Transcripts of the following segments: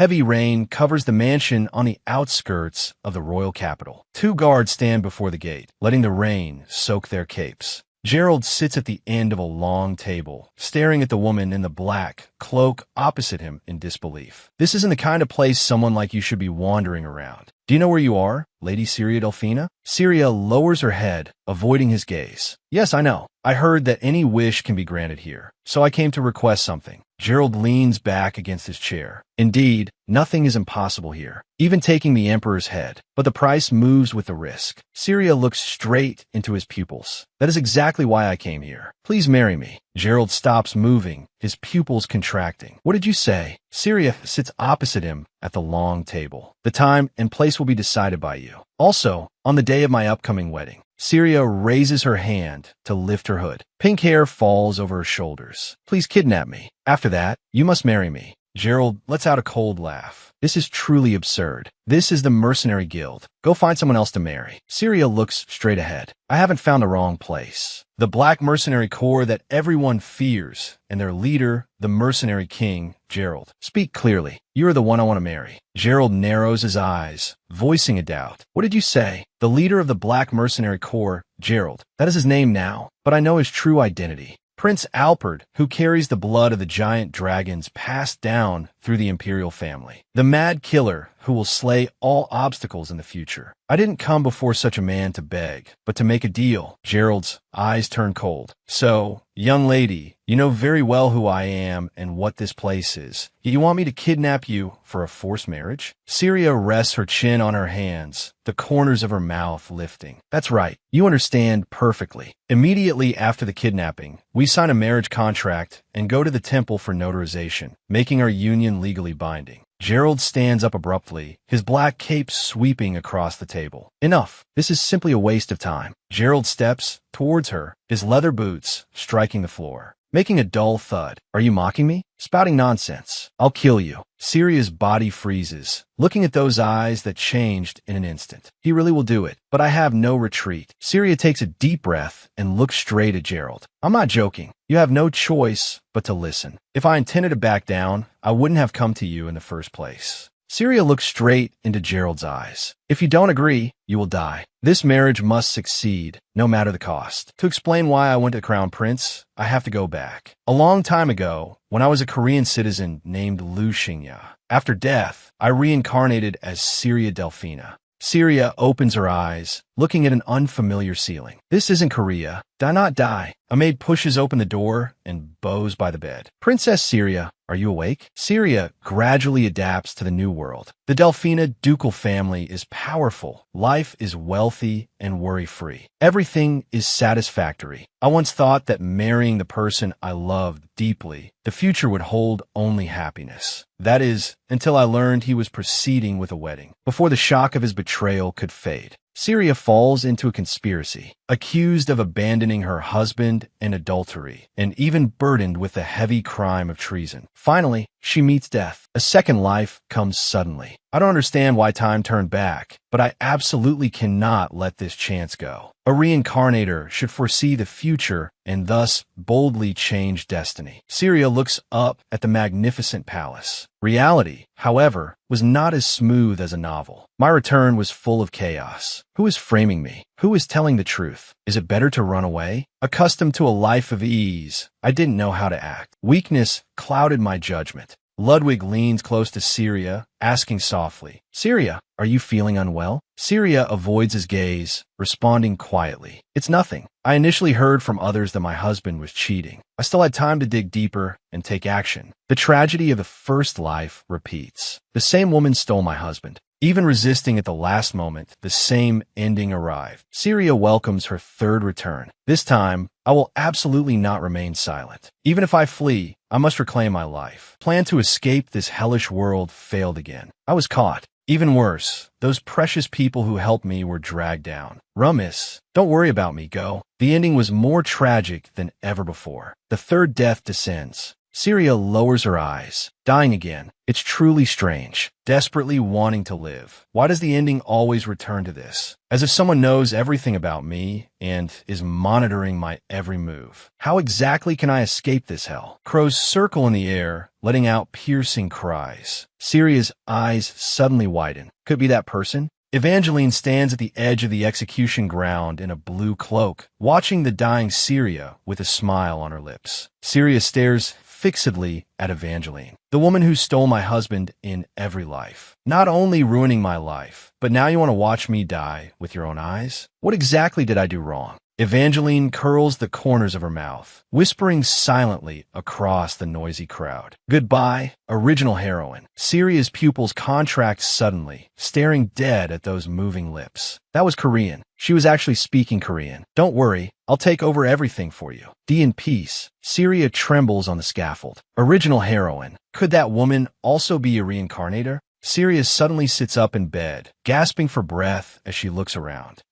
Heavy rain covers the mansion on the outskirts of the royal capital. Two guards stand before the gate, letting the rain soak their capes. Gerald sits at the end of a long table, staring at the woman in the black cloak opposite him in disbelief. This isn't the kind of place someone like you should be wandering around. Do you know where you are, Lady Syria Delphina? Syria lowers her head, avoiding his gaze. Yes, I know. I heard that any wish can be granted here, so I came to request something. Gerald leans back against his chair. Indeed, nothing is impossible here, even taking the Emperor's head. But the price moves with the risk. Syria looks straight into his pupils. That is exactly why I came here. Please marry me. Gerald stops moving, his pupils contracting. What did you say? Syria sits opposite him at the long table. The time and place will be decided by you. Also, on the day of my upcoming wedding. Syria raises her hand to lift her hood. Pink hair falls over her shoulders. Please kidnap me. After that, you must marry me. Gerald lets out a cold laugh. This is truly absurd. This is the mercenary guild. Go find someone else to marry. Syria looks straight ahead. I haven't found the wrong place. The black mercenary corps that everyone fears, and their leader, the mercenary king, Gerald. Speak clearly. You are the one I want to marry. Gerald narrows his eyes, voicing a doubt. What did you say? The leader of the black mercenary corps, Gerald. That is his name now, but I know his true identity. Prince Alperd, who carries the blood of the giant dragons passed down through the imperial family. The mad killer who will slay all obstacles in the future. I didn't come before such a man to beg, but to make a deal. Gerald's eyes turn cold. So, young lady, you know very well who I am and what this place is. You want me to kidnap you for a forced marriage? Syria rests her chin on her hands, the corners of her mouth lifting. That's right. You understand perfectly. Immediately after the kidnapping, we sign a marriage contract and go to the temple for notarization, making our union legally binding. Gerald stands up abruptly, his black cape sweeping across the table. Enough. This is simply a waste of time. Gerald steps towards her, his leather boots striking the floor, making a dull thud. Are you mocking me? Spouting nonsense. I'll kill you. Syria's body freezes, looking at those eyes that changed in an instant. He really will do it, but I have no retreat. Syria takes a deep breath and looks straight at Gerald. I'm not joking. You have no choice but to listen. If I intended to back down, I wouldn't have come to you in the first place. Syria looks straight into Gerald's eyes. If you don't agree, you will die. This marriage must succeed, no matter the cost. To explain why I went to Crown Prince, I have to go back. A long time ago, when I was a Korean citizen named Lu Xingya. After death, I reincarnated as Syria Delphina. Syria opens her eyes, looking at an unfamiliar ceiling. This isn't Korea. Do not die. A maid pushes open the door and bows by the bed. Princess Syria, are you awake? Syria gradually adapts to the new world. The Delphina ducal family is powerful. Life is wealthy and worry-free. Everything is satisfactory. I once thought that marrying the person I loved deeply, the future would hold only happiness. That is, until I learned he was proceeding with a wedding, before the shock of his betrayal could fade. Syria falls into a conspiracy, accused of abandoning her husband and adultery, and even burdened with the heavy crime of treason. Finally, she meets death. A second life comes suddenly. I don't understand why time turned back, but I absolutely cannot let this chance go. A reincarnator should foresee the future and thus boldly change destiny. Syria looks up at the magnificent palace. Reality, however, was not as smooth as a novel. My return was full of chaos. Who is framing me? Who is telling the truth? Is it better to run away? Accustomed to a life of ease, I didn't know how to act. Weakness clouded my judgment. Ludwig leans close to Syria, asking softly, Syria, are you feeling unwell? Syria avoids his gaze, responding quietly, it's nothing. I initially heard from others that my husband was cheating. I still had time to dig deeper and take action. The tragedy of the first life repeats. The same woman stole my husband. Even resisting at the last moment, the same ending arrived. Syria welcomes her third return. This time, I will absolutely not remain silent. Even if I flee, I must reclaim my life. Plan to escape this hellish world failed again. I was caught. Even worse, those precious people who helped me were dragged down. Rummis, don't worry about me, go. The ending was more tragic than ever before. The third death descends. Syria lowers her eyes. Dying again. It's truly strange. Desperately wanting to live. Why does the ending always return to this? As if someone knows everything about me and is monitoring my every move. How exactly can I escape this hell? Crows circle in the air, letting out piercing cries. Syria's eyes suddenly widen. Could be that person? Evangeline stands at the edge of the execution ground in a blue cloak, watching the dying Syria with a smile on her lips. Syria stares fixedly at Evangeline, the woman who stole my husband in every life. Not only ruining my life, but now you want to watch me die with your own eyes? What exactly did I do wrong? Evangeline curls the corners of her mouth, whispering silently across the noisy crowd. Goodbye, original heroine. Syria's pupils contract suddenly, staring dead at those moving lips. That was Korean. She was actually speaking Korean. Don't worry, I'll take over everything for you. D in peace. Syria trembles on the scaffold. Original heroine. Could that woman also be a reincarnator? Syria suddenly sits up in bed, gasping for breath as she looks around.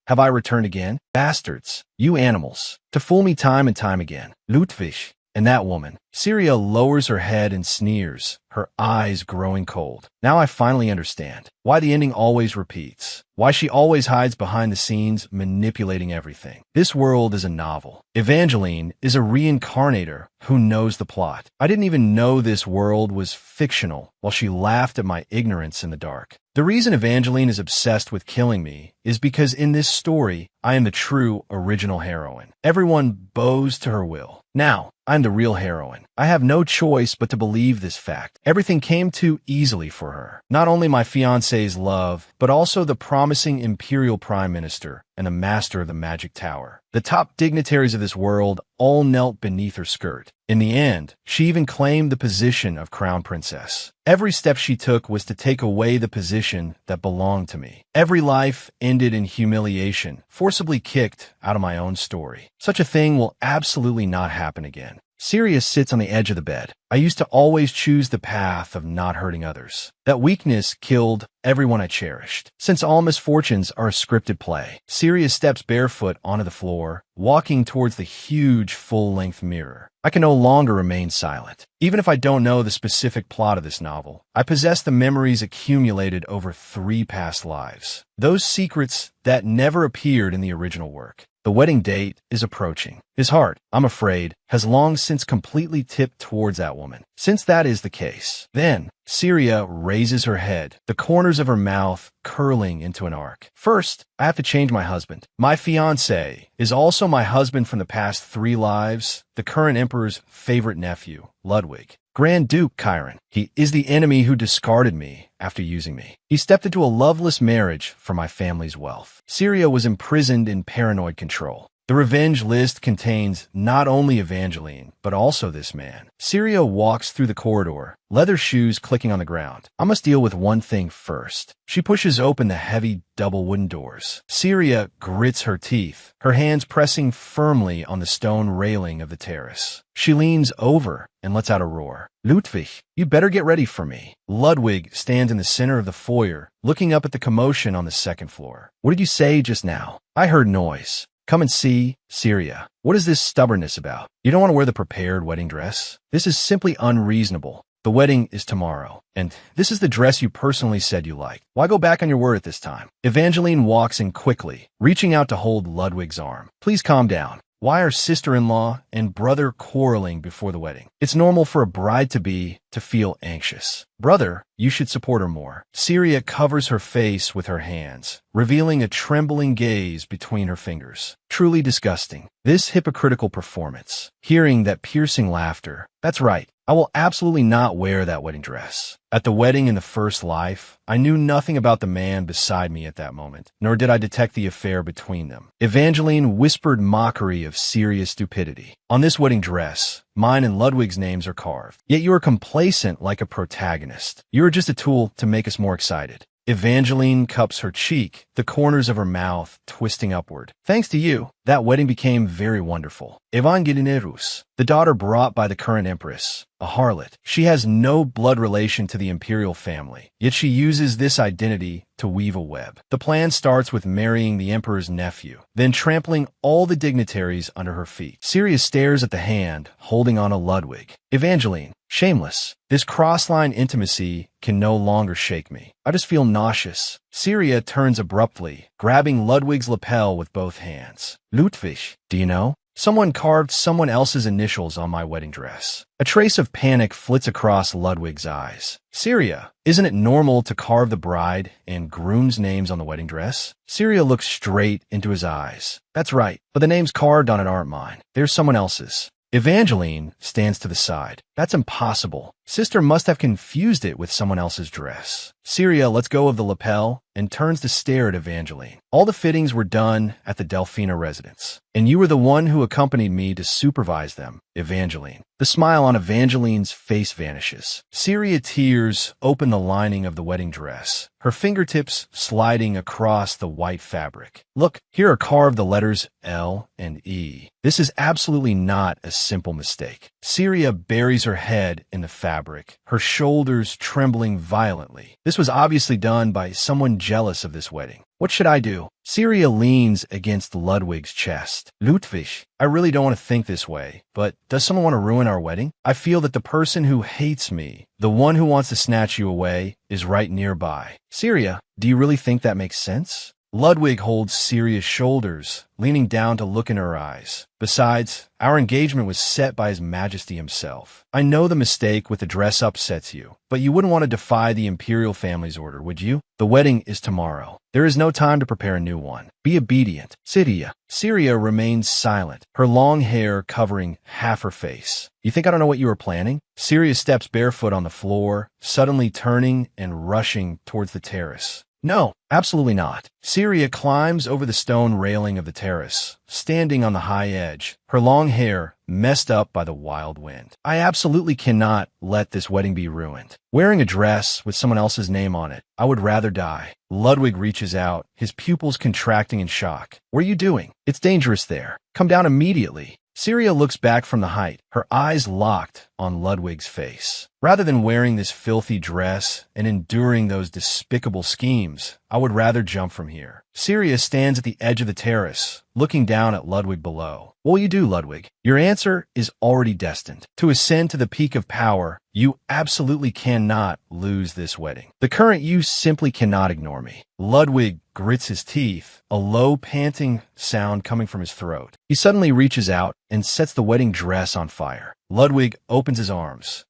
Have I returned again? Bastards, you animals, to fool me time and time again. Ludwig, and that woman. Syria lowers her head and sneers, her eyes growing cold. Now I finally understand why the ending always repeats. Why she always hides behind the scenes, manipulating everything. This world is a novel. Evangeline is a reincarnator who knows the plot. I didn't even know this world was fictional while she laughed at my ignorance in the dark. The reason Evangeline is obsessed with killing me is because in this story, I am the true original heroine. Everyone bows to her will. Now, I'm the real heroine. I have no choice but to believe this fact. Everything came too easily for her. Not only my fiancé's love, but also the promising imperial prime minister and the master of the magic tower. The top dignitaries of this world all knelt beneath her skirt. In the end, she even claimed the position of crown princess. Every step she took was to take away the position that belonged to me. Every life ended in humiliation, forcibly kicked out of my own story. Such a thing will absolutely not happen again. Syria sits on the edge of the bed. I used to always choose the path of not hurting others. That weakness killed everyone I cherished. Since all misfortunes are a scripted play, Syria steps barefoot onto the floor, walking towards the huge full-length mirror. I can no longer remain silent. Even if I don't know the specific plot of this novel, I possess the memories accumulated over 3 past lives. Those secrets that never appeared in the original work. The wedding date is approaching. His heart, I'm afraid, has long since completely tipped towards that woman. Since that is the case, then Syria raises her head, the corners of her mouth curling into an arc. First, I have to change my husband. My fiancé is also my husband from the past 3 lives, the current emperor's favorite nephew, Ludwig. Grand Duke Tyrant. He is the enemy who discarded me after using me. He stepped into a loveless marriage for my family's wealth. Syria was imprisoned in paranoid control. The revenge list contains not only Evangeline, but also this man. Syria walks through the corridor, leather shoes clicking on the ground. I must deal with one thing first. She pushes open the heavy double wooden doors. Syria grits her teeth, her hands pressing firmly on the stone railing of the terrace. She leans over and lets out a roar. Ludwig, you better get ready for me. Ludwig stands in the center of the foyer, looking up at the commotion on the 2nd floor. What did you say just now? I heard noise. Come and see, Syria. What is this stubbornness about? You don't want to wear the prepared wedding dress? This is simply unreasonable. The wedding is tomorrow, and this is the dress you personally said you liked. Why go back on your word at this time? Evangeline walks in quickly, reaching out to hold Ludwig's arm. Please calm down. Why are sister-in-law and brother quarreling before the wedding? It's normal for a bride-to-be to feel anxious. Brother, you should support her more. Syria covers her face with her hands, revealing a trembling gaze between her fingers. Truly disgusting. This hypocritical performance. Hearing that piercing laughter. That's right. I will absolutely not wear that wedding dress. At the wedding in the first life, I knew nothing about the man beside me at that moment, nor did I detect the affair between them. Evangeline whispered mockery of serious stupidity. On this wedding dress, mine and Ludwig's names are carved. Yet you are complacent like a protagonist. You are just a tool to make us more excited. Evangeline cups her cheek, the corners of her mouth twisting upward. Thanks to you, that wedding became very wonderful. Evangelinerus, the daughter brought by the current empress, a harlot. She has no blood relation to the imperial family, yet she uses this identity to weave a web. The plan starts with marrying the emperor's nephew, then trampling all the dignitaries under her feet. Syria stares at the hand, holding on to Ludwig. Evangeline, shameless. This cross-line intimacy can no longer shake me. I just feel nauseous. Syria turns abruptly, grabbing Ludwig's lapel with both hands. Ludwig, do you know? Someone carved someone else's initials on my wedding dress. A trace of panic flits across Ludwig's eyes. Syria, isn't it normal to carve the bride and groom's names on the wedding dress? Syria looks straight into his eyes. That's right, but the names carved on it aren't mine. They're someone else's. Evangeline stands to the side. That's impossible. Sister must have confused it with someone else's dress. Syria lets go of the lapel and turns to stare at Evangeline. All the fittings were done at the Delphina residence, and you were the one who accompanied me to supervise them, Evangeline. The smile on Evangeline's face vanishes. Syria tears open the lining of the wedding dress, her fingertips sliding across the white fabric. Look, here are carved the letters L and E. This is absolutely not a simple mistake. Syria buries her head in the fabric, her shoulders trembling violently. This was obviously done by someone jealous of this wedding. What should I do? Syria leans against Ludwig's chest. Ludwig, I really don't want to think this way, but does someone want to ruin our wedding? I feel that the person who hates me, the one who wants to snatch you away, is right nearby. Syria, do you really think that makes sense? Ludwig holds Syria's shoulders, leaning down to look in her eyes. Besides, our engagement was set by His Majesty himself. I know the mistake with the dress upsets you, but you wouldn't want to defy the imperial family's order, would you? The wedding is tomorrow. There is no time to prepare a new one. Be obedient. Syria remains silent, her long hair covering half her face. You think I don't know what you were planning? Syria steps barefoot on the floor, suddenly turning and rushing towards the terrace. No, absolutely not. Syria climbs over the stone railing of the terrace, standing on the high edge, her long hair messed up by the wild wind. I absolutely cannot let this wedding be ruined. Wearing a dress with someone else's name on it, I would rather die. Ludwig reaches out, his pupils contracting in shock. What are you doing? It's dangerous there. Come down immediately. Syria looks back from the height, her eyes locked on Ludwig's face. Rather than wearing this filthy dress and enduring those despicable schemes, I would rather jump from here. Syria stands at the edge of the terrace, looking down at Ludwig below. What will you do, Ludwig? Your answer is already destined. To ascend to the peak of power, you absolutely cannot lose this wedding. The current you simply cannot ignore me. Ludwig grits his teeth, a low panting sound coming from his throat. He suddenly reaches out and sets the wedding dress on fire. Ludwig opens his arms.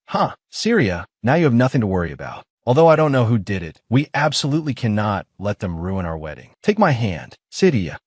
Syria, now you have nothing to worry about. Although I don't know who did it, we absolutely cannot let them ruin our wedding. Take my hand. Syria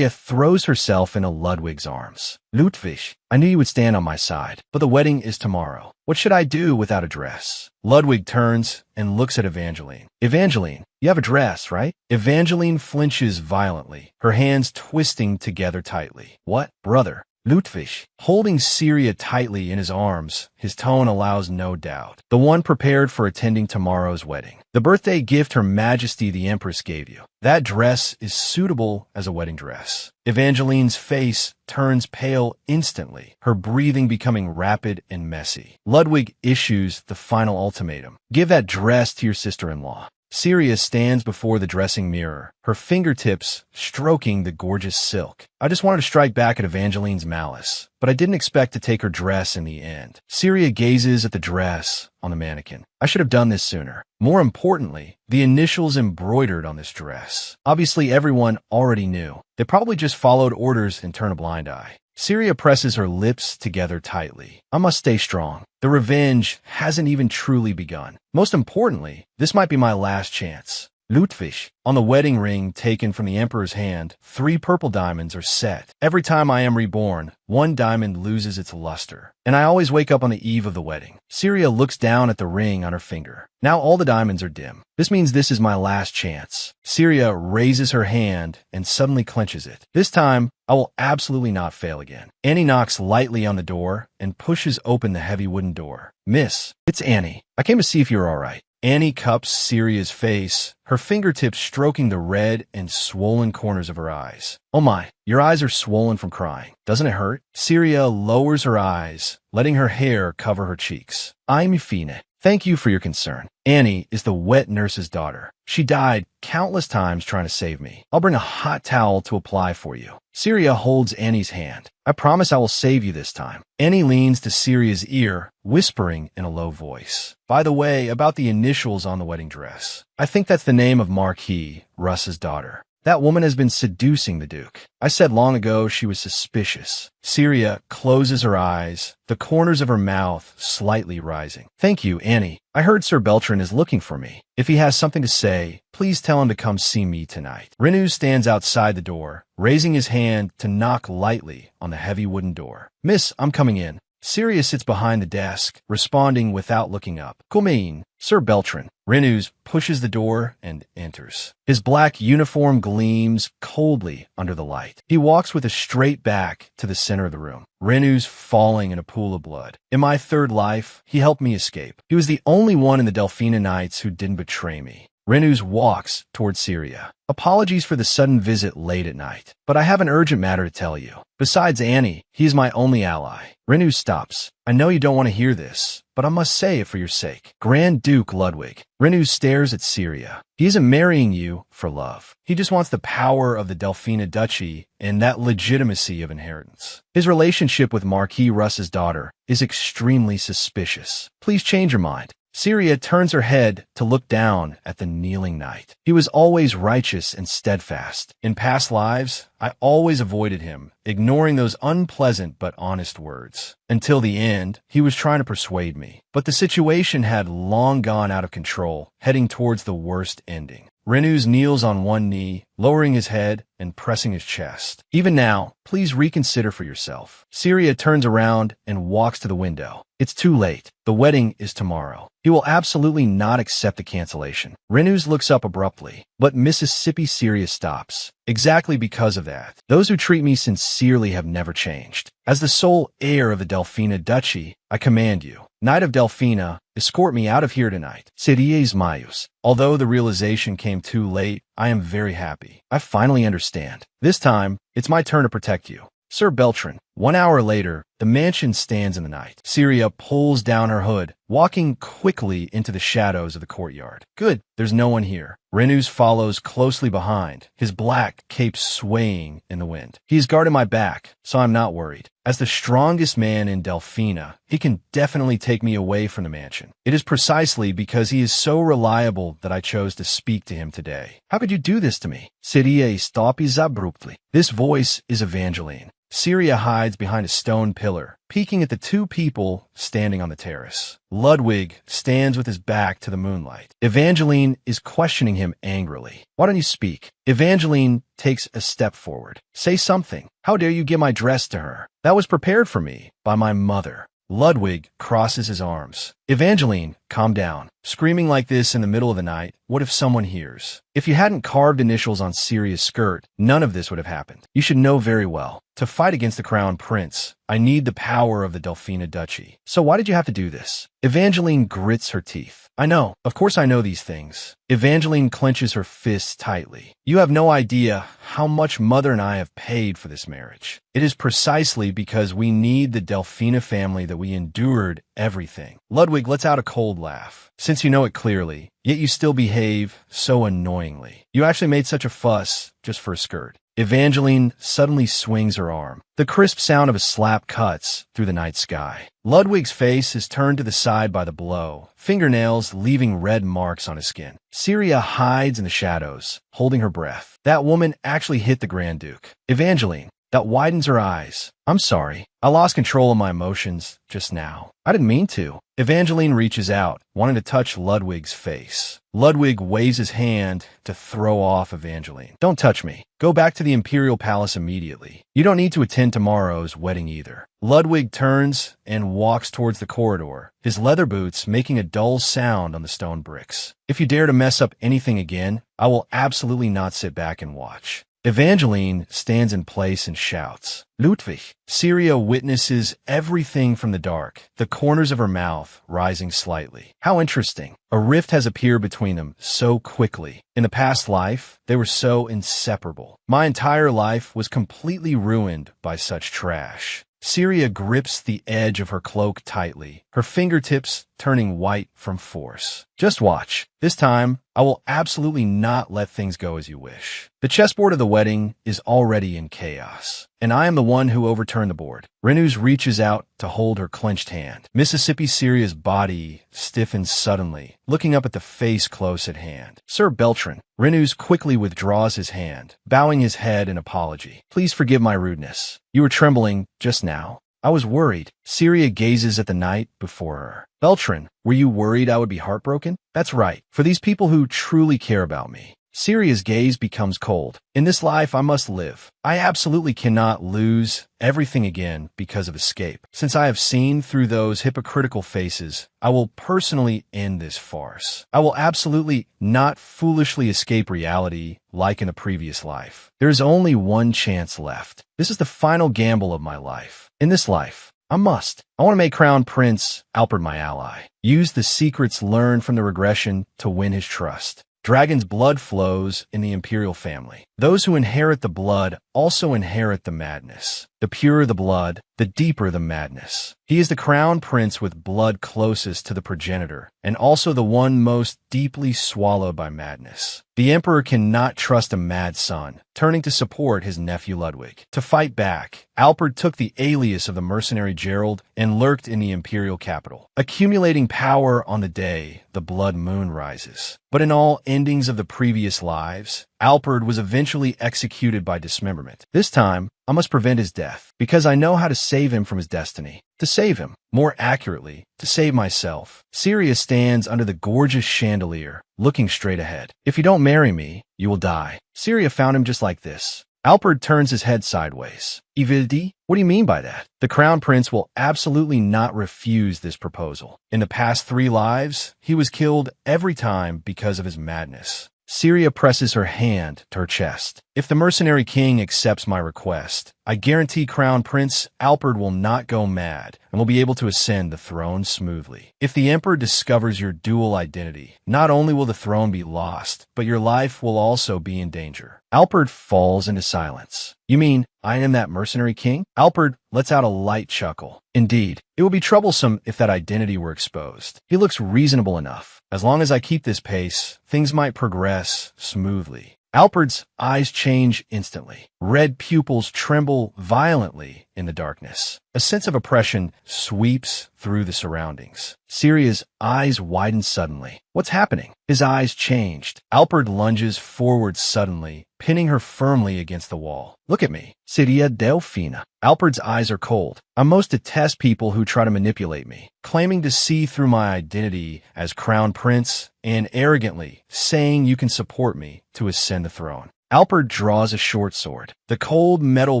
throws herself into Ludwig's arms. Ludwig, I knew you would stand on my side, but the wedding is tomorrow. What should I do without a dress? Ludwig turns and looks at Evangeline. Evangeline, you have a dress, right? Evangeline flinches violently, her hands twisting together tightly. What, brother? Ludwig, holding Syria tightly in his arms, his tone allows no doubt. The one prepared for attending tomorrow's wedding. The birthday gift Her Majesty the Empress gave you. That dress is suitable as a wedding dress. Evangeline's face turns pale instantly, her breathing becoming rapid and messy. Ludwig issues the final ultimatum. Give that dress to your sister-in-law. Syria stands before the dressing mirror, her fingertips stroking the gorgeous silk. I just wanted to strike back at Evangeline's malice, but I didn't expect to take her dress in the end. Syria gazes at the dress on the mannequin. I should have done this sooner. More importantly, the initials embroidered on this dress. Obviously, everyone already knew. They probably just followed orders and turned a blind eye. Syria presses her lips together tightly. I must stay strong. The revenge hasn't even truly begun. Most importantly, this might be my last chance. Ludwig, on the wedding ring taken from the emperor's hand, 3 purple diamonds are set. Every time I am reborn, 1 diamond loses its luster. And I always wake up on the eve of the wedding. Syria looks down at the ring on her finger. Now all the diamonds are dim. This means this is my last chance. Syria raises her hand and suddenly clenches it. This time, I will absolutely not fail again. Annie knocks lightly on the door and pushes open the heavy wooden door. Miss, it's Annie. I came to see if you're all right. Annie cups Syria's face, her fingertips stroking the red and swollen corners of her eyes. Oh my, your eyes are swollen from crying. Doesn't it hurt? Syria lowers her eyes, letting her hair cover her cheeks. I'm fine. Thank you for your concern. Annie is the wet nurse's daughter. She died countless times trying to save me. I'll bring a hot towel to apply for you. Syria holds Annie's hand. I promise I will save you this time. Annie leans to Syria's ear, whispering in a low voice. By the way, about the initials on the wedding dress. I think that's the name of Marquis, Russ's daughter. That woman has been seducing the Duke. I said long ago she was suspicious. Syria closes her eyes, the corners of her mouth slightly rising. Thank you, Annie. I heard Sir Beltran is looking for me. If he has something to say, please tell him to come see me tonight. Renu stands outside the door, raising his hand to knock lightly on the heavy wooden door. Miss, I'm coming in. Syria sits behind the desk, responding without looking up. Come in, Sir Beltran. Renus pushes the door and enters. His black uniform gleams coldly under the light. He walks with a straight back to the center of the room. Renus falling in a pool of blood. In my third life, he helped me escape. He was the only one in the Delphina Knights who didn't betray me. Renus walks towards Syria. Apologies for the sudden visit late at night, but I have an urgent matter to tell you. Besides Annie, he is my only ally. Renus stops. I know you don't want to hear this, but I must say it for your sake. Grand Duke Ludwig. Renus stares at Syria. He isn't marrying you for love. He just wants the power of the Delphina Duchy and that legitimacy of inheritance. His relationship with Marquis Russ's daughter is extremely suspicious. Please change your mind. Syria turns her head to look down at the kneeling knight. He was always righteous and steadfast. In past lives, I always avoided him, ignoring those unpleasant but honest words. Until the end, he was trying to persuade me. But the situation had long gone out of control, heading towards the worst ending. Renus kneels on one knee, lowering his head and pressing his chest. Even now, please reconsider for yourself. Syria turns around and walks to the window. It's too late. The wedding is tomorrow. He will absolutely not accept the cancellation. Renus looks up abruptly, but Mississippi Syria stops. Exactly because of that, those who treat me sincerely have never changed. As the sole heir of the Delphina Duchy, I command you, Knight of Delphina, escort me out of here tonight. Series Maius. Although the realization came too late, I am very happy. I finally understand. This time, it's my turn to protect you. Sir Beltran. 1 hour later, the mansion stands in the night. Syria pulls down her hood, walking quickly into the shadows of the courtyard. Good, there's no one here. Renus follows closely behind, his black cape swaying in the wind. He has guarded my back, so I'm not worried. As the strongest man in Delphina, he can definitely take me away from the mansion. It is precisely because he is so reliable that I chose to speak to him today. How could you do this to me? Syria stops abruptly. This voice is Evangeline. Syria hides behind a stone pillar, peeking at the two people standing on the terrace. Ludwig stands with his back to the moonlight. Evangeline is questioning him angrily. Why don't you speak? Evangeline takes a step forward. Say something. How dare you give my dress to her? That was prepared for me by my mother. Ludwig crosses his arms. Evangeline, calm down. Screaming like this in the middle of the night, what if someone hears? If you hadn't carved initials on Syria's skirt, none of this would have happened. You should know very well. To fight against the crown prince, I need the power of the Delphina Duchy. So why did you have to do this? Evangeline grits her teeth. I know. Of course I know these things. Evangeline clenches her fists tightly. You have no idea how much Mother and I have paid for this marriage. It is precisely because we need the Delphina family that we endured everything. Ludwig lets out a cold laugh. Since you know it clearly, yet you still behave so annoyingly. You actually made such a fuss just for a skirt. Evangeline suddenly swings her arm. The crisp sound of a slap cuts through the night sky. Ludwig's face is turned to the side by the blow, fingernails leaving red marks on his skin. Syria hides in the shadows, holding her breath. That woman actually hit the Grand Duke. Evangeline, that widens her eyes. I'm sorry. I lost control of my emotions just now. I didn't mean to. Evangeline reaches out, wanting to touch Ludwig's face. Ludwig waves his hand to throw off Evangeline. Don't touch me. Go back to the Imperial Palace immediately. You don't need to attend tomorrow's wedding either. Ludwig turns and walks towards the corridor, his leather boots making a dull sound on the stone bricks. If you dare to mess up anything again, I will absolutely not sit back and watch. Evangeline stands in place and shouts. Ludwig. Syria witnesses everything from the dark, the corners of her mouth rising slightly. How interesting. A rift has appeared between them so quickly. In the past life, they were so inseparable. My entire life was completely ruined by such trash. Syria grips the edge of her cloak tightly, her fingertips turning white from force. Just watch. This time, I will absolutely not let things go as you wish. The chessboard of the wedding is already in chaos, and I am the one who overturned the board. Renus reaches out to hold her clenched hand. Mississippi Syria's body stiffens suddenly, looking up at the face close at hand. Sir Beltran. Renus quickly withdraws his hand, bowing his head in apology. Please forgive my rudeness. You were trembling just now. I was worried. Syria gazes at the knight before her. Beltran, were you worried I would be heartbroken? That's right. For these people who truly care about me. Syria's gaze becomes cold. In this life, I must live. I absolutely cannot lose everything again because of escape. Since I have seen through those hypocritical faces, I will personally end this farce. I will absolutely not foolishly escape reality like in the previous life. There is only one chance left. This is the final gamble of my life. In this life, I must. I want to make Crown Prince Alfred my ally. Use the secrets learned from the regression to win his trust. Dragon's blood flows in the imperial family. Those who inherit the blood also inherit the madness. The purer the blood, the deeper the madness. He is the crown prince with blood closest to the progenitor, and also the one most deeply swallowed by madness. The emperor cannot trust a mad son, turning to support his nephew Ludwig. To fight back, Alfred took the alias of the mercenary Gerald and lurked in the imperial capital, accumulating power on the day the blood moon rises. But in all endings of the previous lives, Alfred was eventually executed by dismemberment. This time, I must prevent his death, because I know how to save him from his destiny. To save him, more accurately, to save myself. Syria stands under the gorgeous chandelier, looking straight ahead. If you don't marry me, you will die. Syria found him just like this. Alfred turns his head sideways. Ivildi? What do you mean by that? The crown prince will absolutely not refuse this proposal. In the past 3 lives, he was killed every time because of his madness. Syria presses her hand to her chest. If the mercenary king accepts my request, I guarantee Crown Prince Alfred will not go mad and will be able to ascend the throne smoothly. If the emperor discovers your dual identity, not only will the throne be lost, but your life will also be in danger. Alfred falls into silence. You mean I am that mercenary king? Alfred lets out a light chuckle. Indeed, it would be troublesome if that identity were exposed. He looks reasonable enough. As long as I keep this pace, things might progress smoothly. Alfred's eyes change instantly. Red pupils tremble violently in the darkness. A sense of oppression sweeps through the surroundings. Syria's eyes widen suddenly. What's happening? His eyes changed. Alfred lunges forward suddenly, pinning her firmly against the wall. Look at me. Syria Delphina. Alfred's eyes are cold. I most detest people who try to manipulate me, claiming to see through my identity as crown prince and arrogantly saying you can support me to ascend the throne. Alfred draws a short sword. The cold metal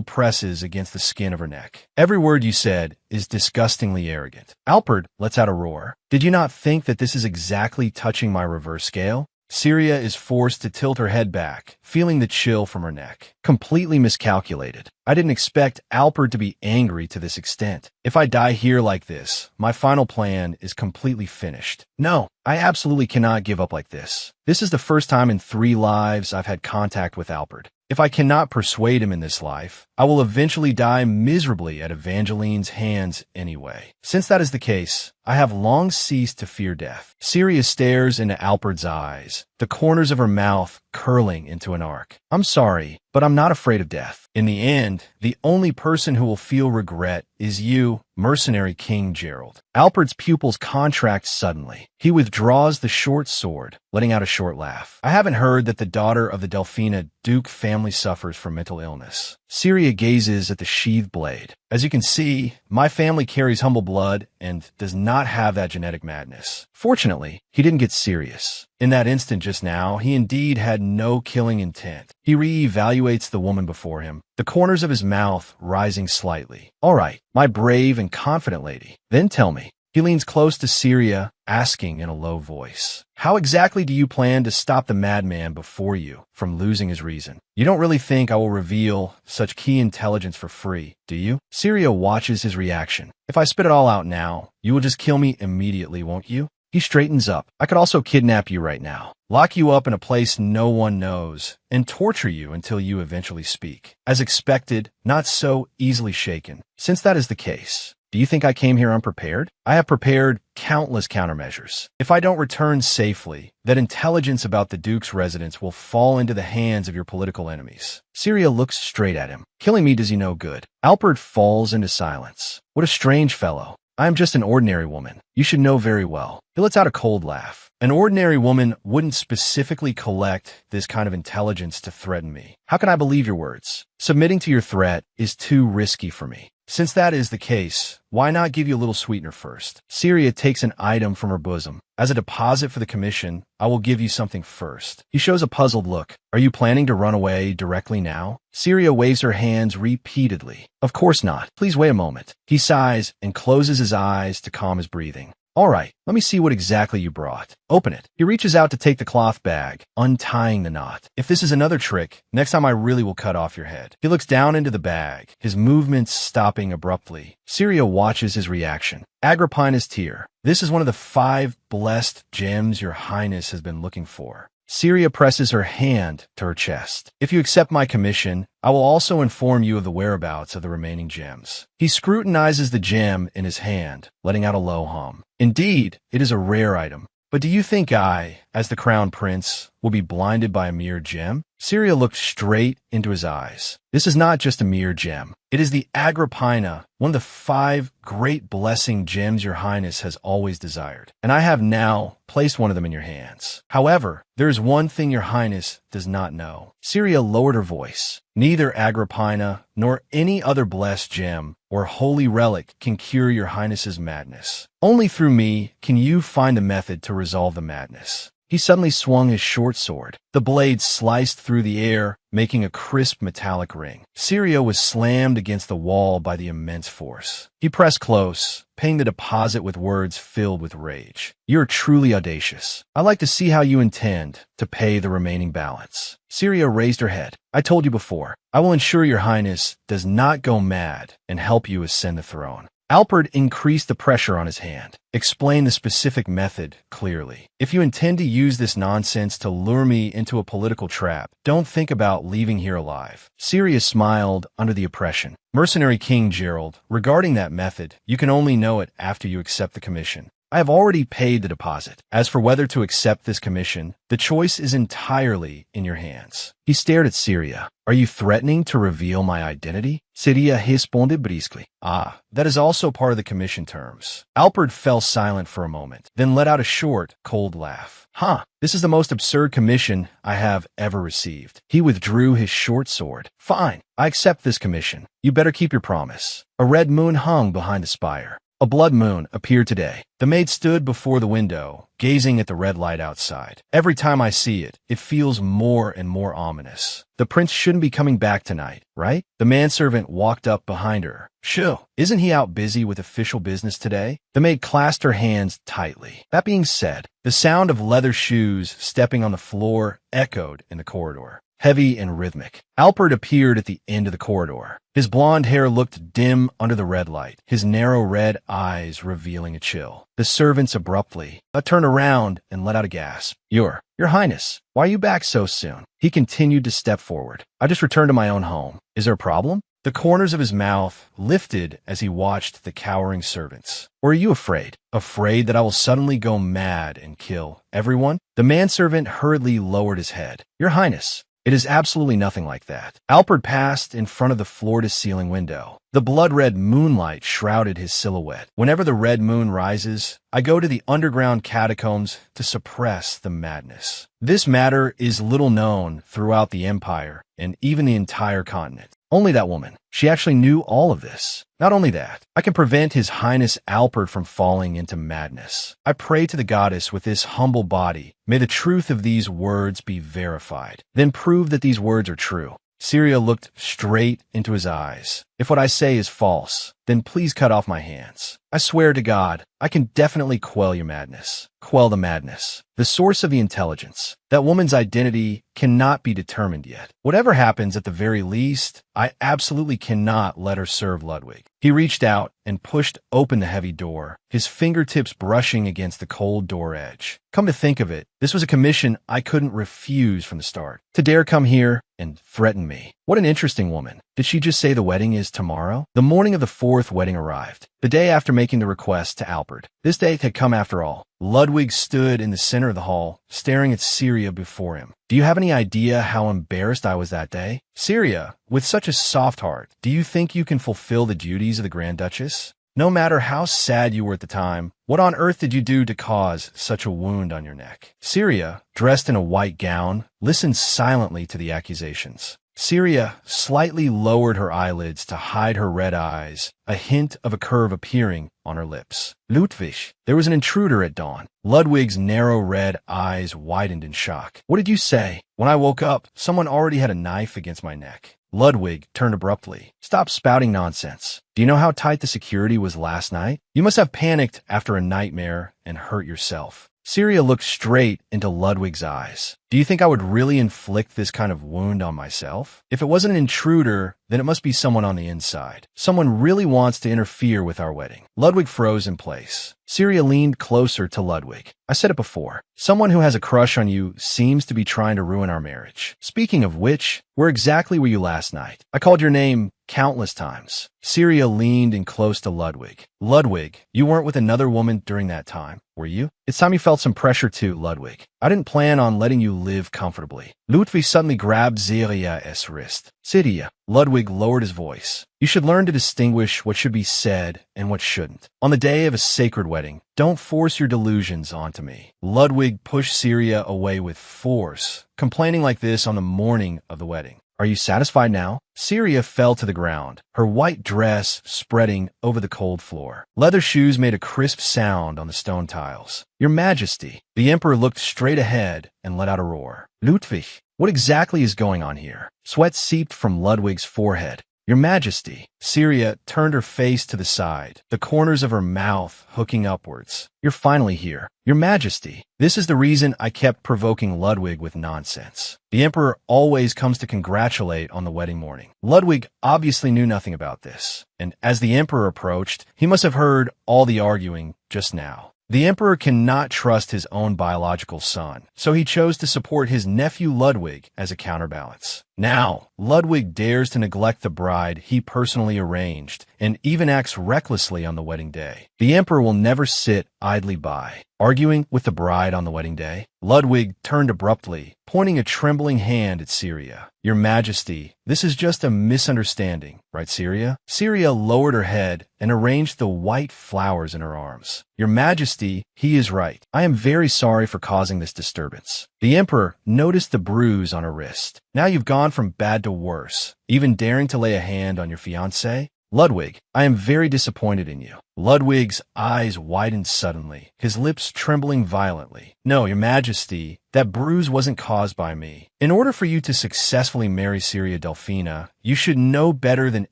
presses against the skin of her neck. Every word you said is disgustingly arrogant. Alfred lets out a roar. Did you not think that this is exactly touching my reverse scale? Syria is forced to tilt her head back, feeling the chill from her neck. Completely miscalculated. I didn't expect Alfred to be angry to this extent. If I die here like this, my final plan is completely finished. No, I absolutely cannot give up like this. This is the first time in 3 lives I've had contact with Alfred. If I cannot persuade him in this life, I will eventually die miserably at Evangeline's hands anyway. Since that is the case, I have long ceased to fear death. Syria stares into Alfred's eyes, the corners of her mouth curling into an arc. I'm sorry, but I'm not afraid of death. In the end, the only person who will feel regret is you, mercenary King Gerald. Alfred's pupils contract suddenly. He withdraws the short sword, letting out a short laugh. I haven't heard that the daughter of the Delphina Duke family suffers from mental illness. Syria gazes at the sheathed blade. As you can see, my family carries humble blood and does not have that genetic madness. Fortunately, he didn't get serious. In that instant just now, he indeed had no killing intent. He re-evaluates the woman before him, the corners of his mouth rising slightly. All right, my brave and confident lady. Then tell me. He leans close to Syria, asking in a low voice, "How exactly do you plan to stop the madman before you from losing his reason? You don't really think I will reveal such key intelligence for free, do you?" Syria watches his reaction. "If I spit it all out now, you will just kill me immediately, won't you?" He straightens up. "I could also kidnap you right now, lock you up in a place no one knows, and torture you until you eventually speak." As expected, not so easily shaken. "Since that is the case, do you think I came here unprepared? I have prepared countless countermeasures. If I don't return safely, that intelligence about the Duke's residence will fall into the hands of your political enemies." Syria looks straight at him. "Killing me does you no good." Alpert falls into silence. "What a strange fellow. I am just an ordinary woman. You should know very well." He lets out a cold laugh. "An ordinary woman wouldn't specifically collect this kind of intelligence to threaten me. How can I believe your words? Submitting to your threat is too risky for me. Since that is the case, why not give you a little sweetener first?" Syria takes an item from her bosom. "As a deposit for the commission, I will give you something first." He shows a puzzled look. "Are you planning to run away directly now?" Syria waves her hands repeatedly. "Of course not. Please wait a moment." He sighs and closes his eyes to calm his breathing. "All right, let me see what exactly you brought. Open it." He reaches out to take the cloth bag, untying the knot. "If this is another trick, next time I really will cut off your head." He looks down into the bag, his movements stopping abruptly. Syria watches his reaction. "Agrippina's tear. This is one of the 5 blessed gems your highness has been looking for." Syria presses her hand to her chest. "If you accept my commission, I will also inform you of the whereabouts of the remaining gems." He scrutinizes the gem in his hand, letting out a low hum. "Indeed, it is a rare item. But do you think I, as the crown prince, will be blinded by a mere gem?" Syria looked straight into his eyes. "This is not just a mere gem. It is the Agrippina, one of the 5 great blessing gems your highness has always desired. And I have now placed one of them in your hands. However, there is one thing your highness does not know." Syria lowered her voice. "Neither Agrippina nor any other blessed gem or holy relic can cure your highness's madness. Only through me can you find the method to resolve the madness." He suddenly swung his short sword. The blade sliced through the air, making a crisp metallic ring. Syria was slammed against the wall by the immense force. He pressed close, paying the deposit with words filled with rage. "You're truly audacious. I'd like to see how you intend to pay the remaining balance." Syria raised her head. "I told you before, I will ensure your highness does not go mad and help you ascend the throne." Alpert increased the pressure on his hand. "Explain the specific method clearly. If you intend to use this nonsense to lure me into a political trap, don't think about leaving here alive." Syria smiled under the oppression. "Mercenary King Gerald, regarding that method, you can only know it after you accept the commission. I have already paid the deposit. As for whether to accept this commission, the choice is entirely in your hands." He stared at Syria. "Are you threatening to reveal my identity?" Syria responded briskly. "Ah, that is also part of the commission terms." Alpert fell silent for a moment, then let out a short, cold laugh. "Huh, this is the most absurd commission I have ever received." He withdrew his short sword. "Fine, I accept this commission. You better keep your promise." A red moon hung behind the spire. A blood moon appeared today. The maid stood before the window, gazing at the red light outside. "Every time I see it, it feels more and more ominous. The prince shouldn't be coming back tonight, right?" The manservant walked up behind her. "Shoo, isn't he out busy with official business today?" The maid clasped her hands tightly. That being said, the sound of leather shoes stepping on the floor echoed in the corridor, heavy and rhythmic. Alpert appeared at the end of the corridor. His blonde hair looked dim under the red light, his narrow red eyes revealing a chill. The servants abruptly turned around and let out a gasp. Your Highness, why are you back so soon?" He continued to step forward. "I just returned to my own home. Is there a problem?" The corners of his mouth lifted as he watched the cowering servants. "Or are you afraid? Afraid that I will suddenly go mad and kill everyone?" The manservant hurriedly lowered his head. "Your Highness, it is absolutely nothing like that." Alpert passed in front of the floor-to-ceiling window. The blood-red moonlight shrouded his silhouette. "Whenever the red moon rises, I go to the underground catacombs to suppress the madness. This matter is little known throughout the Empire and even the entire continent. Only that woman, she actually knew all of this. Not only that, I can prevent His Highness Alpert from falling into madness. I pray to the goddess with this humble body, may the truth of these words be verified. Then prove that these words are true." Syria looked straight into his eyes. If what I say is false, then please cut off my hands. I swear to God, I can definitely quell your madness. Quell the madness. The source of the intelligence. That woman's identity cannot be determined yet. Whatever happens, at the very least, I absolutely cannot let her serve Ludwig. He reached out and pushed open the heavy door, his fingertips brushing against the cold door edge. Come to think of it, this was a commission I couldn't refuse from the start. To dare come here and threaten me. What an interesting woman. Did she just say the wedding is tomorrow? The morning of the fourth wedding arrived, the day after making the request to Alpert. This day had come after all. Ludwig stood in the center of the hall, staring at Syria before him. Do you have any idea how embarrassed I was that day? Syria, with such a soft heart, do you think you can fulfill the duties of the Grand Duchess? No matter how sad you were at the time, what on earth did you do to cause such a wound on your neck? Syria, dressed in a white gown, listened silently to the accusations. Syria slightly lowered her eyelids to hide her red eyes, a hint of a curve appearing on her lips. Ludwig, there was an intruder at dawn. Ludwig's narrow red eyes widened in shock. What did you say? When I woke up, someone already had a knife against my neck. Ludwig turned abruptly. Stop spouting nonsense. Do you know how tight the security was last night? You must have panicked after a nightmare and hurt yourself. Syria looked straight into Ludwig's eyes. Do you think I would really inflict this kind of wound on myself? If it wasn't an intruder, then it must be someone on the inside. Someone really wants to interfere with our wedding. Ludwig froze in place. Syria leaned closer to Ludwig. I said it before. Someone who has a crush on you seems to be trying to ruin our marriage. Speaking of which, where exactly were you last night? I called your name countless times. Syria leaned in close to Ludwig. Ludwig, you weren't with another woman during that time, were you? It's time you felt some pressure too, Ludwig. I didn't plan on letting you live comfortably. Ludwig suddenly grabbed Syria's wrist. Syria, Ludwig lowered his voice. You should learn to distinguish what should be said and what shouldn't. On the day of a sacred wedding, don't force your delusions onto me. Ludwig pushed Syria away with force, complaining like this on the morning of the wedding. Are you satisfied now? Syria fell to the ground, her white dress spreading over the cold floor. Leather shoes made a crisp sound on the stone tiles. Your Majesty. The Emperor looked straight ahead and let out a roar. Ludwig, what exactly is going on here? Sweat seeped from Ludwig's forehead. Your Majesty. Syria turned her face to the side, the corners of her mouth hooking upwards. You're finally here. Your Majesty. This is the reason I kept provoking Ludwig with nonsense. The Emperor always comes to congratulate on the wedding morning. Ludwig obviously knew nothing about this, and as the Emperor approached, he must have heard all the arguing just now. The Emperor cannot trust his own biological son, so he chose to support his nephew Ludwig as a counterbalance. Now, Ludwig dares to neglect the bride he personally arranged and even acts recklessly on the wedding day. The Emperor will never sit idly by. Arguing with the bride on the wedding day, Ludwig turned abruptly, pointing a trembling hand at Syria. Your Majesty, this is just a misunderstanding, right, Syria? Syria lowered her head and arranged the white flowers in her arms. Your Majesty, he is right. I am very sorry for causing this disturbance. The Emperor noticed the bruise on her wrist. Now you've gone from bad to worse, even daring to lay a hand on your fiancée? Ludwig, I am very disappointed in you. Ludwig's eyes widened suddenly, his lips trembling violently. No, Your Majesty, that bruise wasn't caused by me. In order for you to successfully marry Syria Delphina, you should know better than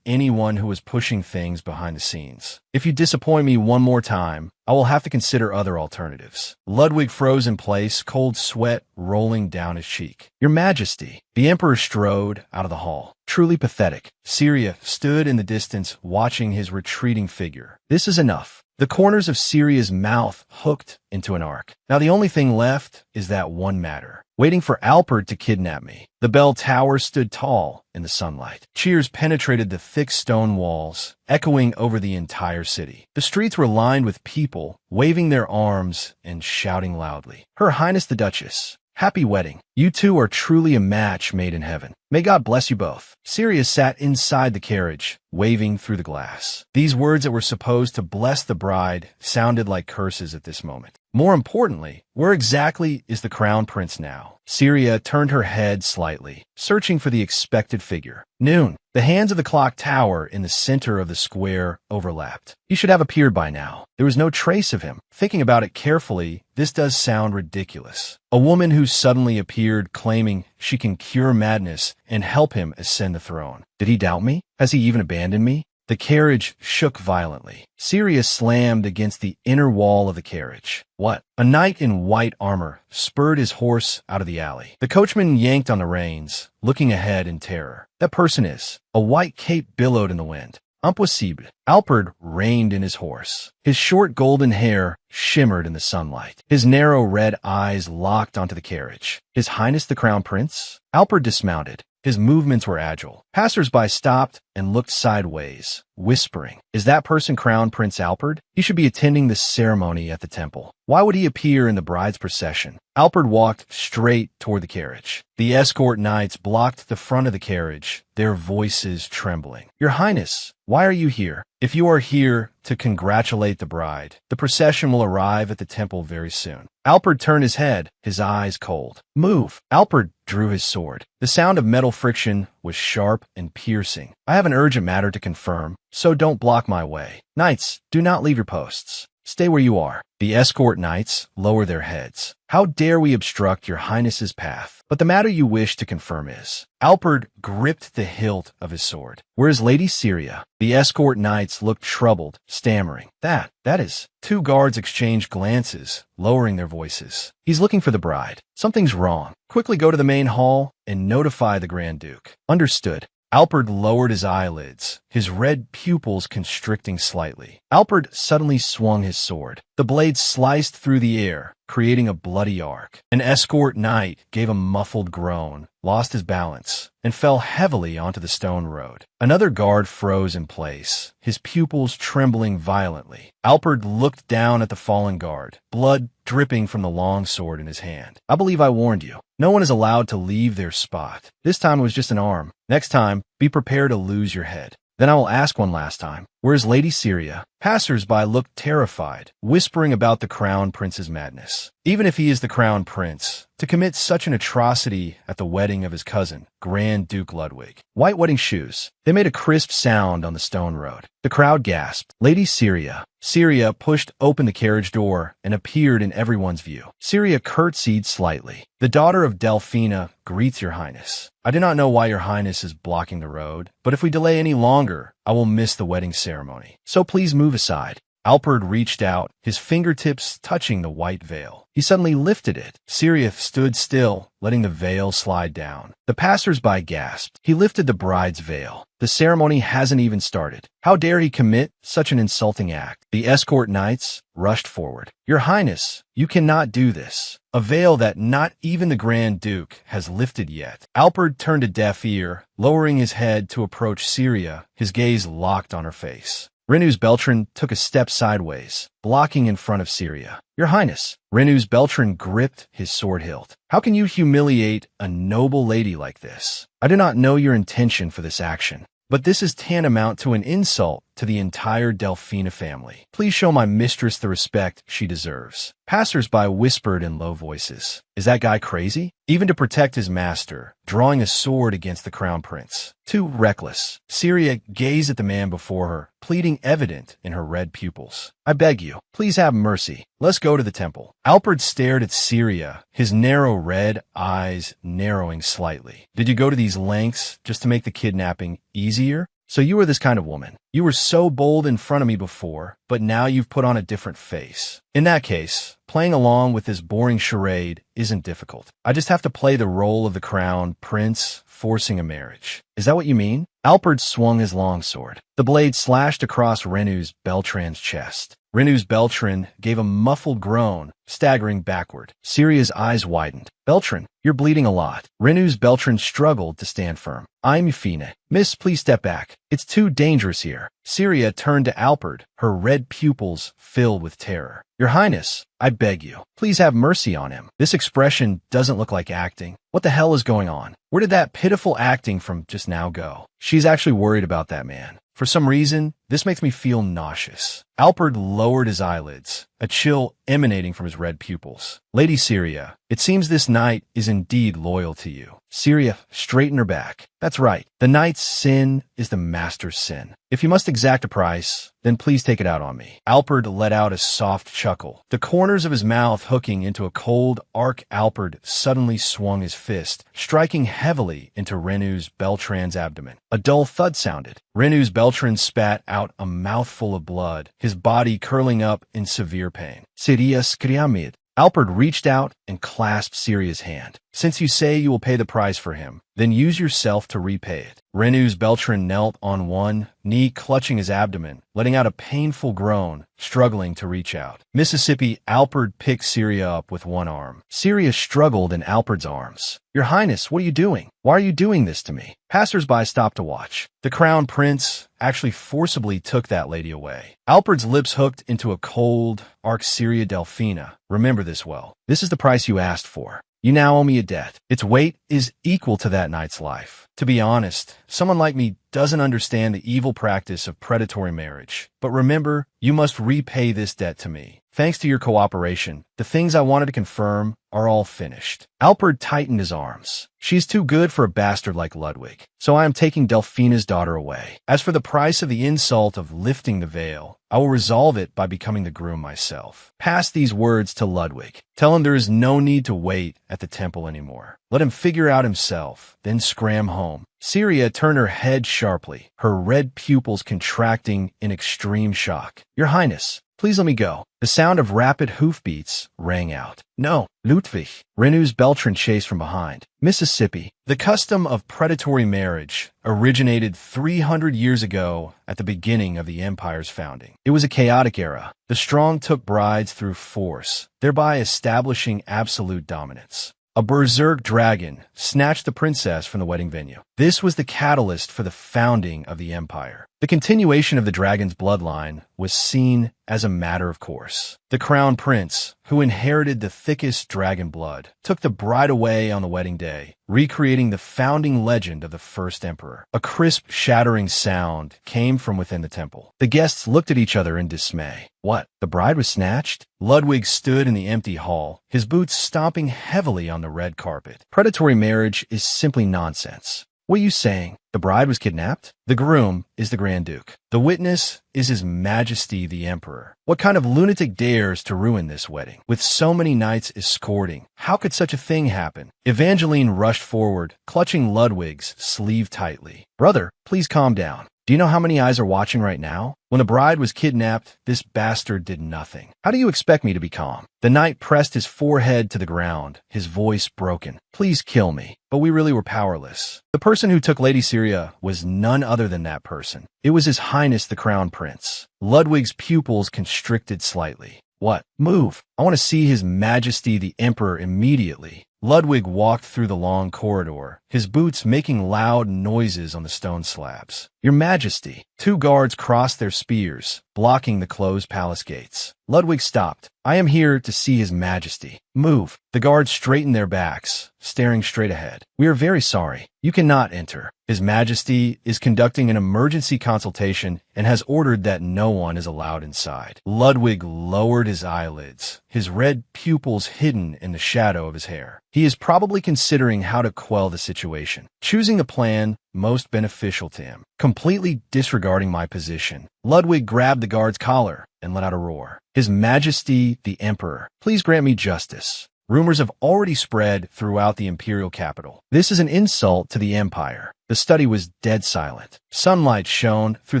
anyone who is pushing things behind the scenes. If you disappoint me one more time, I will have to consider other alternatives. Ludwig froze in place, cold sweat rolling down his cheek. Your Majesty, the Emperor strode out of the hall. Truly pathetic. Syria stood in the distance, watching his retreating figure. This is enough. The corners of Syria's mouth hooked into an arc. Now the only thing left is that one matter. Waiting for Alpert to kidnap me. The bell tower stood tall in the sunlight. Cheers penetrated the thick stone walls, echoing over the entire city. The streets were lined with people, waving their arms and shouting loudly. Her Highness the Duchess. Happy wedding. You two are truly a match made in heaven. May God bless you both. Syria sat inside the carriage, waving through the glass. These words that were supposed to bless the bride sounded like curses at this moment. More importantly, where exactly is the crown prince now? Syria turned her head slightly, searching for the expected figure. Noon. The hands of the clock tower in the center of the square overlapped. He should have appeared by now. There was no trace of him. Thinking about it carefully, this does sound ridiculous. A woman who suddenly appeared claiming she can cure madness and help him ascend the throne. Did he doubt me? Has he even abandoned me? The carriage shook violently. Sirius slammed against the inner wall of the carriage. What? A knight in white armor spurred his horse out of the alley. The coachman yanked on the reins, looking ahead in terror. That person is. A white cape billowed in the wind. Impossible. Alperd reined in his horse. His short golden hair shimmered in the sunlight. His narrow red eyes locked onto the carriage. His Highness the Crown Prince? Alperd dismounted. His movements were agile. Passers-by stopped and looked sideways, whispering, "Is that person Crown Prince Alperd? He should be attending the ceremony at the temple. Why would he appear in the bride's procession?" Alperd walked straight toward the carriage. The escort knights blocked the front of the carriage, their voices trembling. "Your Highness, why are you here? If you are here to congratulate the bride, the procession will arrive at the temple very soon." Alperd turned his head, his eyes cold. "Move." Alperd drew his sword. The sound of metal friction was sharp and piercing. "I have an urgent matter to confirm, so don't block my way. Knights, do not leave your posts. Stay where you are." The escort knights lower their heads. "How dare we obstruct your highness's path? But the matter you wish to confirm is..." Alperd gripped the hilt of his sword. "Where is Lady Syria?" The escort knights looked troubled, stammering. That is..." Two guards exchanged glances, lowering their voices. "He's looking for the bride. Something's wrong. Quickly go to the main hall and notify the Grand Duke." "Understood." Alperd lowered his eyelids, his red pupils constricting slightly. Alperd suddenly swung his sword. The blade sliced through the air, creating a bloody arc. An escort knight gave a muffled groan, lost his balance, and fell heavily onto the stone road. Another guard froze in place, his pupils trembling violently. Alperd looked down at the fallen guard, blood dripping from the long sword in his hand. "I believe I warned you. No one is allowed to leave their spot. This time it was just an arm. Next time, be prepared to lose your head." "Then I will ask one last time. Where is Lady Syria?" Passers-by looked terrified, whispering about the crown prince's madness. Even if he is the crown prince, to commit such an atrocity at the wedding of his cousin, Grand Duke Ludwig. White wedding shoes. They made a crisp sound on the stone road. The crowd gasped. "Lady Syria." Syria pushed open the carriage door and appeared in everyone's view. Syria curtsied slightly. "The daughter of Delphina greets your highness. I do not know why your highness is blocking the road, but if we delay any longer, I will miss the wedding ceremony. So please move aside." Alperd reached out, his fingertips touching the white veil. He suddenly lifted it. Syria stood still, letting the veil slide down. The passers-by gasped. He lifted the bride's veil. "The ceremony hasn't even started. How dare he commit such an insulting act?" The escort knights rushed forward. "Your Highness, you cannot do this. A veil that not even the Grand Duke has lifted yet." Alperd turned a deaf ear, lowering his head to approach Syria, his gaze locked on her face. Renus Beltran took a step sideways, blocking in front of Syria. "Your Highness." Renus Beltran gripped his sword hilt. "How can you humiliate a noble lady like this? I do not know your intention for this action, but this is tantamount to an insult to the entire Delphina family. Please show my mistress the respect she deserves." Passers-by whispered in low voices. "Is that guy crazy?" Even to protect his master, drawing a sword against the crown prince. Too reckless. Syria gazed at the man before her, pleading evident in her red pupils. "I beg you, please have mercy. Let's go to the temple." Alperd stared at Syria, his narrow red eyes narrowing slightly. "Did you go to these lengths just to make the kidnapping easier? So you were this kind of woman. You were so bold in front of me before, but now you've put on a different face. In that case, playing along with this boring charade isn't difficult. I just have to play the role of the crown prince forcing a marriage. Is that what you mean?" Alperd swung his long sword. The blade slashed across Renus Beltran's chest. Renus Beltran gave a muffled groan, staggering backward. Syria's eyes widened. "Beltran, you're bleeding a lot." Renus Beltran struggled to stand firm. "I'm Euphina. Miss, please step back. It's too dangerous here." Syria turned to Alperd, her red pupils filled with terror. "Your Highness, I beg you, please have mercy on him. This expression doesn't look like acting. What the hell is going on? Where did that pitiful acting from just now go?" "She's actually worried about that man. For some reason, This makes me feel nauseous. Alpert lowered his eyelids, a chill emanating from his red pupils. Lady Syria, it seems this knight is indeed loyal to you. Syria straightened her back. That's right. The knight's sin is the master's sin. If you must exact a price, then please take it out on me. Alpert let out a soft chuckle, the corners of his mouth hooking into a cold arc. Alpert suddenly swung his fist, striking heavily into Renu's Beltran's abdomen. A dull thud sounded. Renu's Beltran spat out a mouthful of blood, his body curling up in severe pain. Syria skriamid. Alpert reached out and clasped Syria's hand. Since you say you will pay the price for him, then use yourself to repay it. Renu's Beltran knelt on one knee, clutching his abdomen, letting out a painful groan, struggling to reach out. Mississippi, Alpert picked Syria up with one arm. Syria struggled in Alpert's arms. Your Highness, what are you doing? Why are you doing this to me? Passers-by stopped to watch. The crown prince actually forcibly took that lady away. Alpert's lips hooked into a cold arc. Syria Delphina, remember this well. This is the price you asked for. You now owe me a debt. Its weight is equal to that knight's life. To be honest, someone like me doesn't understand the evil practice of predatory marriage. But remember, you must repay this debt to me. Thanks to your cooperation, the things I wanted to confirm are all finished. Alpert tightened his arms. She's too good for a bastard like Ludwig, so I am taking Delphina's daughter away. As for the price of the insult of lifting the veil, I will resolve it by becoming the groom myself. Pass these words to Ludwig. Tell him there is no need to wait at the temple anymore. Let him figure out himself, then scram home. Syria turned her head sharply, her red pupils contracting in extreme shock. Your Highness, please let me go. The sound of rapid hoofbeats rang out. No, Ludwig. Renu's Beltran chased from behind. Mississippi. The custom of predatory marriage originated 300 years ago at the beginning of the empire's founding. It was a chaotic era. The strong took brides through force, thereby establishing absolute dominance. A berserk dragon snatched the princess from the wedding venue. This was the catalyst for the founding of the empire. The continuation of the dragon's bloodline was seen as a matter of course. The crown prince, who inherited the thickest dragon blood, took the bride away on the wedding day, recreating the founding legend of the first emperor. A crisp, shattering sound came from within the temple. The guests looked at each other in dismay. What? The bride was snatched? Ludwig stood in the empty hall, his boots stomping heavily on the red carpet. Predatory marriage is simply nonsense. What are you saying? The bride was kidnapped? The groom is the Grand Duke. The witness is His Majesty the Emperor. What kind of lunatic dares to ruin this wedding? With so many knights escorting, how could such a thing happen? Evangeline rushed forward, clutching Ludwig's sleeve tightly. Brother, please calm down. Do you know how many eyes are watching right now? When the bride was kidnapped, this bastard did nothing. How do you expect me to be calm? The knight pressed his forehead to the ground, his voice broken. Please kill me. But we really were powerless. The person who took Lady Syria was none other than that person. It was His Highness the Crown Prince. Ludwig's pupils constricted slightly. What? Move. I want to see His Majesty the Emperor immediately. Ludwig walked through the long corridor, his boots making loud noises on the stone slabs. Your Majesty. Two guards crossed their spears, blocking the closed palace gates. Ludwig stopped. I am here to see His Majesty. Move. The guards straightened their backs, staring straight ahead. We are very sorry. You cannot enter. His Majesty is conducting an emergency consultation and has ordered that no one is allowed inside. Ludwig lowered his eyelids, his red pupils hidden in the shadow of his hair. He is probably considering how to quell the situation, choosing the plan most beneficial to him. Completely disregarding my position, Ludwig grabbed the guard's collar and let out a roar. His Majesty the Emperor, please grant me justice. Rumors have already spread throughout the imperial capital. This is an insult to the empire. The study was dead silent. Sunlight shone through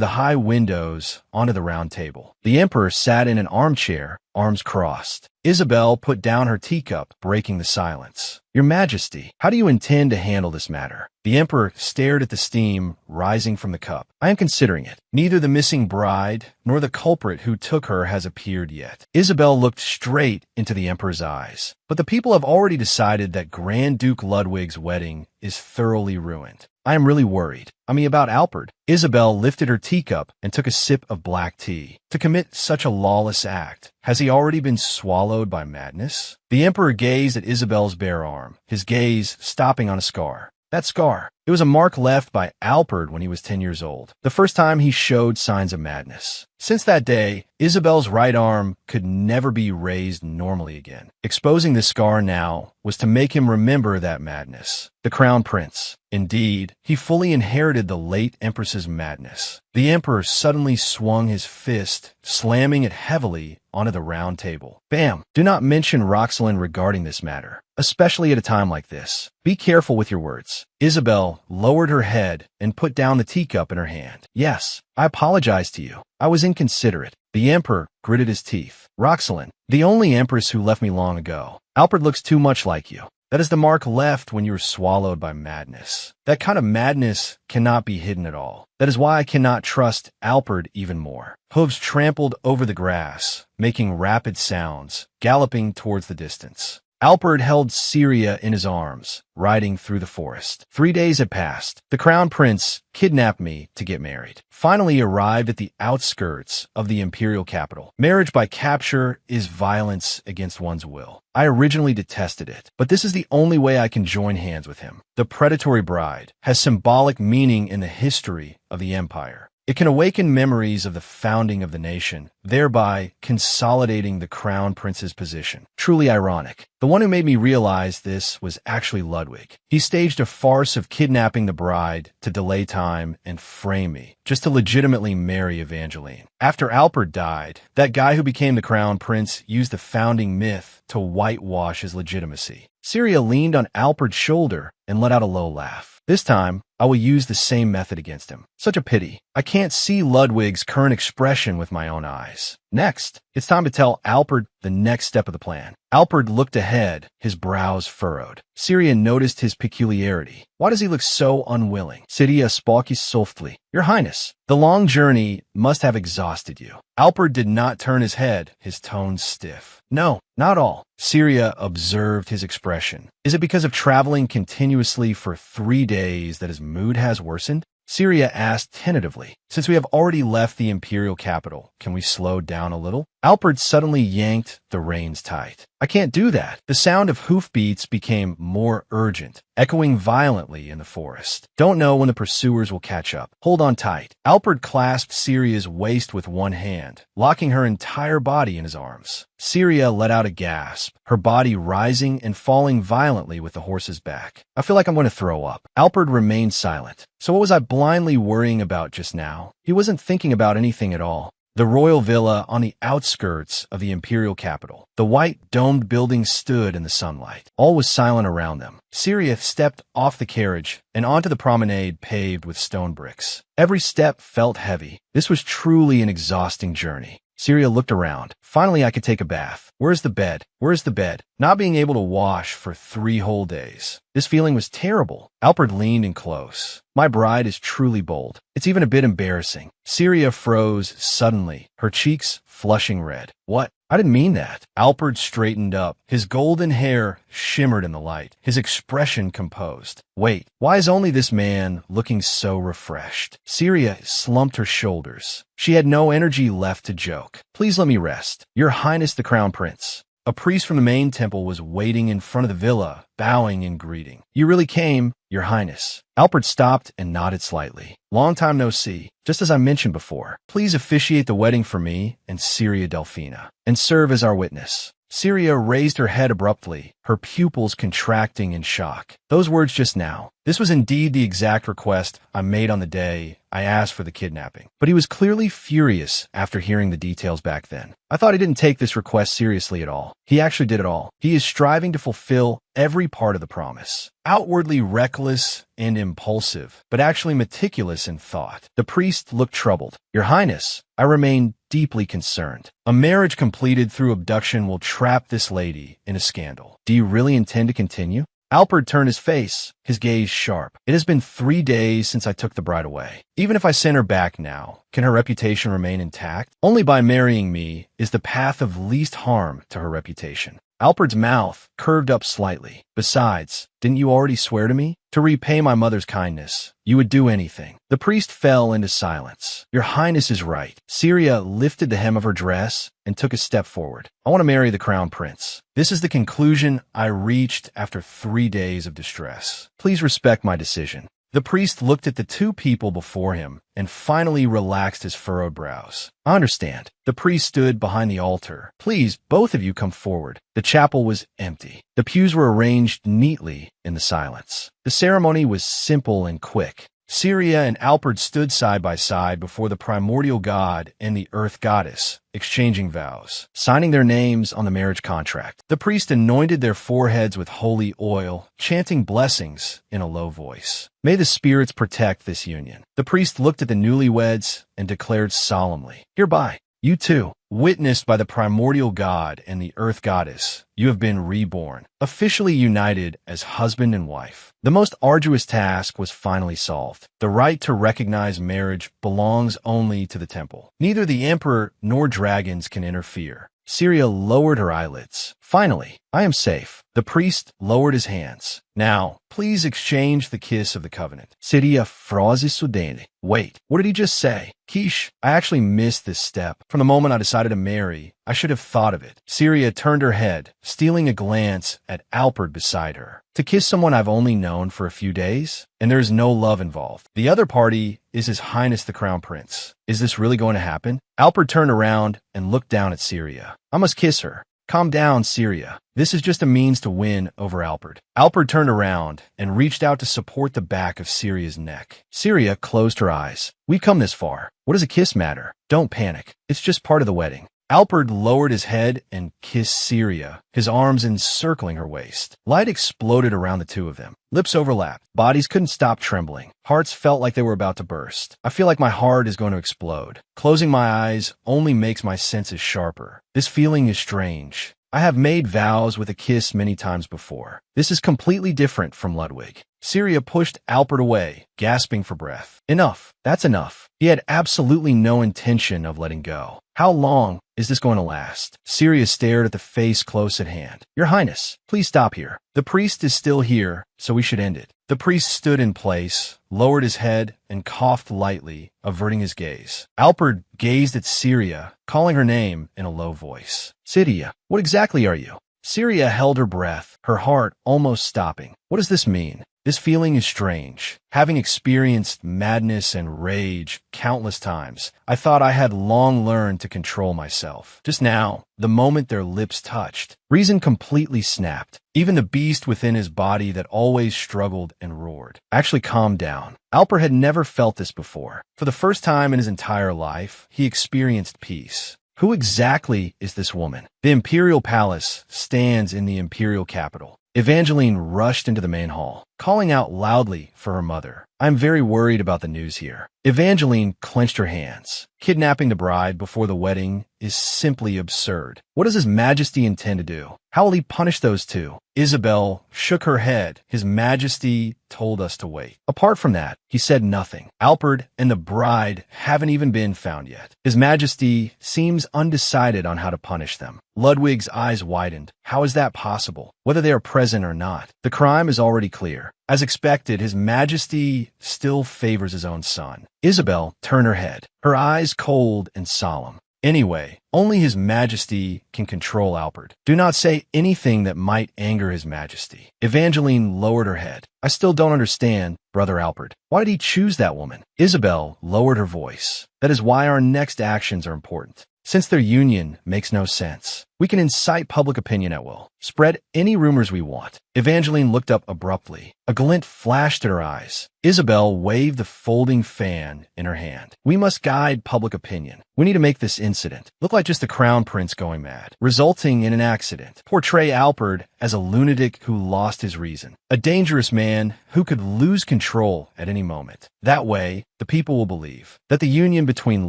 the high windows onto the round table. The emperor sat in an armchair, arms crossed. Isabel put down her teacup, breaking the silence. Your Majesty, how do you intend to handle this matter? The emperor stared at the steam rising from the cup. I am considering it. Neither the missing bride nor the culprit who took her has appeared yet. Isabel looked straight into the emperor's eyes. But the people have already decided that Grand Duke Ludwig's wedding is thoroughly ruined. I am really worried. About Alpert. Isabel lifted her teacup and took a sip of black tea. To commit such a lawless act, has he already been swallowed by madness? The emperor gazed at Isabel's bare arm, his gaze stopping on a scar. That scar. It was a mark left by Alpert when he was 10 years old, the first time he showed signs of madness. Since that day, Isabel's right arm could never be raised normally again. Exposing the scar now was to make him remember that madness. The Crown Prince. Indeed, he fully inherited the late Empress's madness. The Emperor suddenly swung his fist, slamming it heavily onto the round table. Bam! Do not mention Roxelin regarding this matter, especially at a time like this. Be careful with your words. Isabel lowered her head and put down the teacup in her hand. Yes, I apologize to you. I was inconsiderate. The Emperor gritted his teeth. Roxelin, the only Empress who left me long ago. Alpert looks too much like you. That is the mark left when you were swallowed by madness. That kind of madness cannot be hidden at all. That is why I cannot trust Alpert even more. Hooves trampled over the grass, making rapid sounds, galloping towards the distance. Alpert held Syria in his arms, riding through the forest. 3 days had passed. The Crown Prince kidnapped me to get married. Finally arrived at the outskirts of the imperial capital. Marriage by capture is violence against one's will. I originally detested it, but this is the only way I can join hands with him. The predatory bride has symbolic meaning in the history of the empire. It can awaken memories of the founding of the nation, thereby consolidating the crown prince's position. Truly ironic. The one who made me realize this was actually Ludwig. He staged a farce of kidnapping the bride to delay time and frame me, just to legitimately marry Evangeline. After Alpert died, that guy who became the crown prince used the founding myth to whitewash his legitimacy. Syria leaned on Alpert's shoulder and let out a low laugh. This time, I will use the same method against him. Such a pity. I can't see Ludwig's current expression with my own eyes. Next, it's time to tell Alpert the next step of the plan. Alpert looked ahead, his brows furrowed. Syria noticed his peculiarity. Why does he look so unwilling? Syria spoke softly. Your Highness, the long journey must have exhausted you. Alpert did not turn his head, his tone stiff. No, not all. Syria observed his expression. Is it because of traveling continuously for 3 days that his mood has worsened? Syria asked tentatively. Since we have already left the imperial capital, can we slow down a little? Alpert suddenly yanked the reins tight. I can't do that. The sound of hoofbeats became more urgent, echoing violently in the forest. Don't know when the pursuers will catch up. Hold on tight. Alpert clasped Syria's waist with one hand, locking her entire body in his arms. Syria let out a gasp, her body rising and falling violently with the horse's back. I feel like I'm going to throw up. Alpert remained silent. So what was I blindly worrying about just now? He wasn't thinking about anything at all. The royal villa on the outskirts of the imperial capital. The white domed building stood in the sunlight. All was silent around them. Syria stepped off the carriage and onto the promenade paved with stone bricks. Every step felt heavy. This was truly an exhausting journey. Syria looked around. Finally, I could take a bath. Where's the bed? Where's the bed? Not being able to wash for 3 whole days. This feeling was terrible. Alpert leaned in close. My bride is truly bold. It's even a bit embarrassing. Syria froze suddenly, her cheeks flushing red. What? I didn't mean that. Alpert straightened up. His golden hair shimmered in the light, his expression composed. Wait, why is only this man looking so refreshed? Syria slumped her shoulders. She had no energy left to joke. Please let me rest. Your Highness the Crown Prince. A priest from the main temple was waiting in front of the villa, bowing in greeting. You really came, Your Highness. Alpert stopped and nodded slightly. Long time no see. Just as I mentioned before, please officiate the wedding for me and Syria Delphina, and serve as our witness. Syria raised her head abruptly, her pupils contracting in shock. Those words just now. This was indeed the exact request I made on the day I asked for the kidnapping. But he was clearly furious after hearing the details back then. I thought he didn't take this request seriously at all. He actually did it all. He is striving to fulfill every part of the promise. Outwardly reckless and impulsive, but actually meticulous in thought. The priest looked troubled. Your Highness, I remain deeply concerned. A marriage completed through abduction will trap this lady in a scandal. Do you really intend to continue? Alpert turned his face, his gaze sharp. It has been 3 days since I took the bride away. Even if I send her back now, can her reputation remain intact? Only by marrying me is the path of least harm to her reputation. Alfred's mouth curved up slightly. Besides, didn't you already swear to me? To repay my mother's kindness, you would do anything. The priest fell into silence. Your Highness is right. Syria lifted the hem of her dress and took a step forward. I want to marry the crown prince. This is the conclusion I reached after 3 days of distress. Please respect my decision. The priest looked at the two people before him and finally relaxed his furrowed brows. I understand. The priest stood behind the altar. Please, both of you come forward. The chapel was empty. The pews were arranged neatly in the silence. The ceremony was simple and quick. Syria and Alfred stood side by side before the primordial god and the earth goddess, exchanging vows, signing their names on the marriage contract. The priest anointed their foreheads with holy oil, chanting blessings in a low voice. May the spirits protect this union. The priest looked at the newlyweds and declared solemnly, hereby, you two, witnessed by the primordial god and the earth goddess, you have been reborn, officially united as husband and wife. The most arduous task was finally solved. The right to recognize marriage belongs only to the temple. Neither the emperor nor dragons can interfere. Syria lowered her eyelids. Finally, I am safe. The priest lowered his hands. Now, please exchange the kiss of the covenant. Syria froze suddenly. Wait, what did he just say? Quiche, I actually missed this step. From the moment I decided to marry, I should have thought of it. Syria turned her head, stealing a glance at Alfred beside her. To kiss someone I've only known for a few days? And there is no love involved. The other party is His Highness the Crown Prince. Is this really going to happen? Alfred turned around and looked down at Syria. I must kiss her. Calm down, Syria. This is just a means to win over Alfred. Alfred turned around and reached out to support the back of Syria's neck. Syria closed her eyes. We've come this far. What does a kiss matter? Don't panic. It's just part of the wedding. Alfred lowered his head and kissed Syria, his arms encircling her waist. Light exploded around the two of them. Lips overlapped. Bodies couldn't stop trembling. Hearts felt like they were about to burst. I feel like my heart is going to explode. Closing my eyes only makes my senses sharper. This feeling is strange. I have made vows with a kiss many times before. This is completely different from Ludwig. Syria pushed Alfred away, gasping for breath. Enough. That's enough. He had absolutely no intention of letting go. How long is this going to last? Syria stared at the face close at hand. Your Highness, please stop here. The priest is still here, so we should end it. The priest stood in place, lowered his head, and coughed lightly, averting his gaze. Alfred gazed at Syria, calling her name in a low voice. Syria, what exactly are you? Syria held her breath, her heart almost stopping. What does this mean? This feeling is strange. Having experienced madness and rage countless times, I thought I had long learned to control myself. Just now, the moment their lips touched, reason completely snapped. Even the beast within his body that always struggled and roared actually calmed down. Alper had never felt this before. For the first time in his entire life, he experienced peace. Who exactly is this woman? The imperial palace stands in the imperial capital. Evangeline rushed into the main hall, calling out loudly for her mother. I'm very worried about the news here. Evangeline clenched her hands. Kidnapping the bride before the wedding is simply absurd. What does His Majesty intend to do? How will he punish those two? Isabel shook her head. His Majesty told us to wait. Apart from that, he said nothing. Alfred and the bride haven't even been found yet. His Majesty seems undecided on how to punish them. Ludwig's eyes widened. How is that possible? Whether they are present or not, the crime is already clear. As expected, His Majesty still favors his own son. Isabel turned her head, her eyes cold and solemn. Anyway, only His Majesty can control Alfred. Do not say anything that might anger His Majesty. Evangeline lowered her head. I still don't understand, Brother Alfred. Why did he choose that woman? Isabel lowered her voice. That is why our next actions are important. Since their union makes no sense, we can incite public opinion at will, spread any rumors we want. Evangeline looked up abruptly. A glint flashed in her eyes. Isabel waved the folding fan in her hand. We must guide public opinion. We need to make this incident look like just the crown prince going mad, resulting in an accident. Portray Alfred as a lunatic who lost his reason, a dangerous man who could lose control at any moment. That way, the people will believe that the union between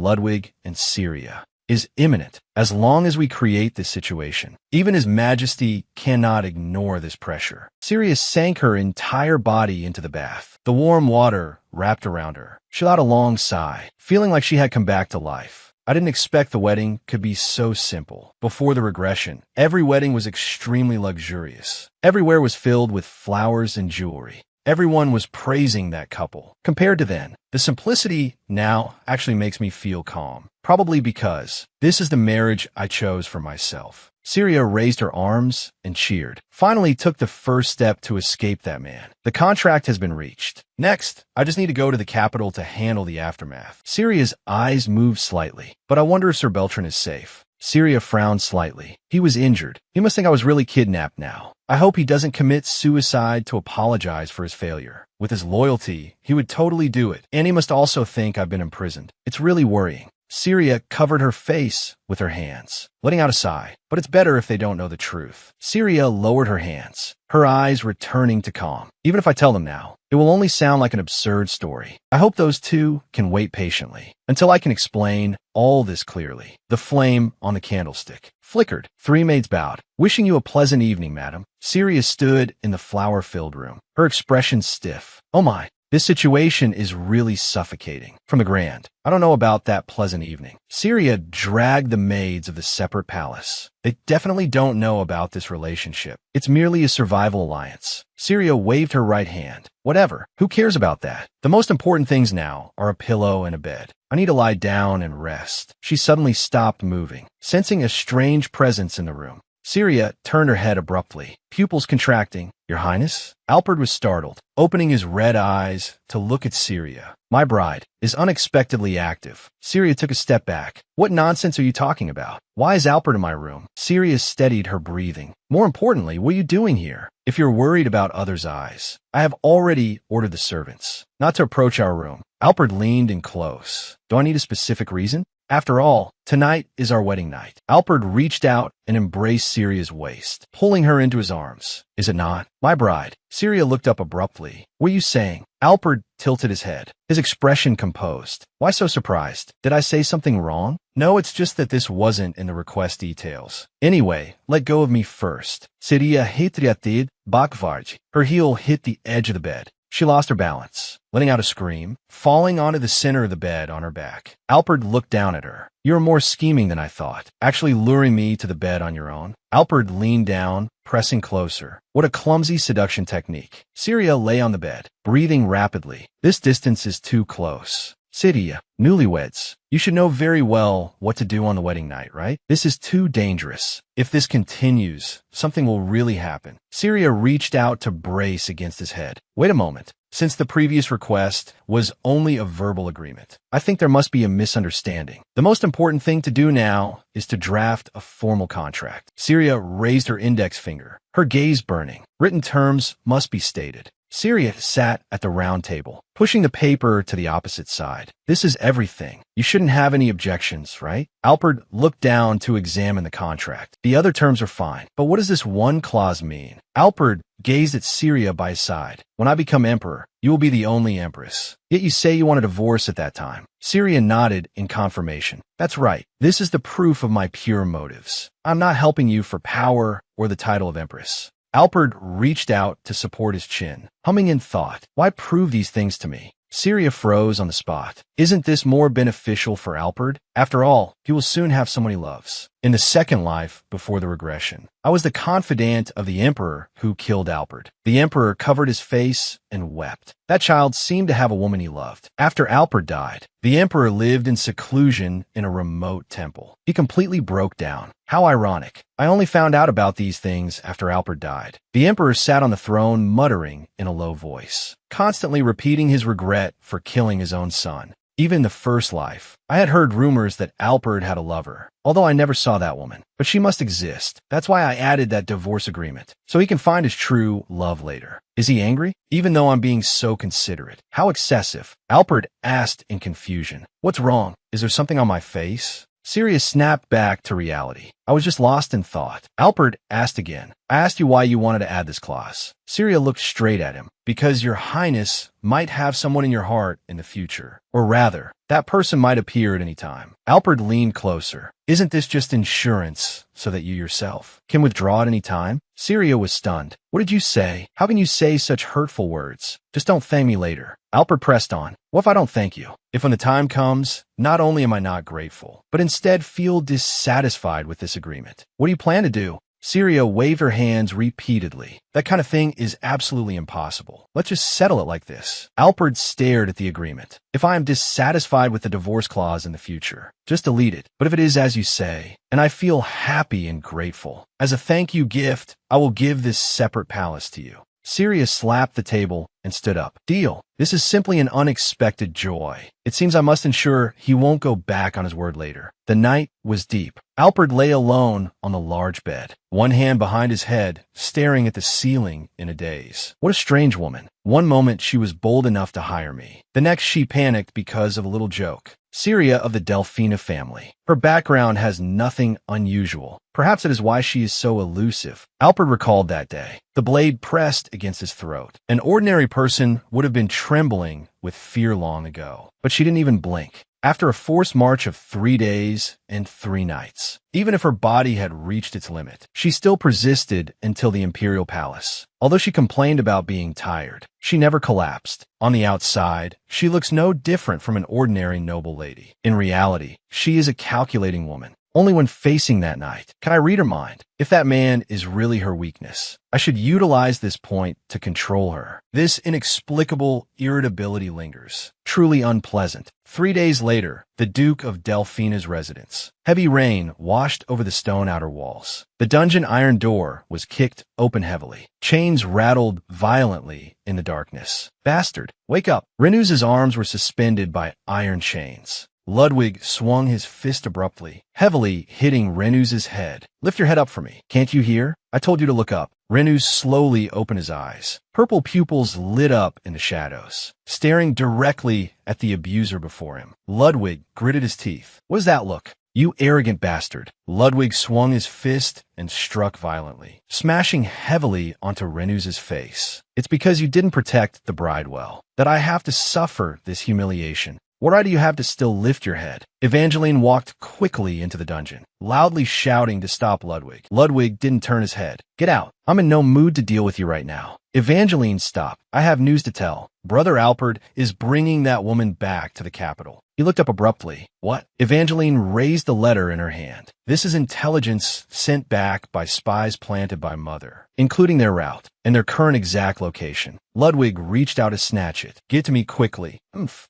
Ludwig and Syria is imminent. As long as we create this situation, even His Majesty cannot ignore this pressure. Syria sank her entire body into the bath. The warm water wrapped around her. She let out a long sigh, feeling like she had come back to life. I didn't expect the wedding could be so simple. Before the regression, every wedding was extremely luxurious. Everywhere was filled with flowers and jewelry. Everyone was praising that couple. Compared to then, the simplicity now actually makes me feel calm. Probably because this is the marriage I chose for myself. Syria raised her arms and cheered. Finally took the first step to escape that man. The contract has been reached. Next, I just need to go to the capital to handle the aftermath. Syria's eyes moved slightly, but I wonder if Sir Beltran is safe. Syria frowned slightly. He was injured. He must think I was really kidnapped now. I hope he doesn't commit suicide to apologize for his failure. With his loyalty, he would totally do it. And he must also think I've been imprisoned. It's really worrying. Syria covered her face with her hands, letting out a sigh. But it's better if they don't know the truth. Syria lowered her hands, her eyes returning to calm. Even if I tell them now, it will only sound like an absurd story. I hope those two can wait patiently until I can explain all this clearly. The flame on the candlestick flickered. 3 maids bowed. Wishing you a pleasant evening, madam. Syria stood in the flower-filled room, her expression stiff. Oh my. This situation is really suffocating. From the grand, I don't know about that pleasant evening. Syria dragged the maids of the separate palace. They definitely don't know about this relationship. It's merely a survival alliance. Syria waved her right hand. Whatever. Who cares about that? The most important things now are a pillow and a bed. I need to lie down and rest. She suddenly stopped moving, sensing a strange presence in the room. Syria turned her head abruptly, pupils contracting. Your Highness? Alfred was startled, opening his red eyes to look at Syria. My bride is unexpectedly active. Syria took a step back. What nonsense are you talking about? Why is Alfred in my room? Syria steadied her breathing. More importantly, what are you doing here? If you're worried about others' eyes, I have already ordered the servants not to approach our room. Alfred leaned in close. Do I need a specific reason? After all, tonight is our wedding night. Alfred reached out and embraced Syria's waist, pulling her into his arms. Is it not? My bride. Syria looked up abruptly. What are you saying? Alfred tilted his head, his expression composed. Why so surprised? Did I say something wrong? No, it's just that this wasn't in the request details. Anyway, let go of me first. Syria hitriatid bakvarj. Her heel hit the edge of the bed. She lost her balance, letting out a scream, falling onto the center of the bed on her back. Alfred looked down at her. You're more scheming than I thought, actually luring me to the bed on your own. Alfred leaned down, pressing closer. What a clumsy seduction technique. Syria lay on the bed, breathing rapidly. This distance is too close. Syria, newlyweds. You should know very well what to do on the wedding night, right? This is too dangerous. If this continues, something will really happen. Syria reached out to brace against his head. Wait a moment. Since the previous request was only a verbal agreement, I think there must be a misunderstanding. The most important thing to do now is to draft a formal contract. Syria raised her index finger, her gaze burning. Written terms must be stated. Syria sat at the round table, pushing the paper to the opposite side. This is everything. You shouldn't have any objections, right? Alfred looked down to examine the contract. The other terms are fine, but what does this one clause mean? Alfred gazed at Syria by his side. When I become emperor, you will be the only empress. Yet you say you want a divorce at that time. Syria nodded in confirmation. That's right. This is the proof of my pure motives. I'm not helping you for power or the title of empress. Alfred reached out to support his chin, humming in thought. Why prove these things to me? Syria froze on the spot. Isn't this more beneficial for Alfred? After all, he will soon have someone he loves. In the second life before the regression, I was the confidant of the emperor who killed Alfred. The emperor covered his face and wept. That child seemed to have a woman he loved. After Alfred died, the emperor lived in seclusion in a remote temple. He completely broke down. How ironic. I only found out about these things after Alfred died. The emperor sat on the throne muttering in a low voice, constantly repeating his regret for killing his own son. Even in the first life, I had heard rumors that Alfred had a lover, although I never saw that woman. But she must exist. That's why I added that divorce agreement, so he can find his true love later. Is he angry? Even though I'm being so considerate. How excessive. Alfred asked in confusion. What's wrong? Is there something on my face? Syria snapped back to reality. I was just lost in thought. Alfred asked again. I asked you why you wanted to add this clause. Syria looked straight at him. Because your highness might have someone in your heart in the future. Or rather, that person might appear at any time. Alfred leaned closer. Isn't this just insurance so that you yourself can withdraw at any time? Syria was stunned. What did you say? How can you say such hurtful words? Just don't thank me later. Alpert pressed on. What if I don't thank you? If when the time comes, not only am I not grateful, but instead feel dissatisfied with this agreement? What do you plan to do? Syria waved her hands repeatedly. That kind of thing is absolutely impossible. Let's just settle it like this. Alpert stared at the agreement. If I am dissatisfied with the divorce clause in the future, just delete it. But if it is as you say, and I feel happy and grateful, as a thank you gift, I will give this separate palace to you. Syria slapped the table and stood up. Deal. This is simply an unexpected joy. It seems I must ensure he won't go back on his word later. The night was deep. Alpert lay alone on the large bed, one hand behind his head, staring at the ceiling in a daze. What a strange woman. One moment she was bold enough to hire me. The next she panicked because of a little joke. Syria of the Delfina family. Her background has nothing unusual. Perhaps it is why she is so elusive. Alpert recalled that day. The blade pressed against his throat. An ordinary person would have been trembling with fear long ago. But she didn't even blink. After a forced march of 3 days and 3 nights, even if her body had reached its limit, she still persisted until the imperial palace. Although she complained about being tired, she never collapsed. On the outside, she looks no different from an ordinary noble lady. In reality, she is a calculating woman. Only when facing that night can I read her mind. If that man is really her weakness, I should utilize this point to control her. This inexplicable irritability lingers, truly unpleasant. 3 days later, the Duke of Delfina's residence. Heavy rain washed over the stone outer walls. The dungeon iron door was kicked open heavily. Chains rattled violently in the darkness. Bastard, wake up. Renuz's arms were suspended by iron chains. Ludwig swung his fist abruptly, heavily hitting Renuz's head. Lift your head up for me. Can't you hear? I told you to look up. Renuz slowly opened his eyes. Purple pupils lit up in the shadows, staring directly at the abuser before him. Ludwig gritted his teeth. What does that look? You arrogant bastard. Ludwig swung his fist and struck violently, smashing heavily onto Renuz's face. It's because you didn't protect the bride well that I have to suffer this humiliation. What right do you have to still lift your head? Evangeline walked quickly into the dungeon, loudly shouting to stop Ludwig. Ludwig didn't turn his head. Get out. I'm in no mood to deal with you right now. Evangeline, stop. I have news to tell. Brother Alpert is bringing that woman back to the capital. He looked up abruptly. What? Evangeline raised the letter in her hand. This is intelligence sent back by spies planted by Mother, including their route and their current exact location. Ludwig reached out to snatch it. Get to me quickly.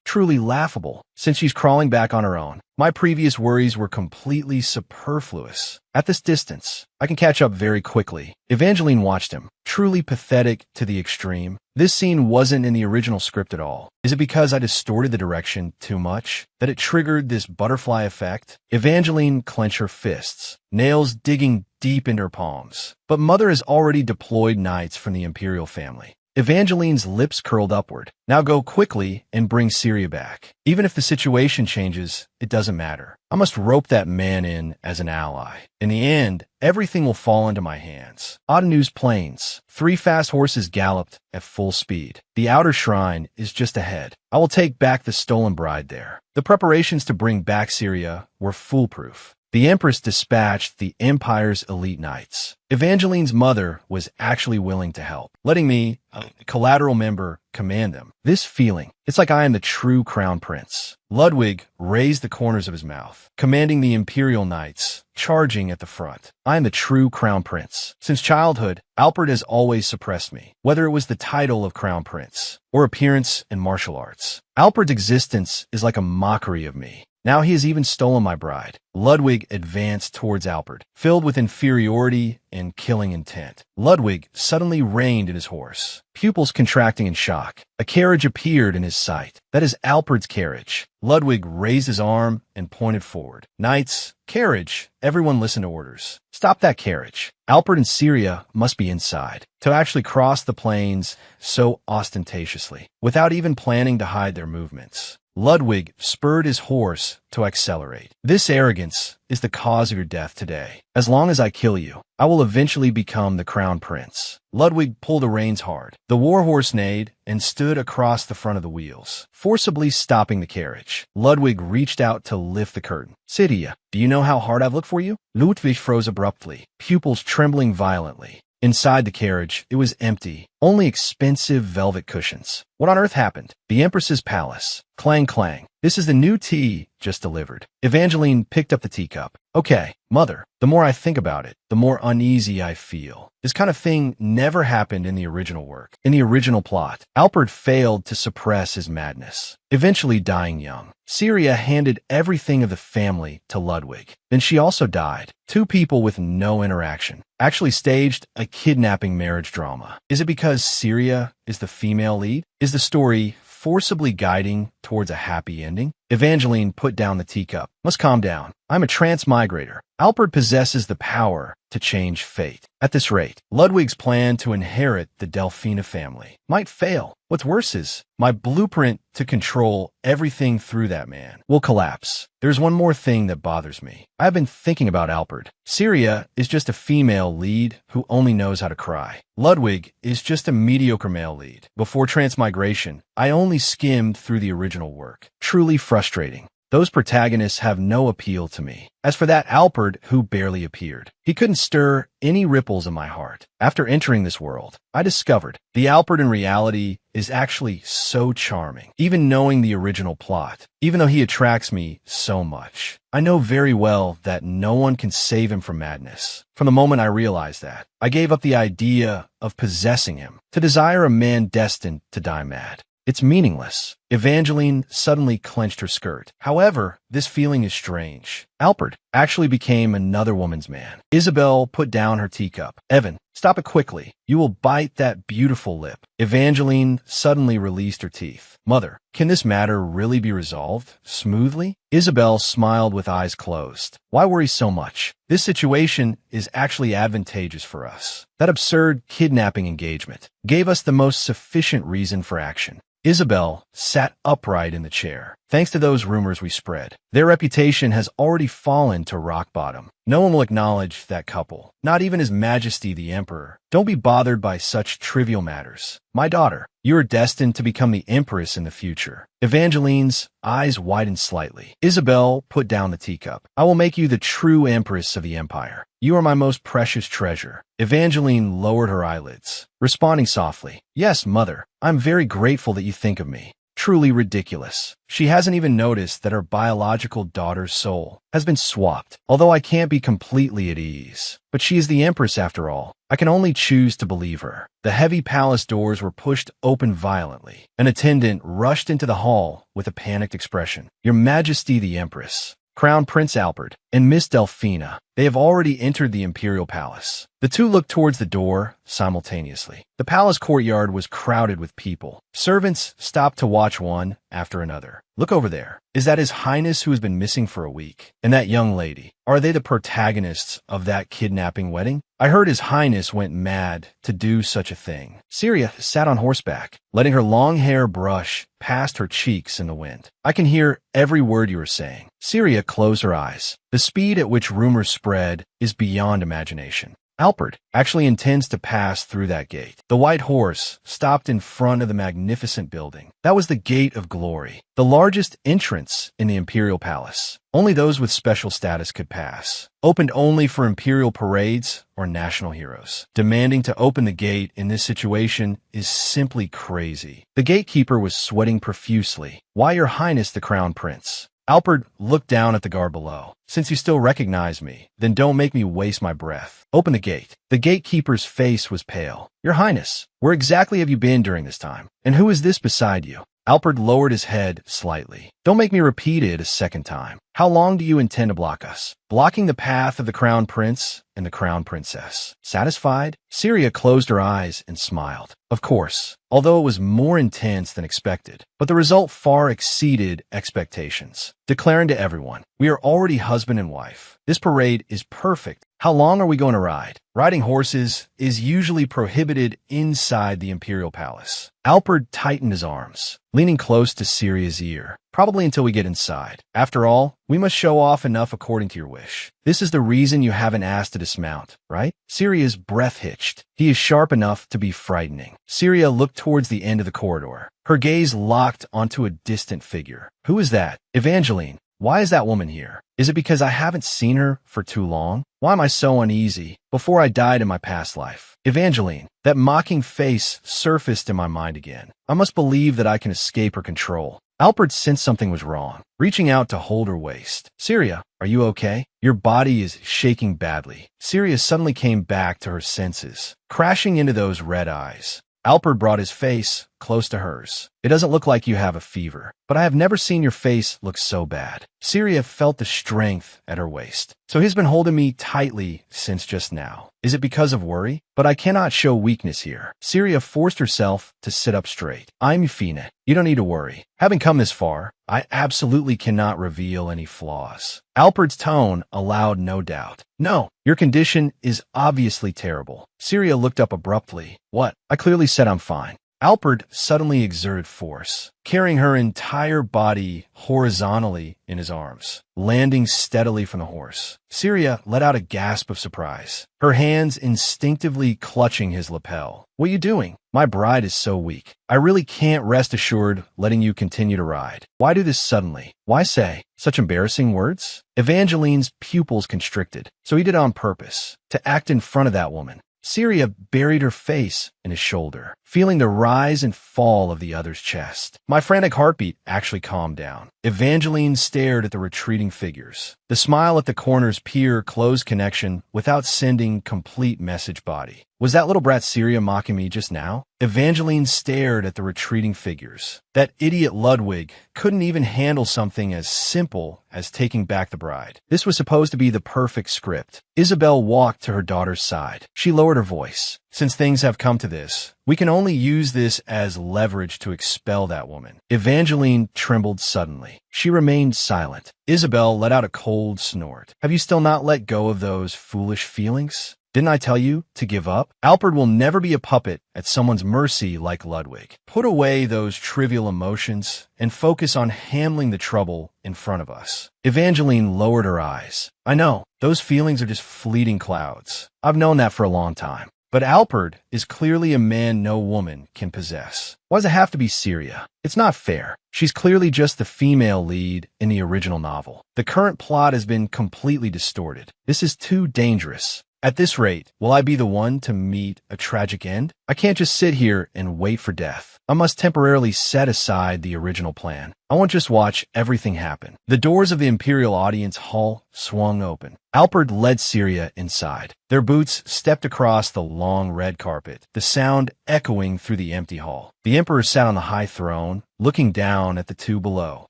Truly laughable. Since she's crawling back on her own, my previous worries were completely superfluous. At this distance, I can catch up very quickly. Evangeline watched him, truly pathetic to the extreme. This scene wasn't in the original script at all. Is it because I distorted the direction too much that it triggered this butterfly effect? Evangeline clenched her fists, nails digging deep into her palms. But Mother has already deployed knights from the imperial family. Evangeline's lips curled upward. Now go quickly and bring Syria back. Even if the situation changes, it doesn't matter. I must rope that man in as an ally. In the end, everything will fall into my hands. Odanu's plains. 3 fast horses galloped at full speed. The outer shrine is just ahead. I will take back the stolen bride there. The preparations to bring back Syria were foolproof. The Empress dispatched the Empire's elite knights. Evangeline's mother was actually willing to help, letting me, a collateral member, command them. This feeling, it's like I am the true crown prince. Ludwig raised the corners of his mouth, commanding the Imperial knights, charging at the front. I am the true crown prince. Since childhood, Alpert has always suppressed me, whether it was the title of crown prince or appearance in martial arts. Alpert's existence is like a mockery of me. Now he has even stolen my bride. Ludwig advanced towards Alpert, filled with inferiority and killing intent. Ludwig suddenly reined in his horse, pupils contracting in shock. A carriage appeared in his sight. That is Alpert's carriage. Ludwig raised his arm and pointed forward. Knights, carriage, everyone listen to orders. Stop that carriage. Alpert and Syria must be inside. To actually cross the plains so ostentatiously, without even planning to hide their movements. Ludwig spurred his horse to accelerate. This arrogance is the cause of your death today. As long as I kill you, I will eventually become the crown prince. Ludwig pulled the reins hard. The warhorse neighed and stood across the front of the wheels, forcibly stopping the carriage. Ludwig reached out to lift the curtain. Syria, do you know how hard I've looked for you? Ludwig froze abruptly, pupils trembling violently. Inside the carriage, it was empty, only expensive velvet cushions. What on earth happened? The Empress's palace. Clang clang. This is the new tea just delivered. Evangeline picked up the teacup. Okay, mother, the more I think about it, the more uneasy I feel. This kind of thing never happened in the original work. In the original plot, Alpert failed to suppress his madness, eventually dying young. Syria handed everything of the family to Ludwig. Then she also died. Two people with no interaction actually staged a kidnapping marriage drama. Is it because Syria is the female lead? Is the story forcibly guiding towards a happy ending? Evangeline put down the teacup. Must calm down. I'm a transmigrator. Alpert possesses the power to change fate. At this rate, Ludwig's plan to inherit the Delphina family might fail. What's worse is, my blueprint to control everything through that man will collapse. There's one more thing that bothers me. I've been thinking about Alpert. Syria is just a female lead who only knows how to cry. Ludwig is just a mediocre male lead. Before transmigration, I only skimmed through the original work. Truly frustrating. Those protagonists have no appeal to me. As for that Alpert who barely appeared, he couldn't stir any ripples in my heart. After entering this world, I discovered the Alpert in reality is actually so charming, even knowing the original plot. Even though he attracts me so much, I know very well that no one can save him from madness. From the moment I realized that, I gave up the idea of possessing him to desire a man destined to die mad. It's meaningless. Evangeline suddenly clenched her skirt. However, this feeling is strange. Alpert actually became another woman's man. Isabel put down her teacup. Evan, stop it quickly. You will bite that beautiful lip. Evangeline suddenly released her teeth. Mother, can this matter really be resolved smoothly? Isabel smiled with eyes closed. Why worry so much? This situation is actually advantageous for us. That absurd kidnapping engagement gave us the most sufficient reason for action. Isabel sat upright in the chair. Thanks to those rumors we spread, their reputation has already fallen to rock bottom. No one will acknowledge that couple, not even His Majesty the Emperor. Don't be bothered by such trivial matters. My daughter, you are destined to become the Empress in the future. Evangeline's eyes widened slightly. Isabel put down the teacup. I will make you the true Empress of the Empire. You are my most precious treasure. Evangeline lowered her eyelids, responding softly. Yes, mother, I'm very grateful that you think of me. Truly ridiculous. She hasn't even noticed that her biological daughter's soul has been swapped. Although I can't be completely at ease. But she is the Empress after all. I can only choose to believe her. The heavy palace doors were pushed open violently. An attendant rushed into the hall with a panicked expression. Your Majesty the Empress, Crown Prince Alpert, and Miss Delphina, they have already entered the imperial palace. The two looked towards the door simultaneously. The palace courtyard was crowded with people. Servants stopped to watch one after another. Look over there. Is that His Highness who has been missing for a week? And that young lady, are they the protagonists of that kidnapping wedding? I heard His Highness went mad to do such a thing. Syria sat on horseback, letting her long hair brush past her cheeks in the wind. I can hear every word you are saying. Syria closed her eyes. The speed at which rumors spread is beyond imagination. Alpert actually intends to pass through that gate. The white horse stopped in front of the magnificent building. That was the Gate of Glory, the largest entrance in the imperial palace. Only those with special status could pass. Opened only for imperial parades or national heroes. Demanding to open the gate in this situation is simply crazy. The gatekeeper was sweating profusely. Why, Your Highness the Crown Prince? Alpert looked down at the guard below. Since you still recognize me, then don't make me waste my breath. Open the gate. The gatekeeper's face was pale. Your Highness, where exactly have you been during this time? And who is this beside you? Alpert lowered his head slightly. Don't make me repeat it a second time. How long do you intend to block us? Blocking the path of the Crown Prince and the Crown Princess. Satisfied? Syria closed her eyes and smiled. Of course, although it was more intense than expected, but the result far exceeded expectations. Declaring to everyone, we are already husband and wife. This parade is perfect. How long are we going to ride? Riding horses is usually prohibited inside the imperial palace. Alpert tightened his arms, leaning close to Syria's ear. Probably until we get inside. After all, we must show off enough according to your wish. This is the reason you haven't asked to dismount, right? Syria's breath hitched. He is sharp enough to be frightening. Syria looked towards the end of the corridor. Her gaze locked onto a distant figure. Who is that? Evangeline. Why is that woman here? Is it because I haven't seen her for too long? Why am I so uneasy? Before I died in my past life. Evangeline, that mocking face surfaced in my mind again. I must believe that I can escape her control. Alfred sensed something was wrong, reaching out to hold her waist. Syria, are you okay? Your body is shaking badly. Syria suddenly came back to her senses, crashing into those red eyes. Alfred brought his face close to hers. It doesn't look like you have a fever, but I have never seen your face look so bad. Syria felt the strength at her waist. So he's been holding me tightly since just now. Is it because of worry? But I cannot show weakness here. Syria forced herself to sit up straight. I'm Euphina. You don't need to worry. Having come this far, I absolutely cannot reveal any flaws. Alfred's tone allowed no doubt. No, your condition is obviously terrible. Syria looked up abruptly. What? I clearly said I'm fine. Alfred suddenly exerted force, carrying her entire body horizontally in his arms, landing steadily from the horse. Syria let out a gasp of surprise, her hands instinctively clutching his lapel. What are you doing? My bride is so weak. I really can't rest assured letting you continue to ride. Why do this suddenly? Why say such embarrassing words? Evangeline's pupils constricted, so he did it on purpose, to act in front of that woman. Syria buried her face in his shoulder, feeling the rise and fall of the other's chest. My frantic heartbeat actually calmed down. Evangeline stared at the retreating figures. The smile at the corner's peer-closed connection without sending complete message body. Was that little brat Syria mocking me just now? Evangeline stared at the retreating figures. That idiot Ludwig couldn't even handle something as simple as taking back the bride. This was supposed to be the perfect script. Isabel walked to her daughter's side. She lowered her voice. Since things have come to this, we can only use this as leverage to expel that woman. Evangeline trembled suddenly. She remained silent. Isabel let out a cold snort. Have you still not let go of those foolish feelings? Didn't I tell you to give up? Alfred will never be a puppet at someone's mercy like Ludwig. Put away those trivial emotions and focus on handling the trouble in front of us. Evangeline lowered her eyes. I know, those feelings are just fleeting clouds. I've known that for a long time. But Alfred is clearly a man no woman can possess. Why does it have to be Syria? It's not fair. She's clearly just the female lead in the original novel. The current plot has been completely distorted. This is too dangerous. At this rate, will I be the one to meet a tragic end? I can't just sit here and wait for death. I must temporarily set aside the original plan. I won't just watch everything happen. The doors of the Imperial Audience Hall swung open. Alfred led Syria inside. Their boots stepped across the long red carpet, the sound echoing through the empty hall. The Emperor sat on the high throne, looking down at the two below.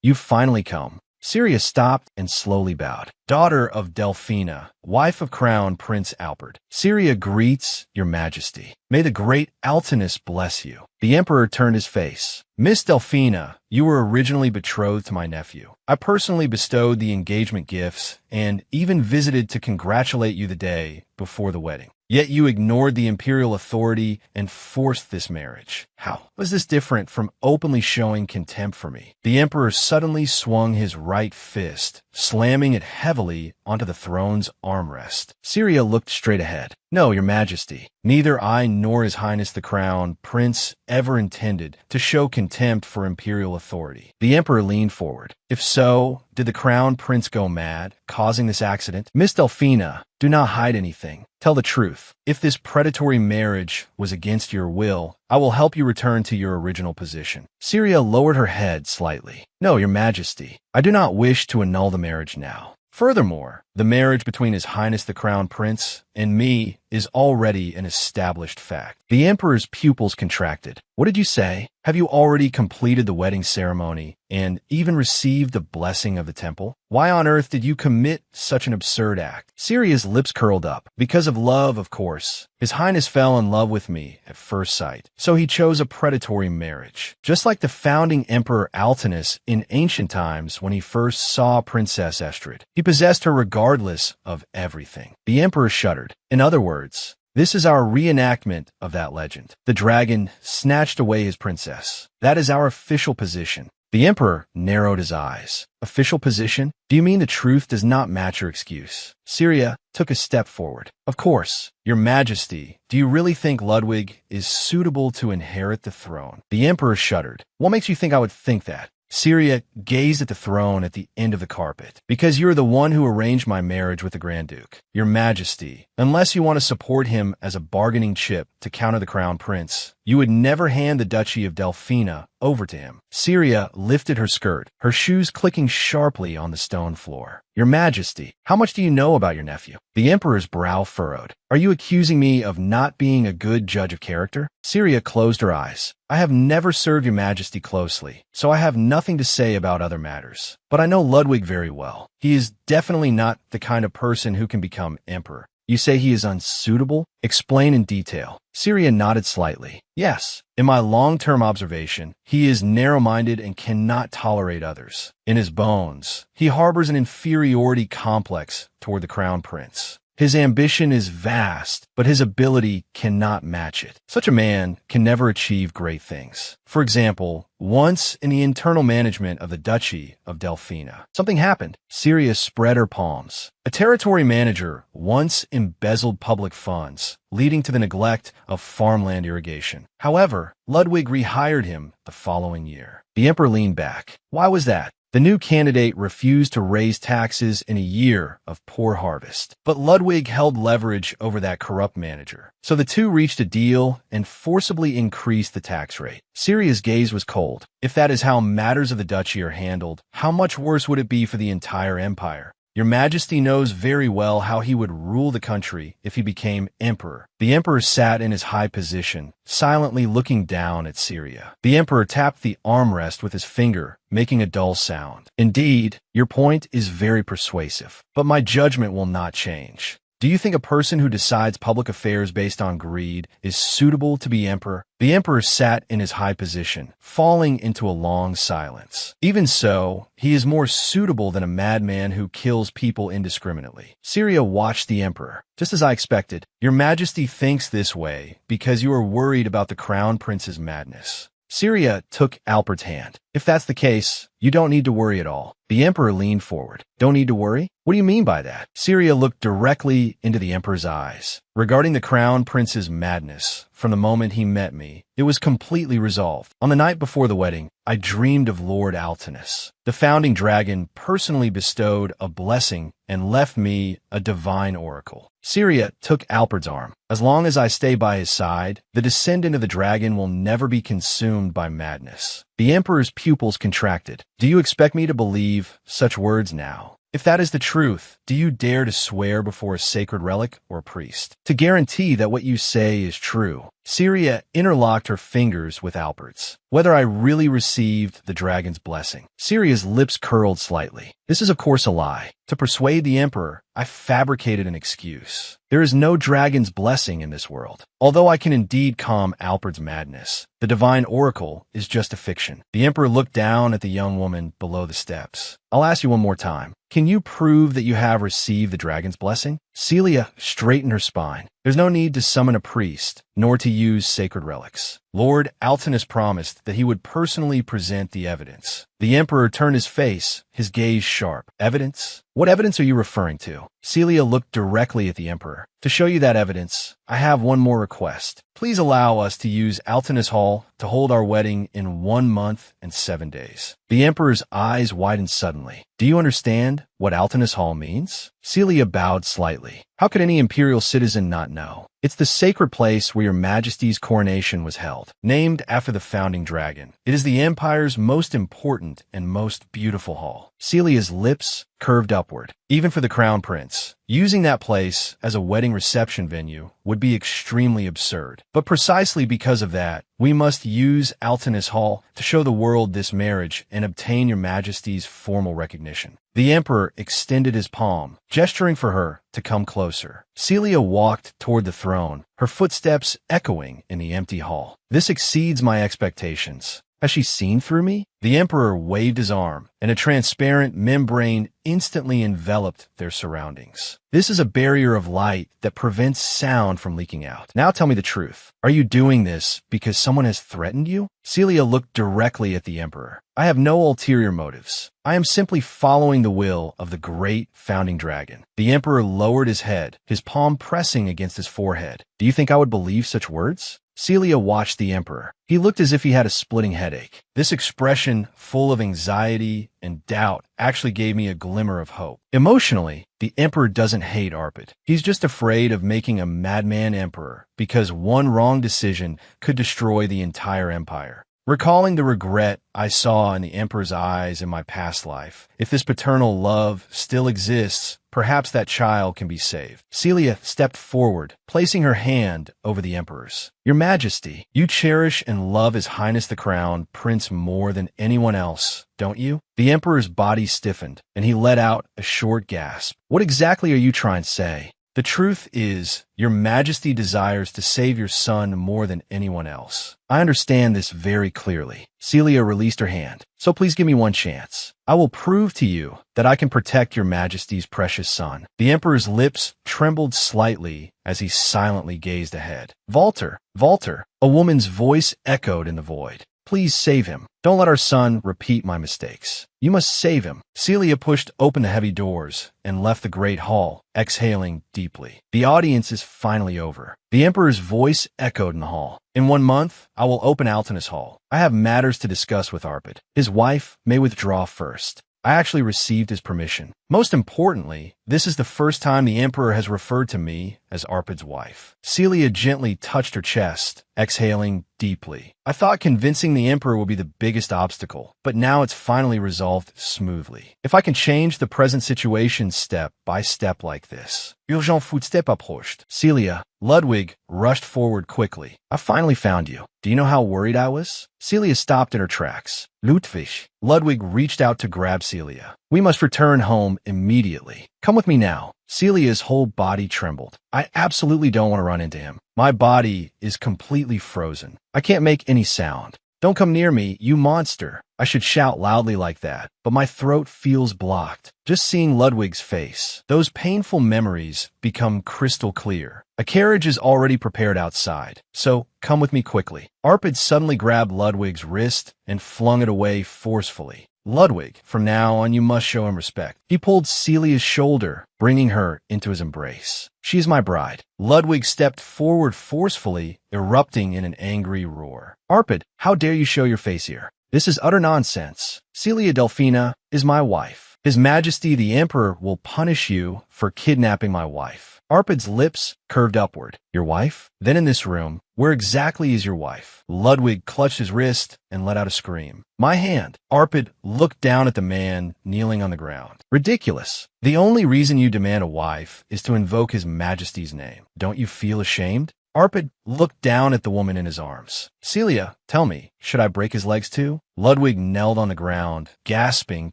You've finally come. Syria stopped and slowly bowed. Daughter of Delphina, wife of Crown Prince Alfred. Syria greets your majesty. May the great Altinus bless you. The emperor turned his face. Miss Delphina, you were originally betrothed to my nephew. I personally bestowed the engagement gifts and even visited to congratulate you the day before the wedding. Yet you ignored the imperial authority and forced this marriage. How was this different from openly showing contempt for me? The emperor suddenly swung his right fist, slamming it heavily onto the throne's armrest. Syria looked straight ahead. No, your majesty, neither I nor his highness the crown prince ever intended to show contempt for imperial authority. The emperor leaned forward. If so, did the crown prince go mad, causing this accident? Miss Delphina, do not hide anything. Tell the truth. If this predatory marriage was against your will, I will help you return to your original position. Syria lowered her head slightly. No, your majesty, I do not wish to annul the marriage now. Furthermore, the marriage between His Highness the Crown Prince and me is already an established fact. The emperor's pupils contracted. What did you say? Have you already completed the wedding ceremony and even received the blessing of the temple? Why on earth did you commit such an absurd act? Syria's lips curled up. Because of love, of course. His Highness fell in love with me at first sight, so he chose a predatory marriage. Just like the founding Emperor Altinus in ancient times when he first saw Princess Estrid. He possessed her regardless of everything. The emperor shuddered. In other words, this is our reenactment of that legend. The dragon snatched away his princess. That is our official position. The emperor narrowed his eyes. Official position? Do you mean the truth does not match your excuse? Syria took a step forward. Of course, your majesty, do you really think Ludwig is suitable to inherit the throne? The emperor shuddered. What makes you think I would think that? Syria gazed at the throne at the end of the carpet. Because you are the one who arranged my marriage with the Grand Duke. Your Majesty, unless you want to support him as a bargaining chip to counter the Crown Prince, you would never hand the Duchy of Delphina over to him. Syria lifted her skirt, her shoes clicking sharply on the stone floor. Your Majesty, how much do you know about your nephew? The Emperor's brow furrowed. Are you accusing me of not being a good judge of character? Syria closed her eyes. I have never served your Majesty closely, so I have nothing to say about other matters. But I know Ludwig very well. He is definitely not the kind of person who can become emperor. You say he is unsuitable? Explain in detail. Syria nodded slightly. Yes, in my long-term observation, he is narrow-minded and cannot tolerate others. In his bones, he harbors an inferiority complex toward the Crown Prince. His ambition is vast, but his ability cannot match it. Such a man can never achieve great things. For example, once in the internal management of the Duchy of Delphina, something happened. Syria spread her palms. A territory manager once embezzled public funds, leading to the neglect of farmland irrigation. However, Ludwig rehired him the following year. The emperor leaned back. Why was that? The new candidate refused to raise taxes in a year of poor harvest. But Ludwig held leverage over that corrupt manager. So the two reached a deal and forcibly increased the tax rate. Syria's gaze was cold. If that is how matters of the duchy are handled, how much worse would it be for the entire empire? Your Majesty knows very well how he would rule the country if he became emperor. The emperor sat in his high position, silently looking down at Syria. The emperor tapped the armrest with his finger, making a dull sound. Indeed, your point is very persuasive, but my judgment will not change. Do you think a person who decides public affairs based on greed is suitable to be emperor? The emperor sat in his high position, falling into a long silence. Even so, he is more suitable than a madman who kills people indiscriminately. Syria watched the emperor. Just as I expected, your Majesty thinks this way because you are worried about the crown prince's madness. Syria took Albert's hand. If that's the case, you don't need to worry at all. The emperor leaned forward. Don't need to worry? What do you mean by that? Syria looked directly into the emperor's eyes. Regarding the crown prince's madness, from the moment he met me, it was completely resolved. On the night before the wedding, I dreamed of Lord Altinus. The founding dragon personally bestowed a blessing and left me a divine oracle. Syria took Albert's arm. As long as I stay by his side, the descendant of the dragon will never be consumed by madness. The emperor's pupils contracted. Do you expect me to believe such words now? If that is the truth, do you dare to swear before a sacred relic or a priest to guarantee that what you say is true? Syria interlocked her fingers with Albert's. Whether I really received the dragon's blessing. Syria's lips curled slightly. This is of course a lie. To persuade the emperor, I fabricated an excuse. There is no dragon's blessing in this world. Although I can indeed calm Albert's madness, the divine oracle is just a fiction. The emperor looked down at the young woman below the steps. I'll ask you one more time. Can you prove that you have received the dragon's blessing? Celia straightened her spine. There's no need to summon a priest, nor to use sacred relics. Lord Altinus promised that he would personally present the evidence. The emperor turned his face, his gaze sharp. Evidence? What evidence are you referring to? Celia looked directly at the emperor. To show you that evidence, I have one more request. Please allow us to use Altinus Hall to hold our wedding in 1 month and 7 days. The emperor's eyes widened suddenly. Do you understand what Altinus Hall means? Celia bowed slightly. How could any imperial citizen not know? It's the sacred place where your Majesty's coronation was held, named after the founding dragon. It is the empire's most important and most beautiful hall. Celia's lips curved upward. Even for the crown prince, using that place as a wedding reception venue would be extremely absurd. But precisely because of that, we must use Altinus Hall to show the world this marriage and obtain your Majesty's formal recognition. The emperor extended his palm, gesturing for her to come closer. Celia walked toward the throne, her footsteps echoing in the empty hall. This exceeds my expectations. Has she seen through me? The emperor waved his arm, and a transparent membrane instantly enveloped their surroundings. This is a barrier of light that prevents sound from leaking out. Now tell me the truth. Are you doing this because someone has threatened you? Celia looked directly at the emperor. I have no ulterior motives. I am simply following the will of the great founding dragon. The emperor lowered his head, his palm pressing against his forehead. Do you think I would believe such words? Celia watched the emperor. He looked as if he had a splitting headache. This expression, full of anxiety and doubt, actually gave me a glimmer of hope. Emotionally, the emperor doesn't hate Arpid. He's just afraid of making a madman emperor because one wrong decision could destroy the entire empire. Recalling the regret I saw in the emperor's eyes in my past life, if this paternal love still exists, perhaps that child can be saved. Celia stepped forward, placing her hand over the emperor's. Your Majesty, you cherish and love His Highness the Crown Prince more than anyone else, don't you? The emperor's body stiffened, and he let out a short gasp. What exactly are you trying to say? The truth is, Your Majesty desires to save your son more than anyone else. I understand this very clearly. Celia released her hand. So please give me one chance. I will prove to you that I can protect Your Majesty's precious son. The emperor's lips trembled slightly as he silently gazed ahead. Walter, Walter, a woman's voice echoed in the void. Please save him. Don't let our son repeat my mistakes. You must save him. Celia pushed open the heavy doors and left the great hall, exhaling deeply. The audience is finally over. The emperor's voice echoed in the hall. In 1 month, I will open Altinus Hall. I have matters to discuss with Arpid. His wife may withdraw first. I actually received his permission. Most importantly, this is the first time the emperor has referred to me as Arpid's wife. Celia gently touched her chest, exhaling deeply. I thought convincing the emperor would be the biggest obstacle, but now it's finally resolved smoothly. If I can change the present situation step by step like this. Urgent footstep approached. Celia, Ludwig rushed forward quickly. I finally found you. Do you know how worried I was? Celia stopped in her tracks. Ludwig. Ludwig reached out to grab Celia. We must return home immediately. Come with me now. Celia's whole body trembled. I absolutely don't want to run into him. My body is completely frozen. I can't make any sound. Don't come near me, you monster. I should shout loudly like that, but my throat feels blocked. Just seeing Ludwig's face, those painful memories become crystal clear. A carriage is already prepared outside, so come with me quickly. Arpid suddenly grabbed Ludwig's wrist and flung it away forcefully. Ludwig, from now on you must show him respect. He pulled Celia's shoulder, bringing her into his embrace. She is my bride. Ludwig stepped forward forcefully, erupting in an angry roar. Arpid, how dare you show your face here? This is utter nonsense. Celia Delphina is my wife. His Majesty the Emperor will punish you for kidnapping my wife. Arpid's lips curved upward. Your wife? Then in this room, where exactly is your wife? Ludwig clutched his wrist and let out a scream. My hand. Arpid looked down at the man kneeling on the ground. Ridiculous. The only reason you demand a wife is to invoke His Majesty's name. Don't you feel ashamed? Arpid looked down at the woman in his arms. Celia, tell me, should I break his legs too? Ludwig knelt on the ground, gasping,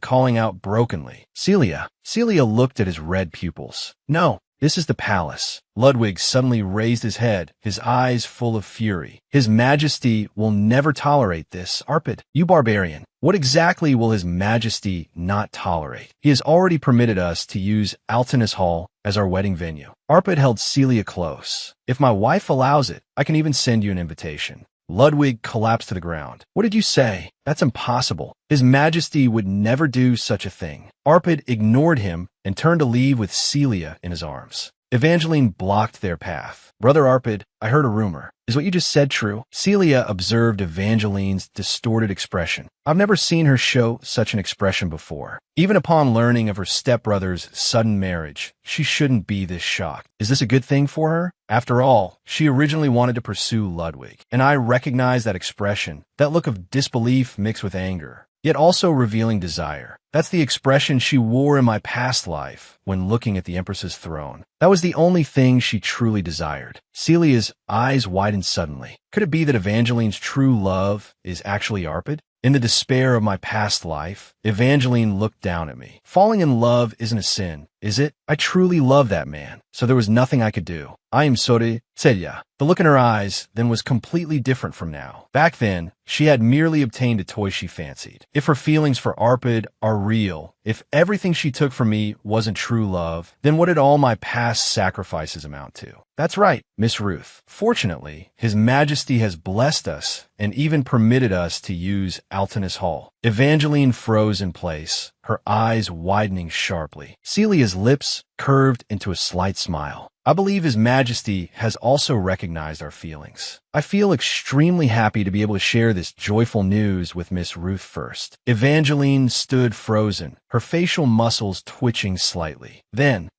calling out brokenly. Celia. Celia looked at his red pupils. No. This is the palace. Ludwig suddenly raised his head, his eyes full of fury. His Majesty will never tolerate this. Arpid, you barbarian. What exactly will His Majesty not tolerate? He has already permitted us to use Altinus Hall as our wedding venue. Arpid held Celia close. If my wife allows it, I can even send you an invitation. Ludwig collapsed to the ground. What did you say? That's impossible. His Majesty would never do such a thing. Arpid ignored him and turned to leave with Celia in his arms. Evangeline blocked their path. Brother Arpid, I heard a rumor. Is what you just said true? Celia observed Evangeline's distorted expression. I've never seen her show such an expression before. Even upon learning of her stepbrother's sudden marriage, she shouldn't be this shocked. Is this a good thing for her? After all, she originally wanted to pursue Ludwig, and I recognize that expression, that look of disbelief mixed with anger, yet also revealing desire. That's the expression she wore in my past life when looking at the Empress's throne. That was the only thing she truly desired. Celia's eyes widened suddenly. Could it be that Evangeline's true love is actually Arpid? In the despair of my past life, Evangeline looked down at me. Falling in love isn't a sin, is it? I truly love that man, so there was nothing I could do. I am sorry, Celia. The look in her eyes then was completely different from now. Back then, she had merely obtained a toy she fancied. If her feelings for Arpid are real, if everything she took from me wasn't true love, then what did all my past sacrifices amount to? That's right, Miss Ruth. Fortunately, His Majesty has blessed us and even permitted us to use Altinus Hall. Evangeline froze in place, her eyes widening sharply. Celia's lips curved into a slight smile. I believe His Majesty has also recognized our feelings. I feel extremely happy to be able to share this joyful news with Miss Ruth first. Evangeline stood frozen, her facial muscles twitching slightly. Then,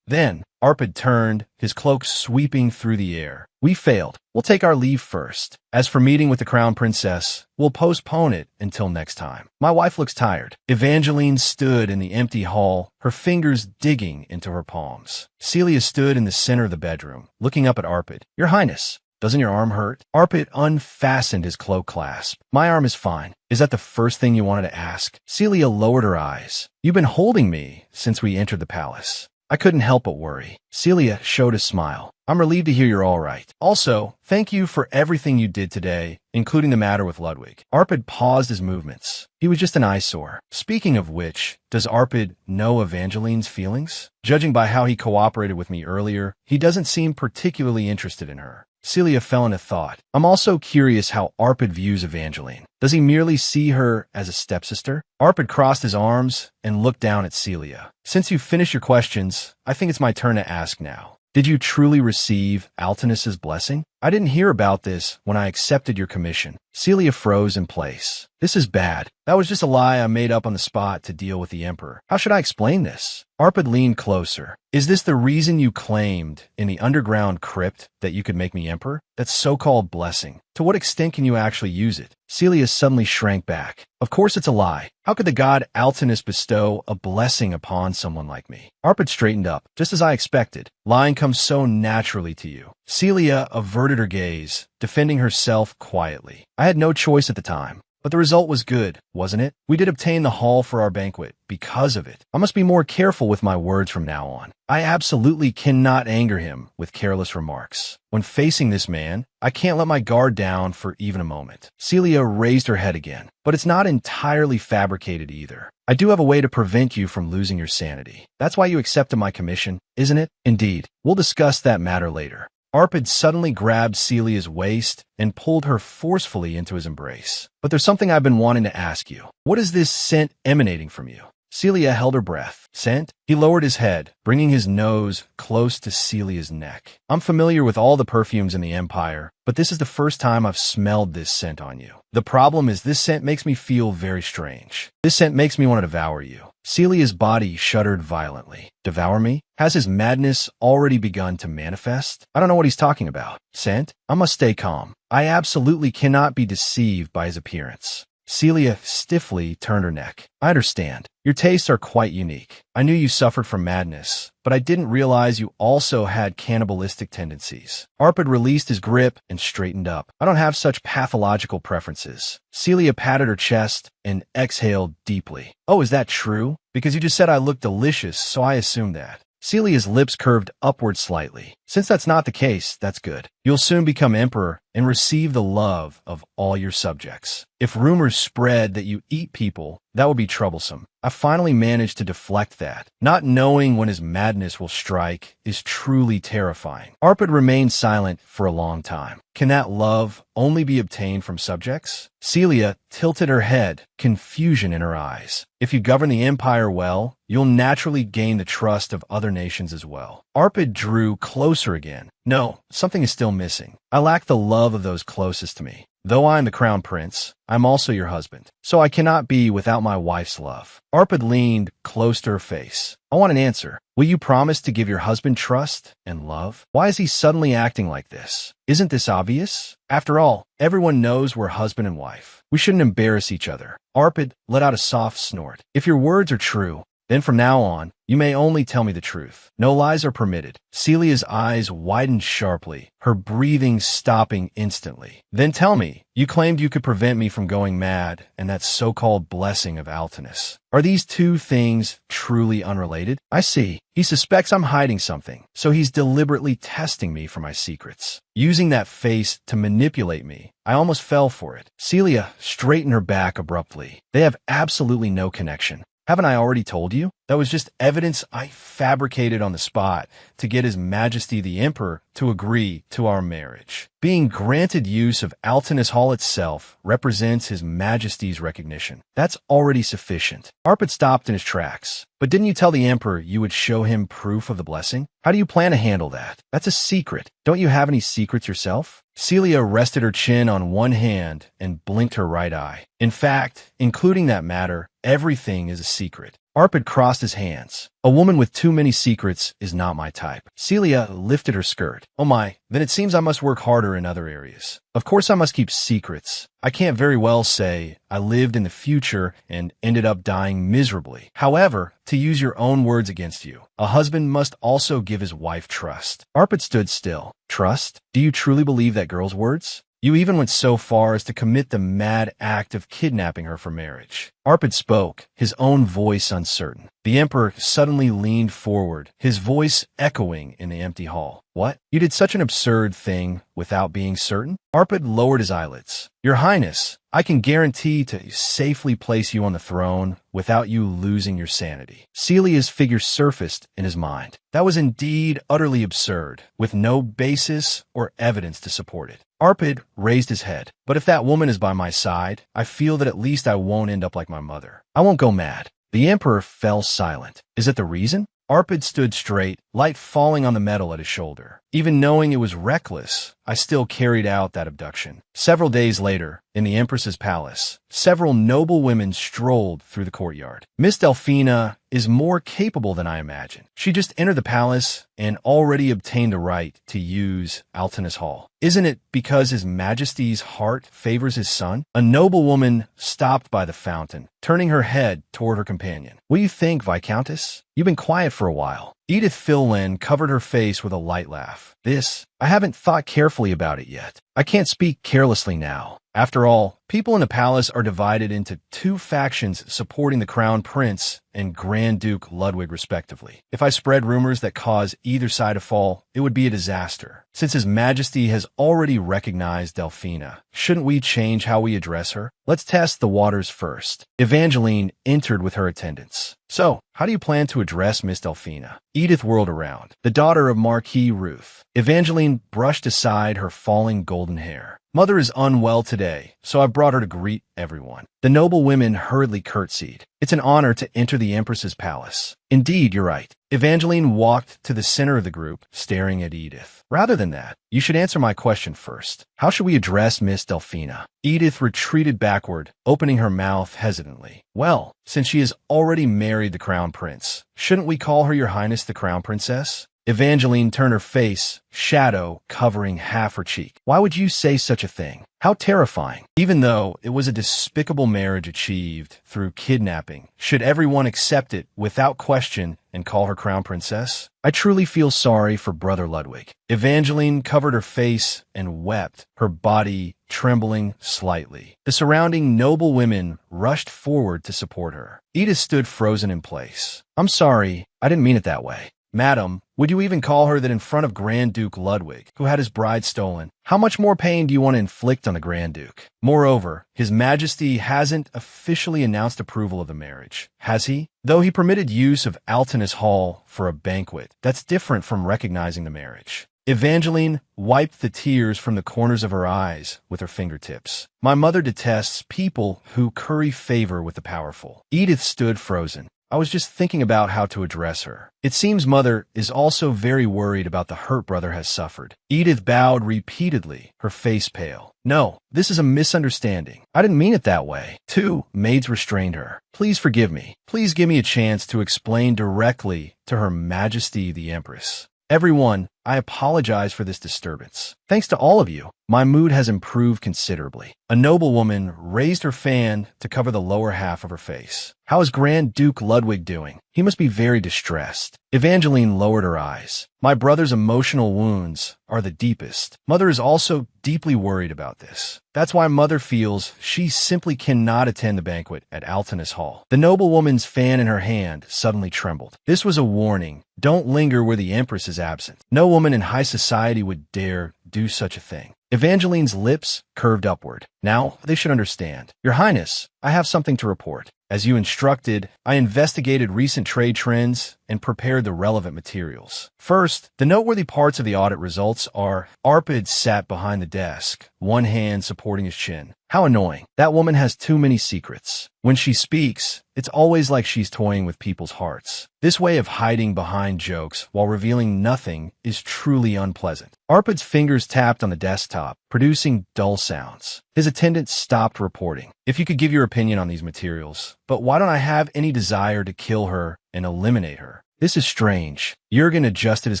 Arpid turned, his cloak sweeping through the air. We failed. We'll take our leave first. As for meeting with the Crown Princess, we'll postpone it until next time. My wife looks tired. Evangeline stood in the empty hall, her fingers digging into her palms. Celia stood in the center of the bedroom, looking up at Arpid. Your Highness, doesn't your arm hurt? Arpid unfastened his cloak clasp. My arm is fine. Is that the first thing you wanted to ask? Celia lowered her eyes. You've been holding me since we entered the palace. I couldn't help but worry. Celia showed a smile. I'm relieved to hear you're all right. Also, thank you for everything you did today, including the matter with Ludwig. Arpid paused his movements. He was just an eyesore. Speaking of which, does Arpid know Evangeline's feelings? Judging by how he cooperated with me earlier, he doesn't seem particularly interested in her. Celia fell into thought. I'm also curious how Arpid views Evangeline. Does he merely see her as a stepsister? Arpid crossed his arms and looked down at Celia. Since you've finished your questions, I think it's my turn to ask now. Did you truly receive Altinus's blessing? I didn't hear about this when I accepted your commission. Celia froze in place. This is bad. That was just a lie I made up on the spot to deal with the Emperor. How should I explain this? Arpid leaned closer. Is this the reason you claimed in the underground crypt that you could make me Emperor? That so-called blessing. To what extent can you actually use it? Celia suddenly shrank back. Of course it's a lie. How could the god Altinus bestow a blessing upon someone like me? Arpid straightened up, just as I expected. Lying comes so naturally to you. Celia averted her gaze, defending herself quietly. I had no choice at the time. But the result was good, wasn't it? We did obtain the hall for our banquet because of it. I must be more careful with my words from now on. I absolutely cannot anger him with careless remarks. When facing this man, I can't let my guard down for even a moment. Celia raised her head again, but it's not entirely fabricated either. I do have a way to prevent you from losing your sanity. That's why you accepted my commission, isn't it? Indeed. We'll discuss that matter later. Arpid suddenly grabbed Celia's waist and pulled her forcefully into his embrace. But there's something I've been wanting to ask you. What is this scent emanating from you? Celia held her breath. Scent? He lowered his head, bringing his nose close to Celia's neck. I'm familiar with all the perfumes in the Empire, but this is the first time I've smelled this scent on you. The problem is this scent makes me feel very strange. This scent makes me want to devour you. Celia's body shuddered violently. Devour me? Has his madness already begun to manifest? I don't know what he's talking about. Scent? I must stay calm. I absolutely cannot be deceived by his appearance. Celia stiffly turned her neck. I understand. Your tastes are quite unique. I knew you suffered from madness, but I didn't realize you also had cannibalistic tendencies. Arpid released his grip and straightened up. I don't have such pathological preferences. Celia patted her chest and exhaled deeply. Oh, is that true? Because you just said I looked delicious, so I assumed that. Celia's lips curved upward slightly. Since that's not the case, that's good. You'll soon become emperor and receive the love of all your subjects. If rumors spread that you eat people, that would be troublesome. I finally managed to deflect that. Not knowing when his madness will strike is truly terrifying. Arpid remained silent for a long time. Can that love only be obtained from subjects? Celia tilted her head, confusion in her eyes. If you govern the empire well, you'll naturally gain the trust of other nations as well. Arpid drew closer again. No, something is still missing. I lack the love of those closest to me. Though I am the crown prince, I'm also your husband, so I cannot be without my wife's love. Arpid leaned close to her face. I want an answer. Will you promise to give your husband trust and love? Why is he suddenly acting like this? Isn't this obvious? After all, everyone knows we're husband and wife. We shouldn't embarrass each other. Arpid let out a soft snort. If your words are true, then from now on, you may only tell me the truth. No lies are permitted. Celia's eyes widened sharply, her breathing stopping instantly. Then tell me, you claimed you could prevent me from going mad and that so-called blessing of Altinus. Are these two things truly unrelated? I see. He suspects I'm hiding something, so he's deliberately testing me for my secrets. Using that face to manipulate me. I almost fell for it. Celia straightened her back abruptly. They have absolutely no connection. Haven't I already told you? That was just evidence I fabricated on the spot to get His Majesty the Emperor to agree to our marriage. Being granted use of Altinus Hall itself represents His Majesty's recognition. That's already sufficient. Arpad stopped in his tracks. But didn't you tell the Emperor you would show him proof of the blessing? How do you plan to handle that? That's a secret. Don't you have any secrets yourself? Celia rested her chin on one hand and blinked her right eye. In fact, including that matter, everything is a secret. Arpad crossed his hands. A woman with too many secrets is not my type. Celia lifted her skirt. Oh my, then it seems I must work harder in other areas. Of course I must keep secrets. I can't very well say I lived in the future and ended up dying miserably. However, to use your own words against you, a husband must also give his wife trust. Arpad stood still. Trust? Do you truly believe that girl's words? You even went so far as to commit the mad act of kidnapping her for marriage. Arpad spoke, his own voice uncertain. The Emperor suddenly leaned forward, his voice echoing in the empty hall. What? You did such an absurd thing without being certain? Arpad lowered his eyelids. Your Highness, I can guarantee to safely place you on the throne without you losing your sanity. Celia's figure surfaced in his mind. That was indeed utterly absurd, with no basis or evidence to support it. Arpad raised his head. But if that woman is by my side, I feel that at least I won't end up like my mother. I won't go mad. The Emperor fell silent. Is it the reason? Arpad stood straight, light falling on the metal at his shoulder. Even knowing it was reckless, I still carried out that abduction. Several days later, in the Empress's palace, several noble women strolled through the courtyard. Miss Delphina is more capable than I imagined. She just entered the palace and already obtained the right to use Altinus Hall. Isn't it because His Majesty's heart favors his son? A noble woman stopped by the fountain, turning her head toward her companion. What do you think, Viscountess? You've been quiet for a while. Edith Philwyn covered her face with a light laugh. I haven't thought carefully about it yet. I can't speak carelessly now. After all, people in the palace are divided into two factions supporting the Crown Prince and Grand Duke Ludwig respectively. If I spread rumors that cause either side to fall, it would be a disaster. Since His Majesty has already recognized Delphina, shouldn't we change how we address her? Let's test the waters first. Evangeline entered with her attendants. So, how do you plan to address Miss Delphina? Edith whirled around. The daughter of Marquis Ruth. Evangeline brushed aside her falling golden hair. Mother is unwell today, so I've brought her to greet everyone. The noble women hurriedly curtsied. It's an honor to enter the Empress's palace. Indeed, you're right. Evangeline walked to the center of the group, staring at Edith. Rather than that, you should answer my question first. How should we address Miss Delphina? Edith retreated backward, opening her mouth hesitantly. Well, since she has already married the Crown Prince, shouldn't we call her Your Highness the Crown Princess? Evangeline turned her face, shadow covering half her cheek. Why would you say such a thing? How terrifying. Even though it was a despicable marriage achieved through kidnapping, should everyone accept it without question and call her Crown Princess? I truly feel sorry for Brother Ludwig. Evangeline covered her face and wept, her body trembling slightly. The surrounding noble women rushed forward to support her. Edith stood frozen in place. I'm sorry, I didn't mean it that way. Madam, would you even call her that in front of Grand Duke Ludwig, who had his bride stolen? How much more pain do you want to inflict on the Grand Duke? Moreover, His Majesty hasn't officially announced approval of the marriage, has he? Though he permitted use of Altinus Hall for a banquet, that's different from recognizing the marriage. Evangeline wiped the tears from the corners of her eyes with her fingertips. My mother detests people who curry favor with the powerful. Edith stood frozen. I was just thinking about how to address her. It seems Mother is also very worried about the hurt brother has suffered. Edith bowed repeatedly, her face pale. No, this is a misunderstanding. I didn't mean it that way. Two maids restrained her. Please forgive me. Please give me a chance to explain directly to Her Majesty the Empress. Everyone, I apologize for this disturbance. Thanks to all of you, my mood has improved considerably. A noble woman raised her fan to cover the lower half of her face. How is Grand Duke Ludwig doing? He must be very distressed. Evangeline lowered her eyes. My brother's emotional wounds are the deepest. Mother is also deeply worried about this. That's why Mother feels she simply cannot attend the banquet at Altinus Hall. The noble woman's fan in her hand suddenly trembled. This was a warning. Don't linger where the Empress is absent. No woman in high society would dare do such a thing. Evangeline's lips curved upward. Now they should understand. Your Highness, I have something to report. As you instructed, I investigated recent trade trends and prepared the relevant materials. First, the noteworthy parts of the audit results are Arpid sat behind the desk, one hand supporting his chin. How annoying. That woman has too many secrets. When she speaks, it's always like she's toying with people's hearts. This way of hiding behind jokes while revealing nothing is truly unpleasant. Arpid's fingers tapped on the desktop, producing dull sounds. His attendant stopped reporting. If you could give your opinion on these materials, but why don't I have any desire to kill her and eliminate her? This is strange. Jurgen adjusted his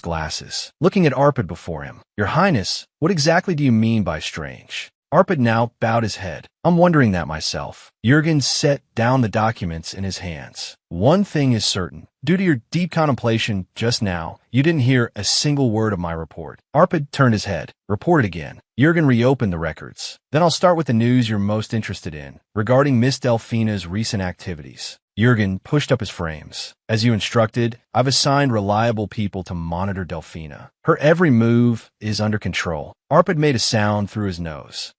glasses, looking at Arpid before him. Your Highness, what exactly do you mean by strange? Arpid now bowed his head. I'm wondering that myself. Jurgen set down the documents in his hands. One thing is certain. Due to your deep contemplation just now, you didn't hear a single word of my report. Arpid turned his head. Report it again. Jurgen reopened the records. Then I'll start with the news you're most interested in, regarding Miss Delphina's recent activities. Jurgen pushed up his frames. As you instructed, I've assigned reliable people to monitor Delphina. Her every move is under control. Arpid made a sound through his nose.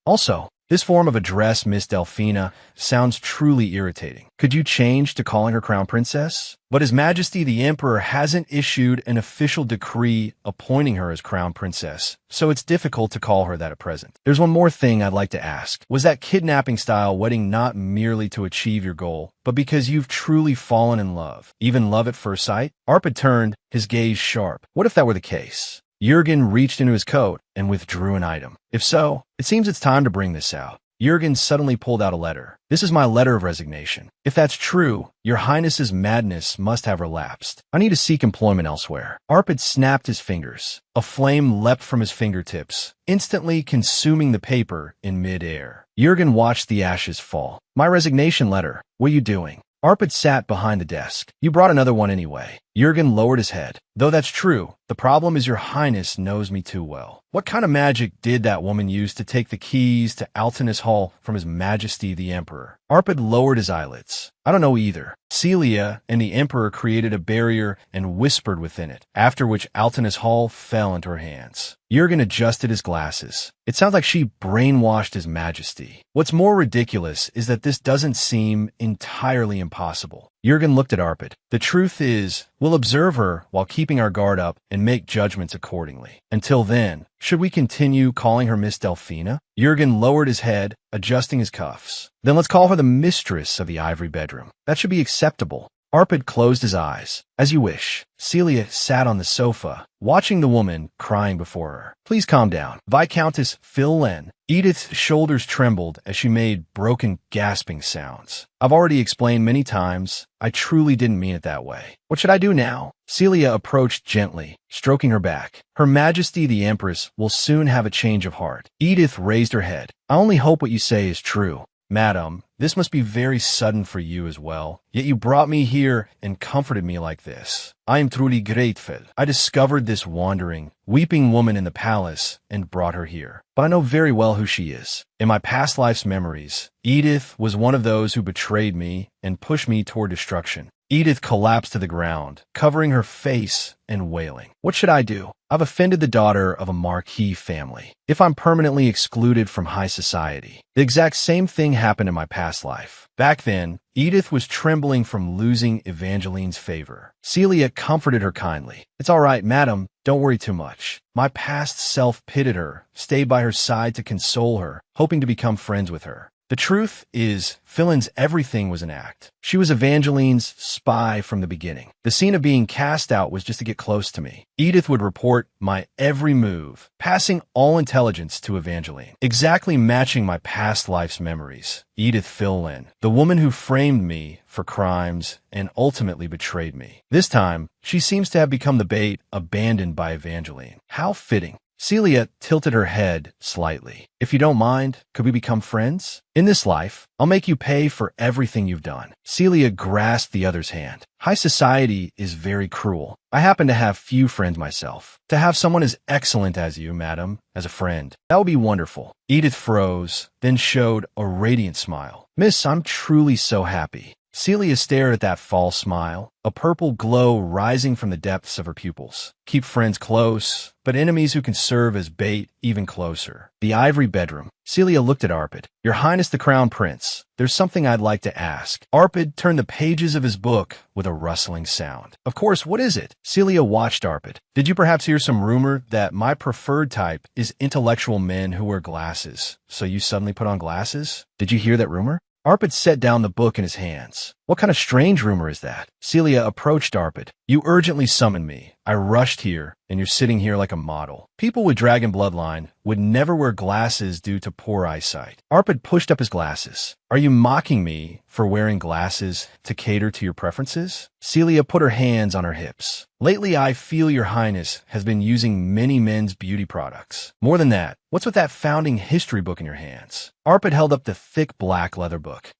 Also, this form of address, Miss Delphina, sounds truly irritating. Could you change to calling her Crown Princess? But His Majesty the Emperor hasn't issued an official decree appointing her as Crown Princess, so it's difficult to call her that at present. There's one more thing I'd like to ask. Was that kidnapping-style wedding not merely to achieve your goal, but because you've truly fallen in love? Even love at first sight? Arpid turned, his gaze sharp. What if that were the case? Jurgen reached into his coat and withdrew an item. If so, it seems it's time to bring this out. Jurgen suddenly pulled out a letter. This is my letter of resignation. If that's true, your Highness's madness must have relapsed. I need to seek employment elsewhere. Arpid snapped his fingers. A flame leapt from his fingertips, instantly consuming the paper in mid-air. Jurgen watched the ashes fall. My resignation letter. What are you doing? Arpid sat behind the desk. You brought another one anyway. Jurgen lowered his head. Though that's true, the problem is your Highness knows me too well. What kind of magic did that woman use to take the keys to Altinus Hall from His Majesty the Emperor? Arpid lowered his eyelids. I don't know either. Celia and the Emperor created a barrier and whispered within it, after which Altinus Hall fell into her hands. Jurgen adjusted his glasses. It sounds like she brainwashed His Majesty. What's more ridiculous is that this doesn't seem entirely impossible. Jurgen looked at Arpid. The truth is, we'll observe her while keeping our guard up and make judgments accordingly. Until then, should we continue calling her Miss Delphina? Jurgen lowered his head, adjusting his cuffs. Then let's call her the mistress of the ivory bedroom. That should be acceptable. Arpid closed his eyes. As you wish. Celia sat on the sofa, watching the woman crying before her. Please calm down. Viscountess Phillen. Edith's shoulders trembled as she made broken, gasping sounds. I've already explained many times. I truly didn't mean it that way. What should I do now? Celia approached gently, stroking her back. Her Majesty the Empress will soon have a change of heart. Edith raised her head. I only hope what you say is true. Madam, this must be very sudden for you as well. Yet you brought me here and comforted me like this. I am truly grateful. I discovered this wandering, weeping woman in the palace and brought her here. But I know very well who she is. In my past life's memories, Edith was one of those who betrayed me and pushed me toward destruction. Edith collapsed to the ground, covering her face and wailing. What should I do? I've offended the daughter of a marquis family. If I'm permanently excluded from high society. The exact same thing happened in my past life. Back then, Edith was trembling from losing Evangeline's favor. Celia comforted her kindly. It's all right, madam. Don't worry too much. My past self pitied her, stayed by her side to console her, hoping to become friends with her. The truth is, Phillen's everything was an act. She was Evangeline's spy from the beginning. The scene of being cast out was just to get close to me. Edith would report my every move, passing all intelligence to Evangeline, exactly matching my past life's memories. Edith Phillen, the woman who framed me for crimes and ultimately betrayed me. This time, she seems to have become the bait abandoned by Evangeline. How fitting. Celia tilted her head slightly. If you don't mind, could we become friends? In this life, I'll make you pay for everything you've done. Celia grasped the other's hand. High society is very cruel. I happen to have few friends myself. To have someone as excellent as you, madam, as a friend, that would be wonderful. Edith froze, then showed a radiant smile. Miss, I'm truly so happy. Celia stared at that false smile, a purple glow rising from the depths of her pupils. Keep friends close, but enemies who can serve as bait even closer. The ivory bedroom. Celia looked at Arpid. Your Highness the Crown Prince, there's something I'd like to ask. Arpid turned the pages of his book with a rustling sound. Of course, what is it? Celia watched Arpid. Did you perhaps hear some rumor that my preferred type is intellectual men who wear glasses? So you suddenly put on glasses? Did you hear that rumor? Arpid set down the book in his hands. What kind of strange rumor is that? Celia approached Arpid. You urgently summoned me. I rushed here, and you're sitting here like a model. People with dragon bloodline would never wear glasses due to poor eyesight. Arpid pushed up his glasses. Are you mocking me for wearing glasses to cater to your preferences? Celia put her hands on her hips. Lately, I feel your highness has been using many men's beauty products. More than that, what's with that founding history book in your hands? Arpid held up the thick black leather book.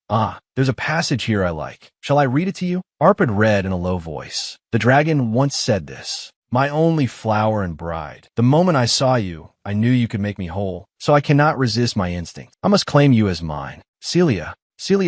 There's a passage here I like. Shall I read it to you? Arpid read in a low voice. The dragon once said this. My only flower and bride. The moment I saw you, I knew you could make me whole, so I cannot resist my instinct. I must claim you as mine. Celia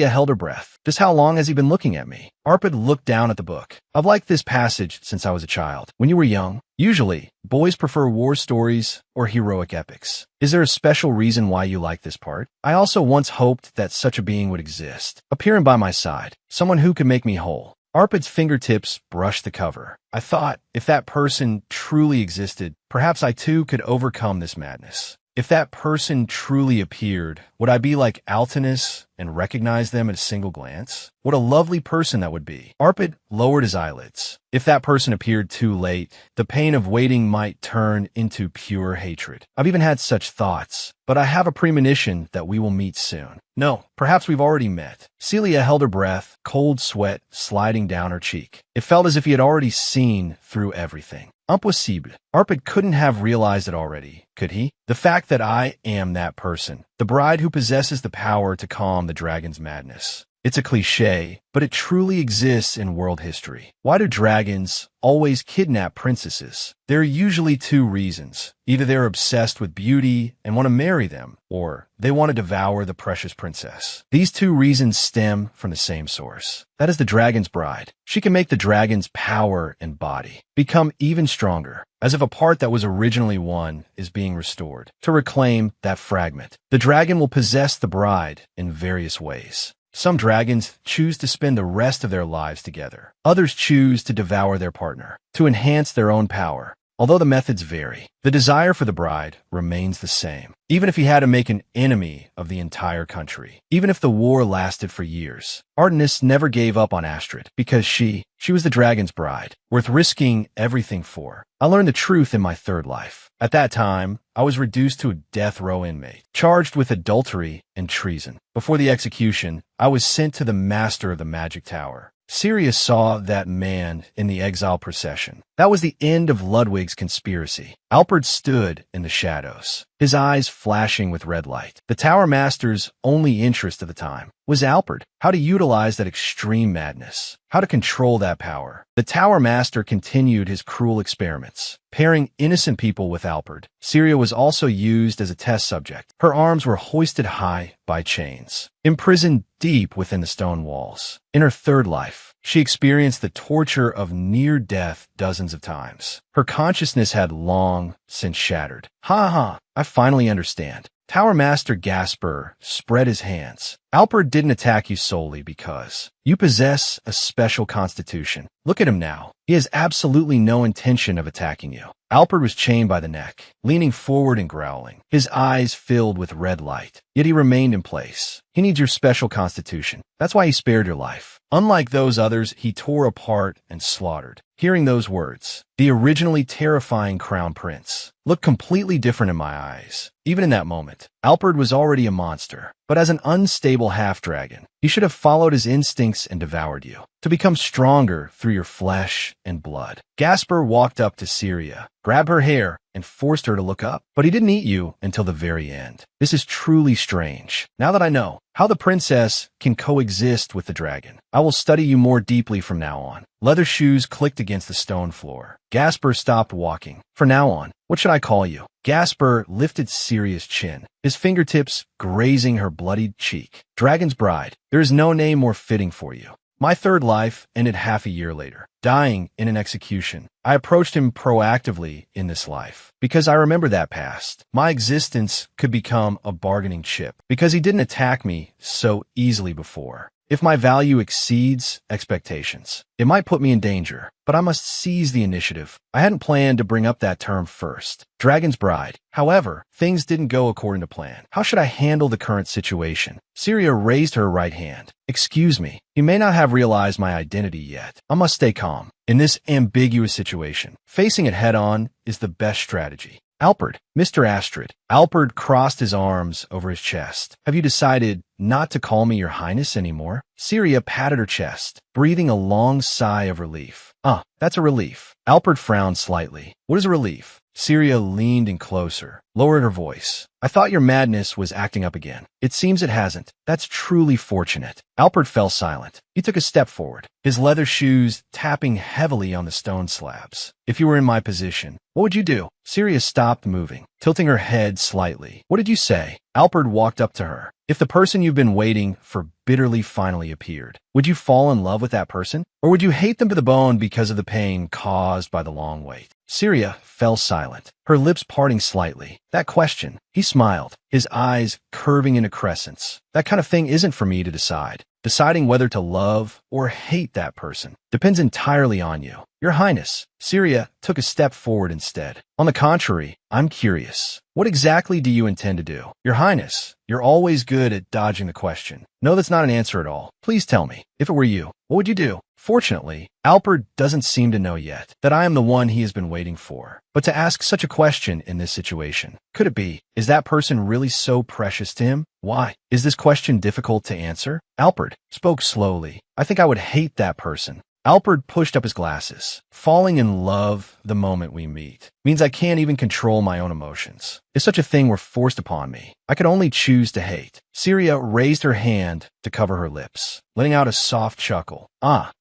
held her breath. Just how long has he been looking at me? Arpid looked down at the book. I've liked this passage since I was a child. When you were young, usually, boys prefer war stories or heroic epics. Is there a special reason why you like this part? I also once hoped that such a being would exist, appearing by my side, someone who could make me whole. Arpid's fingertips brushed the cover. I thought, if that person truly existed, perhaps I too could overcome this madness. If that person truly appeared, would I be like Altinus and recognize them at a single glance? What a lovely person that would be. Arpid lowered his eyelids. If that person appeared too late, the pain of waiting might turn into pure hatred. I've even had such thoughts, but I have a premonition that we will meet soon. No, perhaps we've already met. Celia held her breath, cold sweat sliding down her cheek. It felt as if he had already seen through everything. Impossible. Arpid couldn't have realized it already, could he? The fact that I am that person, the bride who possesses the power to calm the dragon's madness. It's a cliché, but it truly exists in world history. Why do dragons always kidnap princesses? There are usually two reasons. Either they're obsessed with beauty and want to marry them, or they want to devour the precious princess. These two reasons stem from the same source. That is the dragon's bride. She can make the dragon's power and body become even stronger, as if a part that was originally one is being restored. To reclaim that fragment, the dragon will possess the bride in various ways. Some dragons choose to spend the rest of their lives together. Others choose to devour their partner, to enhance their own power. Although the methods vary, the desire for the bride remains the same. Even if he had to make an enemy of the entire country, even if the war lasted for years, Artemis never gave up on Astrid because she was the dragon's bride, worth risking everything for. I learned the truth in my third life. At that time, I was reduced to a death row inmate, charged with adultery and treason. Before the execution, I was sent to the master of the magic tower. Sirius saw that man in the exile procession. That was the end of Ludwig's conspiracy. Alpert stood in the shadows, his eyes flashing with red light. The Tower Master's only interest at the time was Alpert, how to utilize that extreme madness, how to control that power. The Tower Master continued his cruel experiments, pairing innocent people with Alpert. Syria was also used as a test subject. Her arms were hoisted high by chains, imprisoned deep within the stone walls. In her third life, she experienced the torture of near death dozens of times. Her consciousness had long since shattered. I finally understand. Tower Master Gasper spread his hands. Alpert didn't attack you solely because you possess a special constitution. Look at him now. He has absolutely no intention of attacking you. Alpert was chained by the neck, leaning forward and growling, his eyes filled with red light. Yet he remained in place. He needs your special constitution. That's why he spared your life. Unlike those others, he tore apart and slaughtered. Hearing those words, the originally terrifying crown prince looked completely different in my eyes. Even in that moment, Alpert was already a monster, but as an unstable half-dragon, he should have followed his instincts and devoured you, to become stronger through your flesh and blood. Gasper walked up to Syria, grabbed her hair, and forced her to look up. But he didn't eat you until the very end. This is truly strange. Now that I know how the princess can coexist with the dragon, I will study you more deeply from now on. Leather shoes clicked against the stone floor. Gasper stopped walking. For now on, what should I call you? Gasper lifted Syria's chin, his fingertips grazing her bloodied cheek. Dragon's bride, there is no name more fitting for you. My third life ended half a year later, dying in an execution. I approached him proactively in this life because I remember that past. My existence could become a bargaining chip because he didn't attack me so easily before. If my value exceeds expectations, it might put me in danger, but I must seize the initiative. I hadn't planned to bring up that term first. Dragon's Bride. However, things didn't go according to plan. How should I handle the current situation? Syria raised her right hand. Excuse me, you may not have realized my identity yet. I must stay calm. In this ambiguous situation, facing it head-on is the best strategy. Alperd, Mr. Astrid. Alperd crossed his arms over his chest. Have you decided not to call me your highness anymore? Syria patted her chest, breathing a long sigh of relief. That's a relief. Alperd frowned slightly. What is a relief? Syria leaned in closer, lowered her voice. I thought your madness was acting up again. It seems it hasn't. That's truly fortunate. Alperd fell silent. He took a step forward, his leather shoes tapping heavily on the stone slabs. If you were in my position, what would you do? Syria stopped moving, tilting her head slightly. What did you say? Alperd walked up to her. If the person you've been waiting for bitterly finally appeared, would you fall in love with that person? Or would you hate them to the bone because of the pain caused by the long wait? Syria fell silent, her lips parting slightly. That question, he smiled, his eyes curving into crescents. That kind of thing isn't for me to decide. Deciding whether to love or hate that person depends entirely on you. Your Highness. Syria took a step forward instead. On the contrary, I'm curious. What exactly do you intend to do? Your Highness, you're always good at dodging the question. No, that's not an answer at all. Please tell me, if it were you, what would you do? Fortunately, Alperd doesn't seem to know yet that I am the one he has been waiting for. But to ask such a question in this situation, could it be? Is that person really so precious to him? Why? Is this question difficult to answer? Alperd spoke slowly. I think I would hate that person. Alperd pushed up his glasses. Falling in love the moment we meet means I can't even control my own emotions. If such a thing were forced upon me, I could only choose to hate. Syria raised her hand to cover her lips, letting out a soft chuckle.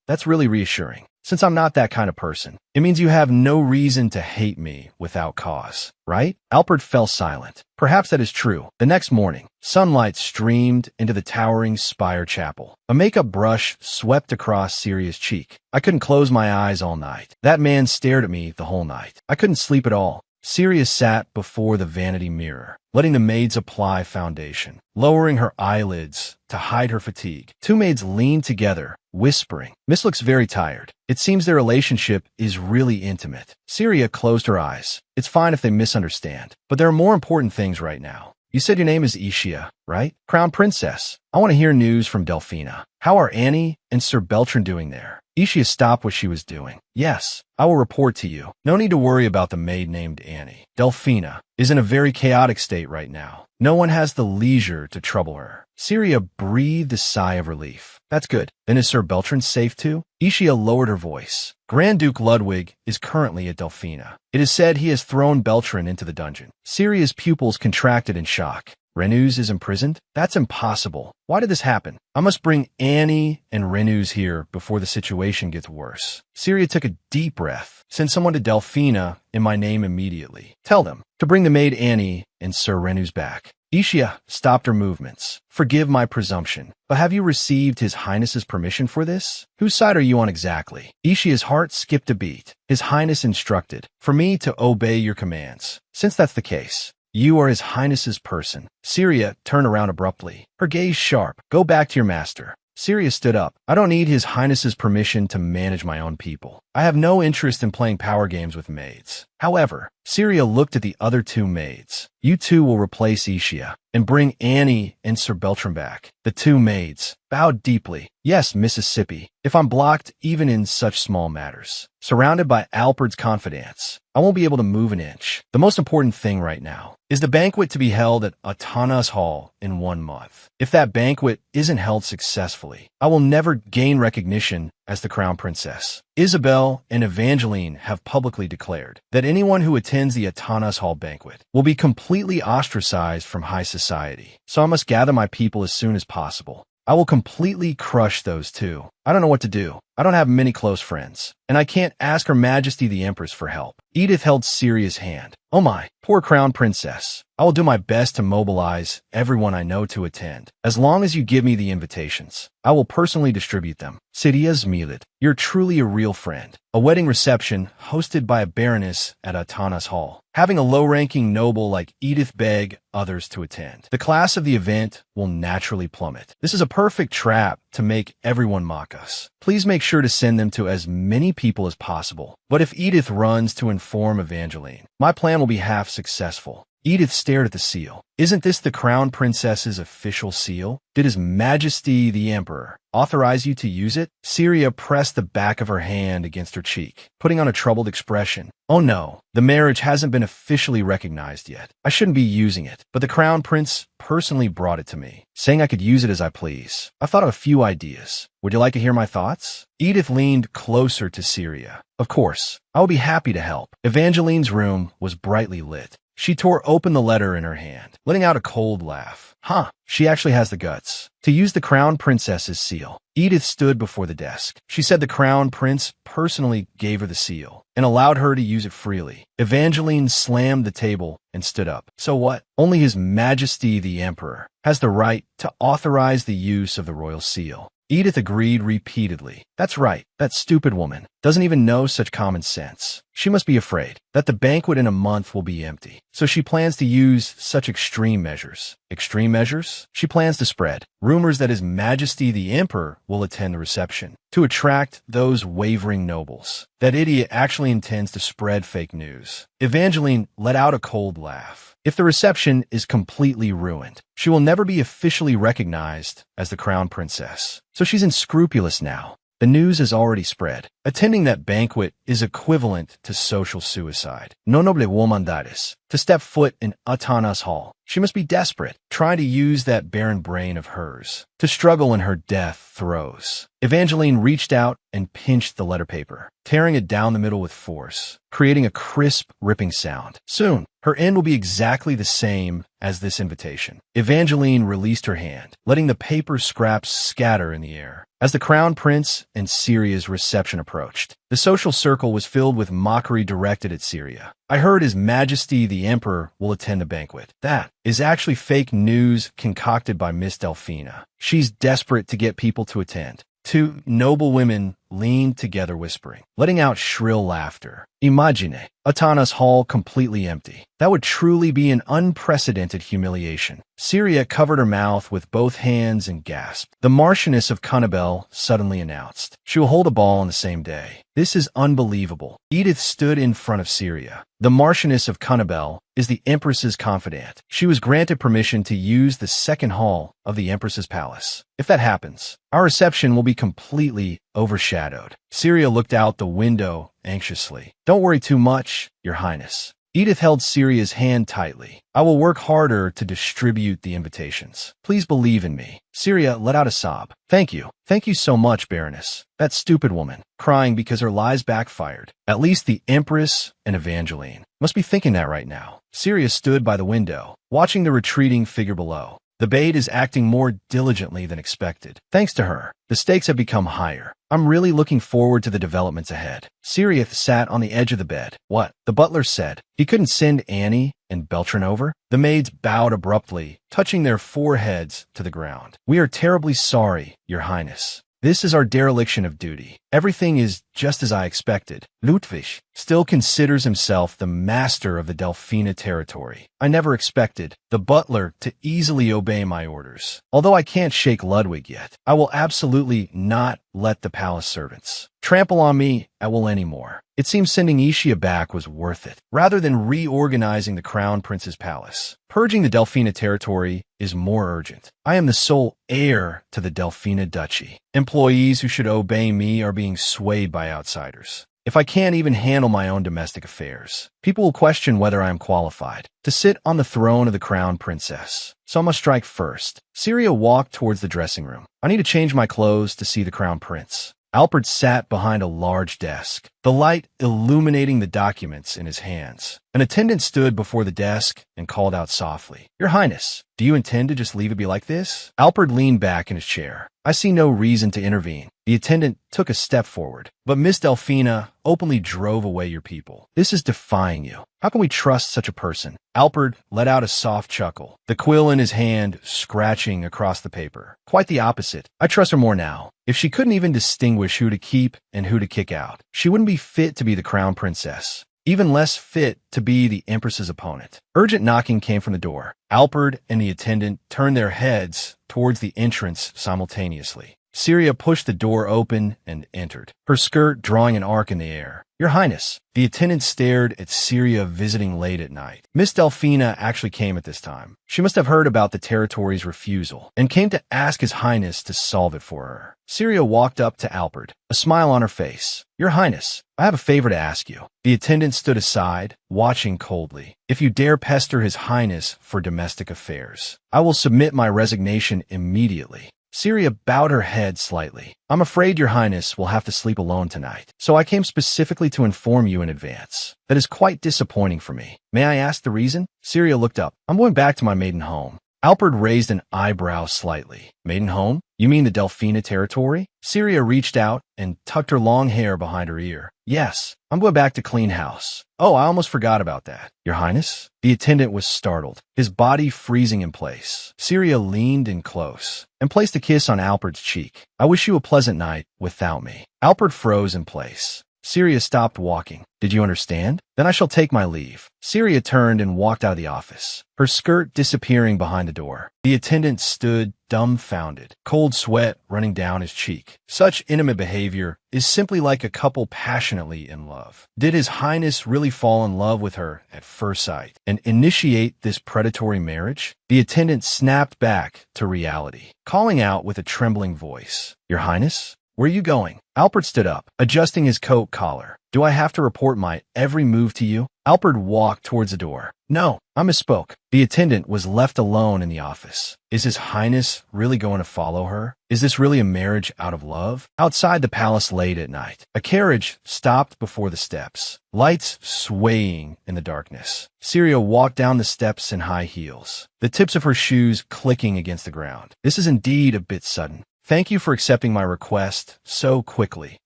That's really reassuring. Since I'm not that kind of person, it means you have no reason to hate me without cause, right? Alperd fell silent. Perhaps that is true. The next morning, sunlight streamed into the towering spire chapel. A makeup brush swept across Syria's cheek. I couldn't close my eyes all night. That man stared at me the whole night. I couldn't sleep at all. Syria sat before the vanity mirror, letting the maids apply foundation, lowering her eyelids to hide her fatigue. Two maids leaned together, whispering. Miss looks very tired. It seems their relationship is really intimate. Syria closed her eyes. It's fine if they misunderstand, but there are more important things right now. You said your name is Ishia, right? Crown Princess. I want to hear news from Delphina. How are Annie and Sir Beltran doing there? Ishia stopped what she was doing. Yes, I will report to you. No need to worry about the maid named Annie. Delphina is in a very chaotic state right now. No one has the leisure to trouble her. Syria breathed a sigh of relief. That's good. Then is Sir Beltran safe too? Ishia lowered her voice. Grand Duke Ludwig is currently at Delphina. It is said he has thrown Beltran into the dungeon. Syria's pupils contracted in shock. Renus is imprisoned? That's impossible. Why did this happen? I must bring Annie and Renus here before the situation gets worse. Syria took a deep breath. Send someone to Delphina in my name immediately. Tell them to bring the maid Annie and Sir Renus back. Ishia stopped her movements. Forgive my presumption, but have you received His Highness's permission for this? Whose side are you on exactly? Ishia's heart skipped a beat. His Highness instructed for me to obey your commands. Since that's the case, you are His Highness's person. Syria turned around abruptly, her gaze sharp. Go back to your master. Syria stood up. I don't need His Highness's permission to manage my own people. I have no interest in playing power games with maids. However, Syria looked at the other two maids. You two will replace Ishia and bring Annie and Sir Beltran back. The two maids bowed deeply. Yes, Mississippi, if I'm blocked even in such small matters. Surrounded by Alperd's confidants, I won't be able to move an inch. The most important thing right now is the banquet to be held at Atanas Hall in 1 month. If that banquet isn't held successfully, I will never gain recognition as the Crown Princess. Isabel and Evangeline have publicly declared that anyone who attends the Atanas Hall banquet will be completely ostracized from high society. So I must gather my people as soon as possible. I will completely crush those two. I don't know what to do. I don't have many close friends, and I can't ask Her Majesty the Empress for help. Edith held Syria's hand. Oh my, poor crown princess. I will do my best to mobilize everyone I know to attend. As long as you give me the invitations, I will personally distribute them. Syria smiled. You're truly a real friend. A wedding reception hosted by a baroness at Atanas Hall, having a low-ranking noble like Edith beg others to attend. The class of the event will naturally plummet. This is a perfect trap to make everyone mock us. Please make sure to send them to as many people as possible. But if Edith runs to inform Evangeline, my plan will be half successful. Edith stared at the seal. Isn't this the crown princess's official seal? Did His Majesty the Emperor authorize you to use it? Syria pressed the back of her hand against her cheek, putting on a troubled expression. Oh no, the marriage hasn't been officially recognized yet. I shouldn't be using it, but the crown prince personally brought it to me, saying I could use it as I please. I thought of a few ideas. Would you like to hear my thoughts? Edith leaned closer to Syria. Of course, I will be happy to help. Evangeline's room was brightly lit. She tore open the letter in her hand, letting out a cold laugh. Huh, she actually has the guts to use the crown princess's seal. Edith stood before the desk. She said the crown prince personally gave her the seal and allowed her to use it freely. Evangeline slammed the table and stood up. So what? Only His Majesty the Emperor has the right to authorize the use of the royal seal. Edith agreed repeatedly. That's right. That stupid woman doesn't even know such common sense. She must be afraid that the banquet in a month will be empty. So she plans to use such extreme measures. Extreme measures? She plans to spread rumors that His Majesty the Emperor will attend the reception to attract those wavering nobles. That idiot actually intends to spread fake news. Evangeline let out a cold laugh. If the reception is completely ruined, she will never be officially recognized as the crown princess. So she's unscrupulous now. The news has already spread. Attending that banquet is equivalent to social suicide. No noble woman dies. To step foot in Atanas Hall, she must be desperate, trying to use that barren brain of hers to struggle in her death throes. Evangeline reached out and pinched the letter paper, tearing it down the middle with force, creating a crisp, ripping sound. Soon, her end will be exactly the same as this invitation. Evangeline released her hand, letting the paper scraps scatter in the air. As the crown prince and Syria's reception approached, the social circle was filled with mockery directed at Syria. I heard His Majesty the Emperor will attend the banquet. That is actually fake news concocted by Miss Delphina. She's desperate to get people to attend. Two noble women leaned together whispering, letting out shrill laughter. Imagine Atanas Hall completely empty. That would truly be an unprecedented humiliation. Syria covered her mouth with both hands and gasped. The Marchioness of Cunibel suddenly announced. She will hold a ball on the same day. This is unbelievable. Edith stood in front of Syria. The Marchioness of Cunibel is the Empress's confidant. She was granted permission to use the second hall of the Empress's palace. If that happens, our reception will be completely overshadowed. Syria looked out the window anxiously. Don't worry too much, Your Highness. Edith held Syria's hand tightly. I will work harder to distribute the invitations. Please believe in me. Syria let out a sob. Thank you. Thank you so much, Baroness. That stupid woman, crying because her lies backfired. At least the Empress and Evangeline must be thinking that right now. Syria stood by the window, watching the retreating figure below. The maid is acting more diligently than expected. Thanks to her, the stakes have become higher. I'm really looking forward to the developments ahead. Syria sat on the edge of the bed. What? The butler said. He couldn't send Annie and Beltran over? The maids bowed abruptly, touching their foreheads to the ground. We are terribly sorry, Your Highness. This is our dereliction of duty. Everything is just as I expected. Ludwig still considers himself the master of the Delphina territory. I never expected the butler to easily obey my orders. Although I can't shake Ludwig yet, I will absolutely not let the palace servants trample on me at will anymore. It seems sending Ishia back was worth it, rather than reorganizing the crown prince's palace. Purging the Delphina territory is more urgent. I am the sole heir to the Delphina duchy. Employees who should obey me are being swayed by outsiders. If I can't even handle my own domestic affairs, people will question whether I am qualified to sit on the throne of the crown princess. So I must strike first. Syria walked towards the dressing room. I need to change my clothes to see the crown prince. Alfred sat behind a large desk, the light illuminating the documents in his hands. An attendant stood before the desk and called out softly, "Your Highness, do you intend to just leave it be like this?" Alfred leaned back in his chair. "I see no reason to intervene." The attendant took a step forward. "But Miss Delphina openly drove away your people. This is defying you. How can we trust such a person?" Alfred let out a soft chuckle, the quill in his hand scratching across the paper. "Quite the opposite. I trust her more now. If she couldn't even distinguish who to keep and who to kick out, she wouldn't be fit to be the crown princess. Even less fit to be the Empress's opponent." Urgent knocking came from the door. Alfred and the attendant turned their heads towards the entrance simultaneously. Syria pushed the door open and entered, her skirt drawing an arc in the air. "Your Highness." The attendant stared at Syria visiting late at night. Miss Delphina actually came at this time. She must have heard about the territory's refusal and came to ask His Highness to solve it for her. Syria walked up to Alfred, a smile on her face. "Your Highness, I have a favor to ask you." The attendant stood aside, watching coldly. "If you dare pester His Highness for domestic affairs, I will submit my resignation immediately." Syria bowed her head slightly. "I'm afraid Your Highness will have to sleep alone tonight, so I came specifically to inform you in advance. That is quite disappointing for me. May I ask the reason?" Syria looked up. "I'm going back to my maiden home." Alfred raised an eyebrow slightly. "Maiden home? You mean the Delphina territory?" Syria reached out and tucked her long hair behind her ear. "Yes, I'm going back to clean house." "Oh, I almost forgot about that." "Your Highness?" The attendant was startled, his body freezing in place. Syria leaned in close and placed a kiss on Alfred's cheek. "I wish you a pleasant night without me." Alfred froze in place. Syria stopped walking. "Did you understand? Then I shall take my leave." Syria turned and walked out of the office, her skirt disappearing behind the door. The attendant stood dumbfounded, cold sweat running down his cheek. Such intimate behavior is simply like a couple passionately in love. Did His Highness really fall in love with her at first sight and initiate this predatory marriage? The attendant snapped back to reality, calling out with a trembling voice, "Your Highness? Where are you going?" Alfred stood up, adjusting his coat collar. "Do I have to report my every move to you?" Alfred walked towards the door. "No, I misspoke." The attendant was left alone in the office. Is His Highness really going to follow her? Is this really a marriage out of love? Outside the palace late at night, a carriage stopped before the steps, lights swaying in the darkness. Syria walked down the steps in high heels, the tips of her shoes clicking against the ground. "This is indeed a bit sudden. Thank you for accepting my request so quickly."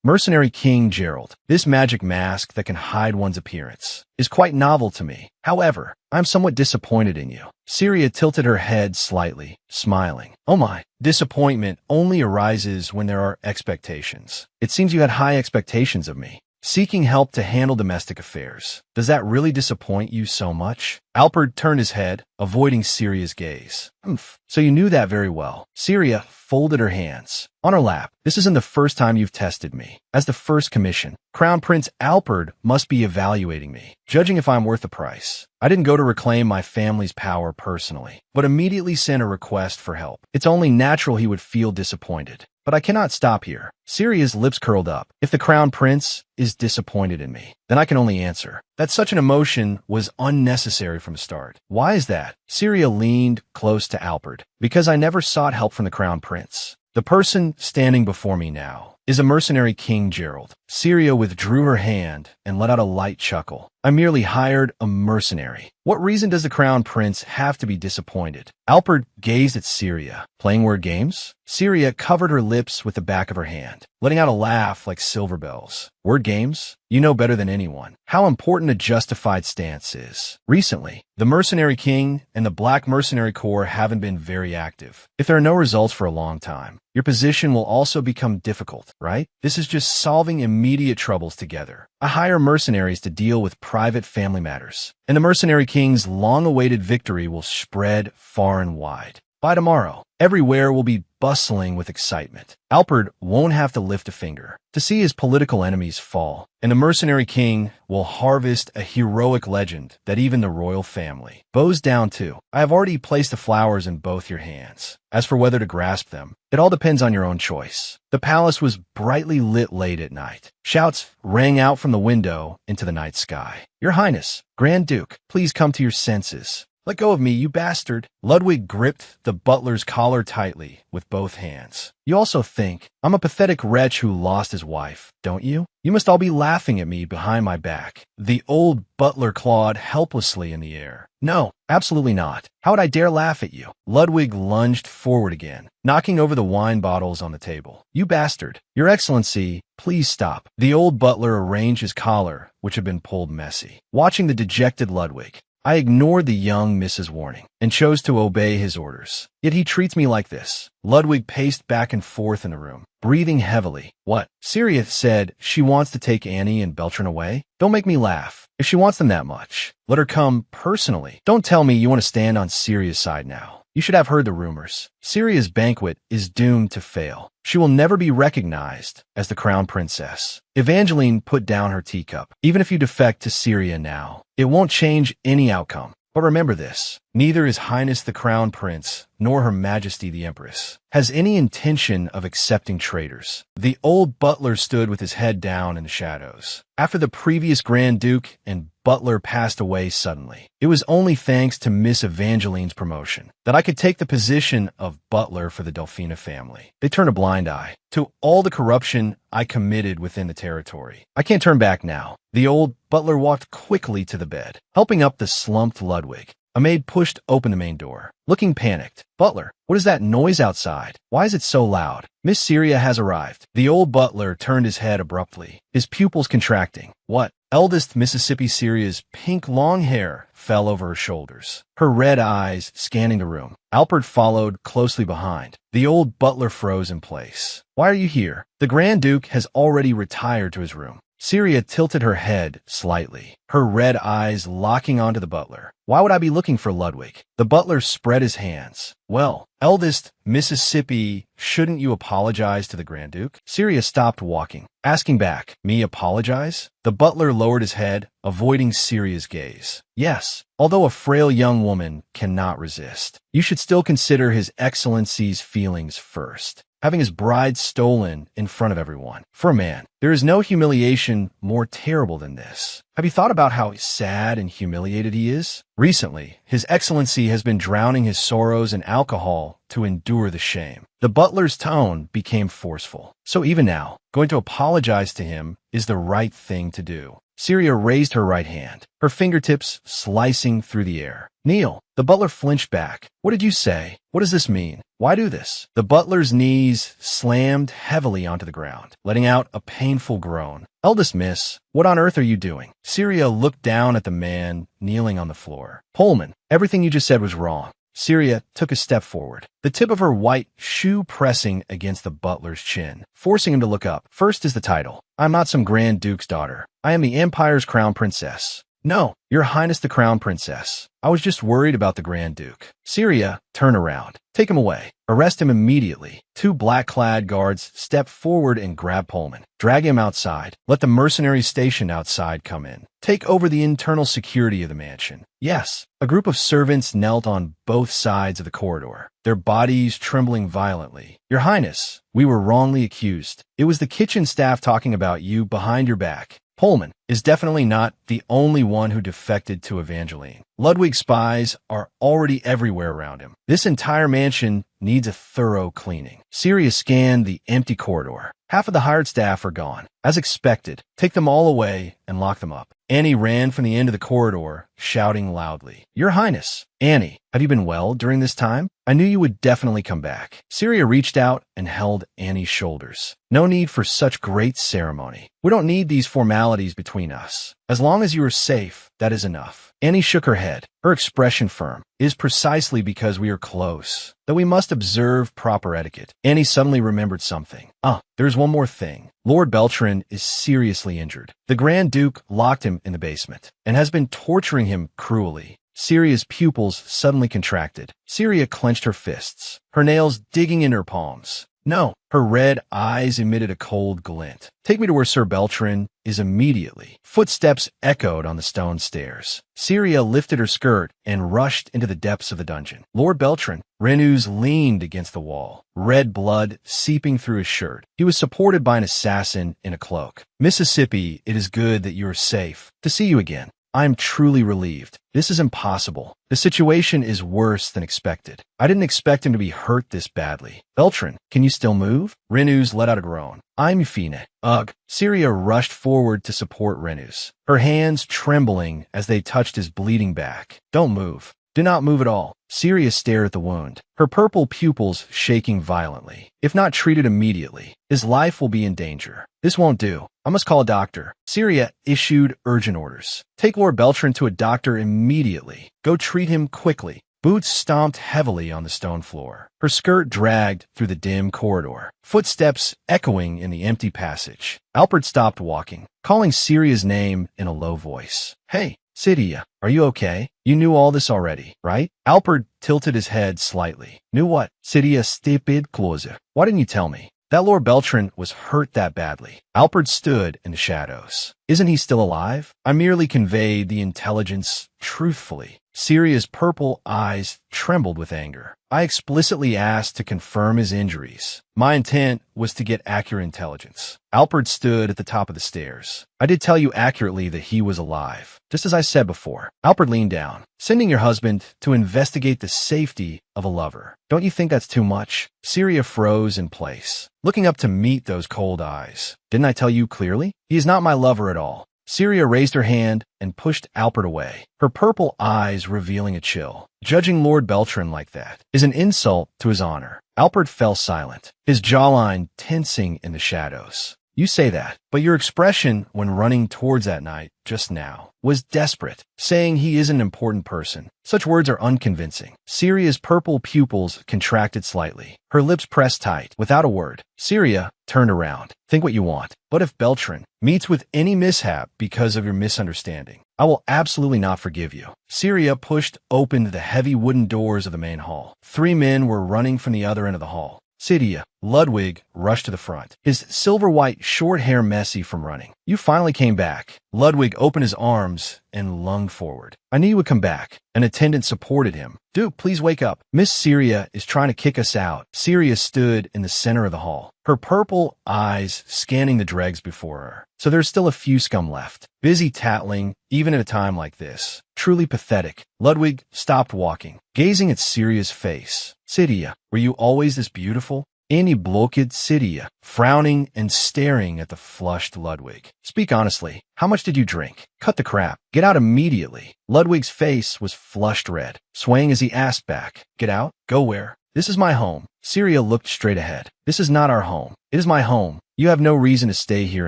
Mercenary King Gerald, this magic mask that can hide one's appearance, is quite novel to me. However, I'm somewhat disappointed in you. Syria tilted her head slightly, smiling. "Oh my, disappointment only arises when there are expectations. It seems you had high expectations of me. Seeking help to handle domestic affairs. Does that really disappoint you so much?" Alfred turned his head, avoiding Syria's gaze. "Humph, so you knew that very well." Syria folded her hands on her lap. "This isn't the first time you've tested me. As the first commission, Crown Prince Alfred must be evaluating me, judging if I'm worth the price. I didn't go to reclaim my family's power personally, but immediately sent a request for help. It's only natural he would feel disappointed. But I cannot stop here." Syria's lips curled up. "If the Crown Prince is disappointed in me, then I can only answer that such an emotion was unnecessary from the start." "Why is that?" Syria leaned close to Alfred. "Because I never sought help from the Crown Prince. The person standing before me now is a mercenary King Gerald." Syria withdrew her hand and let out a light chuckle. "I merely hired a mercenary. What reason does the Crown Prince have to be disappointed?" Alfred gazed at Syria. "Playing word games?" Syria covered her lips with the back of her hand, letting out a laugh like silver bells. "Word games? You know better than anyone how important a justified stance is. Recently, the Mercenary King and the Black Mercenary Corps haven't been very active. If there are no results for a long time, your position will also become difficult, right? This is just solving immediate troubles together. I hire mercenaries to deal with private family matters, and the Mercenary King's long-awaited victory will spread far and wide. By tomorrow, everywhere will be bustling with excitement. Alfred won't have to lift a finger to see his political enemies fall, and the Mercenary King will harvest a heroic legend that even the royal family bows down to. I have already placed the flowers in both your hands. As for whether to grasp them, it all depends on your own choice." The palace was brightly lit late at night. Shouts rang out from the window into the night sky. "Your Highness, Grand Duke, please come to your senses." Let go of me, you bastard. Ludwig gripped the butler's collar tightly with both hands. You also think I'm a pathetic wretch who lost his wife, don't you? You must all be laughing at me behind my back. The old butler clawed helplessly in the air. No, absolutely not. How would I dare laugh at you? Ludwig lunged forward again, knocking over the wine bottles on the table. You bastard. Your Excellency, please stop. The old butler arranged his collar, which had been pulled messy. Watching the dejected Ludwig, I ignored the young Mrs. warning and chose to obey his orders. Yet he treats me like this. Ludwig paced back and forth in the room, breathing heavily. What? Syria said she wants to take Annie and Beltran away? Don't make me laugh. If she wants them that much, let her come personally. Don't tell me you want to stand on Syria's side now. You should have heard the rumors. Syria's banquet is doomed to fail. She will never be recognized as the crown princess. Evangeline put down her teacup. Even if you defect to Syria now, it won't change any outcome. But remember this, neither His Highness the Crown Prince nor Her Majesty the Empress has any intention of accepting traitors. The old butler stood with his head down in the shadows. After the previous Grand Duke and butler passed away suddenly, it was only thanks to Miss Evangeline's promotion that I could take the position of butler for the Delfina family. They turned a blind eye to all the corruption I committed within the territory. I can't turn back now. The old butler walked quickly to the bed, helping up the slumped Ludwig. A maid pushed open the main door, looking panicked. Butler, what is that noise outside? Why is it so loud? Miss Syria has arrived. The old butler turned his head abruptly, his pupils contracting. What? Eldest Mississippi Syria's pink long hair fell over her shoulders, her red eyes scanning the room. Alpert followed closely behind. The old butler froze in place. Why are you here? The Grand Duke has already retired to his room. Syria tilted her head slightly, her red eyes locking onto the butler. Why would I be looking for Ludwig? The butler spread his hands. Well, eldest Mississippi, shouldn't you apologize to the Grand Duke? Syria stopped walking, asking back, me apologize? The butler lowered his head, avoiding Syria's gaze. Yes, although a frail young woman cannot resist, you should still consider His Excellency's feelings first. Having his bride stolen in front of everyone. For a man, there is no humiliation more terrible than this. Have you thought about how sad and humiliated he is? Recently, His Excellency has been drowning his sorrows in alcohol to endure the shame. The butler's tone became forceful. So even now, going to apologize to him is the right thing to do. Syria raised her right hand, her fingertips slicing through the air. Kneel. The butler flinched back. What did you say? What does this mean? Why do this? The butler's knees slammed heavily onto the ground, letting out a painful groan. Eldest miss, what on earth are you doing? Syria looked down at the man kneeling on the floor. Pullman, everything you just said was wrong. Syria took a step forward, the tip of her white shoe pressing against the butler's chin, forcing him to look up. First is the title. I'm not some Grand Duke's daughter. I am the Empire's Crown Princess. No, Your Highness the Crown Princess. I was just worried about the Grand Duke. Syria, turn around. Take him away. Arrest him immediately. Two black-clad guards step forward and grab Pullman. Drag him outside. Let the mercenaries stationed outside come in. Take over the internal security of the mansion. Yes, a group of servants knelt on both sides of the corridor, their bodies trembling violently. Your Highness, we were wrongly accused. It was the kitchen staff talking about you behind your back. Pullman is definitely not the only one who defected to Evangeline. Ludwig's spies are already everywhere around him. This entire mansion needs a thorough cleaning. Syria scanned the empty corridor. Half of the hired staff are gone. As expected, take them all away and lock them up. Annie ran from the end of the corridor, shouting loudly, Your Highness! Annie, have you been well during this time? I knew you would definitely come back. Syria reached out and held Annie's shoulders. No need for such great ceremony. We don't need these formalities between us. As long as you are safe, that is enough. Annie shook her head, her expression firm. It is precisely because we are close that we must observe proper etiquette. Annie suddenly remembered something. There's one more thing. Lord Beltran is seriously injured. The Grand Duke locked him in the basement and has been torturing him cruelly. Syria's pupils suddenly contracted. Syria clenched her fists, her nails digging in her palms. No, her red eyes emitted a cold glint. Take me to where Sir Beltran is immediately. Footsteps echoed on the stone stairs. Syria lifted her skirt and rushed into the depths of the dungeon. Lord Beltran, Renus leaned against the wall, red blood seeping through his shirt. He was supported by an assassin in a cloak. Mississippi, it is good that you are safe. To see you again. I'm truly relieved. This is impossible. The situation is worse than expected. I didn't expect him to be hurt this badly. Beltran, can you still move? Renus let out a groan. I'm fine. Ugh. Syria rushed forward to support Renus, her hands trembling as they touched his bleeding back. Don't move. Do not move at all. Syria stared at the wound, her purple pupils shaking violently. If not treated immediately, his life will be in danger. This won't do. I must call a doctor. Syria issued urgent orders. Take Lord Beltran to a doctor immediately. Go treat him quickly. Boots stomped heavily on the stone floor. Her skirt dragged through the dim corridor, footsteps echoing in the empty passage. Alfred stopped walking, calling Syria's name in a low voice. Hey, Syria, are you okay? You knew all this already, right? Alfred tilted his head slightly. Knew what? Syria stupid closer. Why didn't you tell me? That Lord Beltran was hurt that badly. Alfred stood in the shadows. Isn't he still alive? I merely conveyed the intelligence truthfully. Syria's purple eyes trembled with anger. I explicitly asked to confirm his injuries. My intent was to get accurate intelligence. Alfred stood at the top of the stairs. I did tell you accurately that he was alive, just as I said before. Alfred leaned down. Sending your husband to investigate the safety of a lover. Don't you think that's too much? Syria froze in place, looking up to meet those cold eyes. Didn't I tell you clearly? He is not my lover at all. Syria raised her hand and pushed Alfred away, her purple eyes revealing a chill. Judging Lord Beltran like that is an insult to his honor. Alfred fell silent, his jawline tensing in the shadows. You say that, but your expression when running towards that knight just now was desperate, saying he is an important person. Such words are unconvincing. Syria's purple pupils contracted slightly, her lips pressed tight. Without a word, Syria turned around. Think what you want, but if Beltran meets with any mishap because of your misunderstanding, I will absolutely not forgive you. Syria pushed open the heavy wooden doors of the main hall. 3 men were running from the other end of the hall. Syria, Ludwig rushed to the front, his silver-white short hair messy from running. You finally came back. Ludwig opened his arms and lunged forward. I knew you would come back. An attendant supported him. Duke, please wake up. Miss Syria is trying to kick us out. Syria stood in the center of the hall, her purple eyes scanning the dregs before her. So there's still a few scum left, busy tattling, even at a time like this. Truly pathetic. Ludwig stopped walking, gazing at Syria's face. Syria, were you always this beautiful? Annie blocked Syria, frowning and staring at the flushed Ludwig. Speak honestly. How much did you drink? Cut the crap. Get out immediately. Ludwig's face was flushed red, swaying as he asked back. Get out? Go where? This is my home. Syria looked straight ahead. This is not our home. It is my home. You have no reason to stay here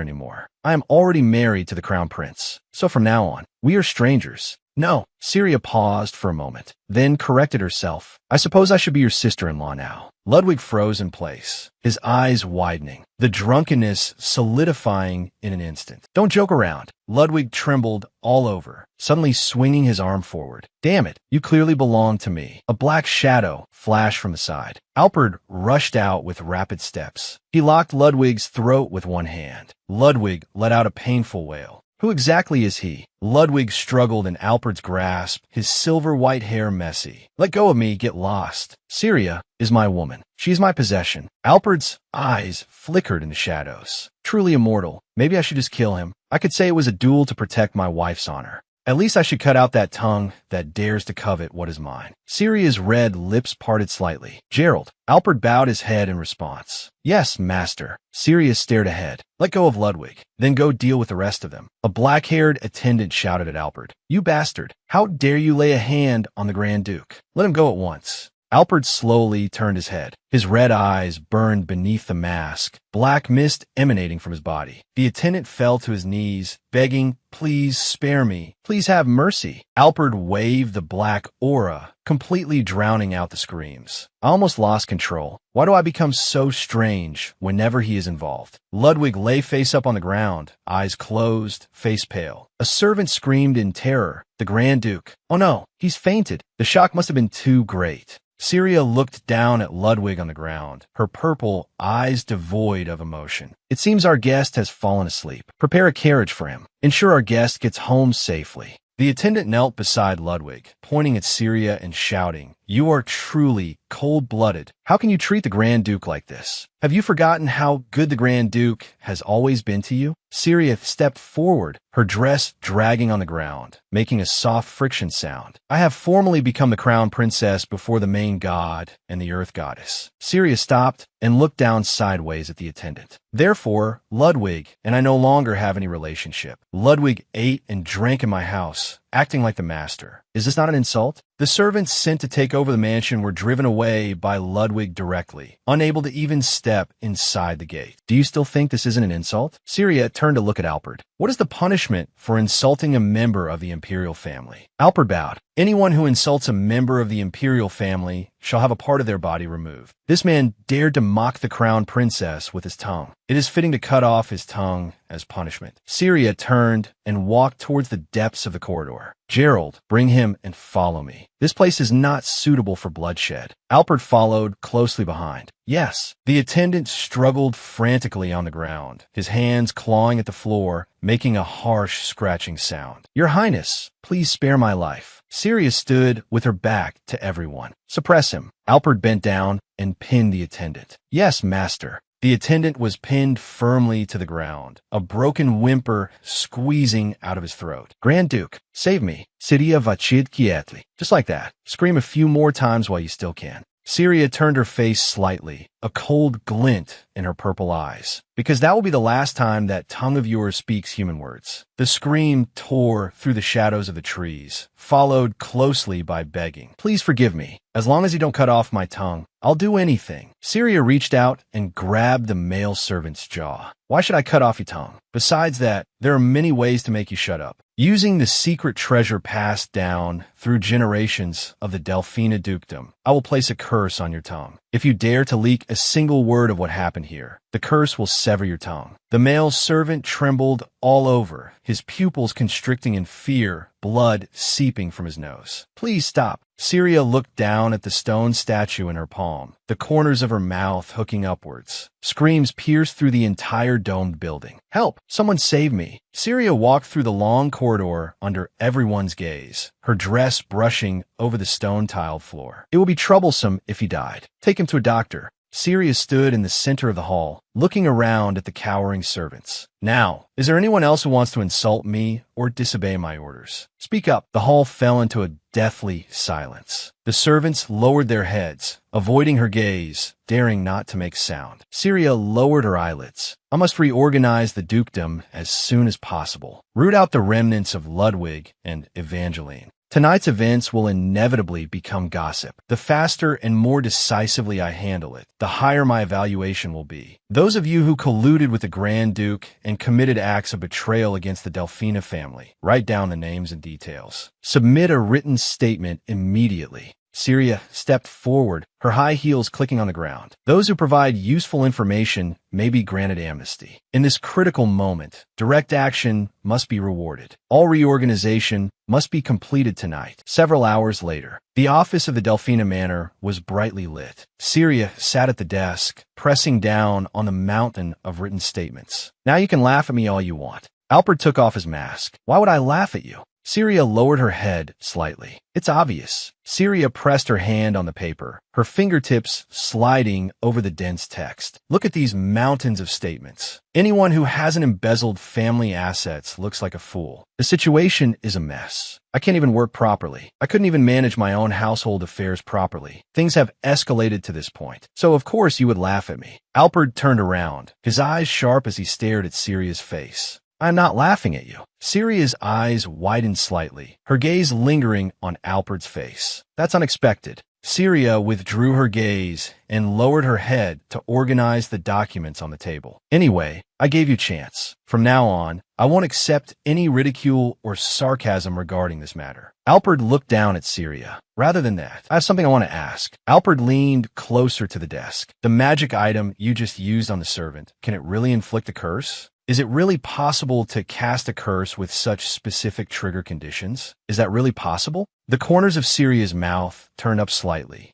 anymore. I am already married to the crown prince. So from now on, we are strangers. No. Syria paused for a moment, then corrected herself. I suppose I should be your sister-in-law now. Ludwig froze in place, his eyes widening, the drunkenness solidifying in an instant. Don't joke around. Ludwig trembled all over, suddenly swinging his arm forward. Damn it, you clearly belong to me. A black shadow flashed from the side. Alfred rushed out with rapid steps. He locked Ludwig's throat with one hand. Ludwig let out a painful wail. Who exactly is he? Ludwig struggled in Alfred's grasp, his silver-white hair messy. Let go of me, get lost. Syria is my woman. She's my possession. Alfred's eyes flickered in the shadows. Truly immortal. Maybe I should just kill him. I could say it was a duel to protect my wife's honor. At least I should cut out that tongue that dares to covet what is mine. Syria's red lips parted slightly. Gerald. Alfred bowed his head in response. Yes, master. Syria stared ahead. Let go of Ludwig, then go deal with the rest of them. A black-haired attendant shouted at Alfred. You bastard. How dare you lay a hand on the Grand Duke? Let him go at once. Alfred slowly turned his head. His red eyes burned beneath the mask, black mist emanating from his body. The attendant fell to his knees, begging, please spare me. Please have mercy. Alfred waved the black aura, completely drowning out the screams. I almost lost control. Why do I become so strange whenever he is involved? Ludwig lay face up on the ground, eyes closed, face pale. A servant screamed in terror. The Grand Duke. Oh no, he's fainted. The shock must have been too great. Syria looked down at Ludwig on the ground, her purple eyes devoid of emotion. It seems our guest has fallen asleep. Prepare a carriage for him. Ensure our guest gets home safely. The attendant knelt beside Ludwig, pointing at Syria and shouting, You are truly cold-blooded. How can you treat the Grand Duke like this? Have you forgotten how good the Grand Duke has always been to you? Syria stepped forward, her dress dragging on the ground, making a soft friction sound. I have formally become the crown princess before the main god and the earth goddess. Syria stopped and looked down sideways at the attendant. Therefore, Ludwig and I no longer have any relationship. Ludwig ate and drank in my house, acting like the master. Is this not an insult? The servants sent to take over the mansion were driven away by Ludwig directly, unable to even step inside the gate. Do you still think this isn't an insult? Syria turned to look at Alpert. What is the punishment for insulting a member of the imperial family? Alpert bowed. Anyone who insults a member of the imperial family shall have a part of their body removed. This man dared to mock the crown princess with his tongue. It is fitting to cut off his tongue as punishment. Syria turned and walked towards the depths of the corridor. Gerald, bring him and follow me. This place is not suitable for bloodshed. Alpert followed closely behind. Yes, the attendant struggled frantically on the ground, his hands clawing at the floor, making a harsh scratching sound. Your Highness, please spare my life. Syria stood with her back to everyone. Suppress him. Alpert bent down and pinned the attendant. Yes, master. The attendant was pinned firmly to the ground, a broken whimper squeezing out of his throat. Grand Duke, save me. Syria vachid kietli. Just like that. Scream a few more times while you still can. Syria turned her face slightly, a cold glint in her purple eyes. Because that will be the last time that tongue of yours speaks human words. The scream tore through the shadows of the trees, followed closely by begging. Please forgive me. As long as you don't cut off my tongue, I'll do anything. Syria reached out and grabbed the male servant's jaw. Why should I cut off your tongue? Besides that, there are many ways to make you shut up. Using the secret treasure passed down through generations of the Delphina dukedom, I will place a curse on your tongue. If you dare to leak a single word of what happened here, the curse will sever your tongue. The male servant trembled all over, his pupils constricting in fear, blood seeping from his nose. Please stop. Syria looked down at the stone statue in her palm, the corners of her mouth hooking upwards. Screams pierced through the entire domed building. Help! Someone save me! Syria walked through the long corridor under everyone's gaze, her dress brushing over the stone-tiled floor. It will be troublesome if he died. Take him to a doctor. Syria stood in the center of the hall, looking around at the cowering servants. Now, is there anyone else who wants to insult me or disobey my orders? Speak up. The hall fell into a deathly silence. The servants lowered their heads, avoiding her gaze, daring not to make sound. Syria lowered her eyelids. I must reorganize the dukedom as soon as possible. Root out the remnants of Ludwig and Evangeline. Tonight's events will inevitably become gossip. The faster and more decisively I handle it, the higher my evaluation will be. Those of you who colluded with the Grand Duke and committed acts of betrayal against the Delphina family, write down the names and details. Submit a written statement immediately. Syria stepped forward, her high heels clicking on the ground. Those who provide useful information may be granted amnesty. In this critical moment, direct action must be rewarded. All reorganization must be completed tonight. Several hours later, the office of the Delphina Manor was brightly lit. Syria sat at the desk, pressing down on the mountain of written statements. Now you can laugh at me all you want. Alpert took off his mask. Why would I laugh at you? Syria lowered her head slightly. It's obvious. Syria pressed her hand on the paper, her fingertips sliding over the dense text. Look at these mountains of statements. Anyone who hasn't embezzled family assets looks like a fool. The situation is a mess. I can't even work properly. I couldn't even manage my own household affairs properly. Things have escalated to this point. So of course you would laugh at me. Alpert turned around, his eyes sharp as he stared at Syria's face. I'm not laughing at you. Syria's eyes widened slightly, her gaze lingering on Alpert's face. That's unexpected. Syria withdrew her gaze and lowered her head to organize the documents on the table. Anyway, I gave you a chance. From now on, I won't accept any ridicule or sarcasm regarding this matter. Alpert looked down at Syria. Rather than that, I have something I want to ask. Alpert leaned closer to the desk. The magic item you just used on the servant, can it really inflict a curse? Is it really possible to cast a curse with such specific trigger conditions? Is that really possible? The corners of Syria's mouth turned up slightly.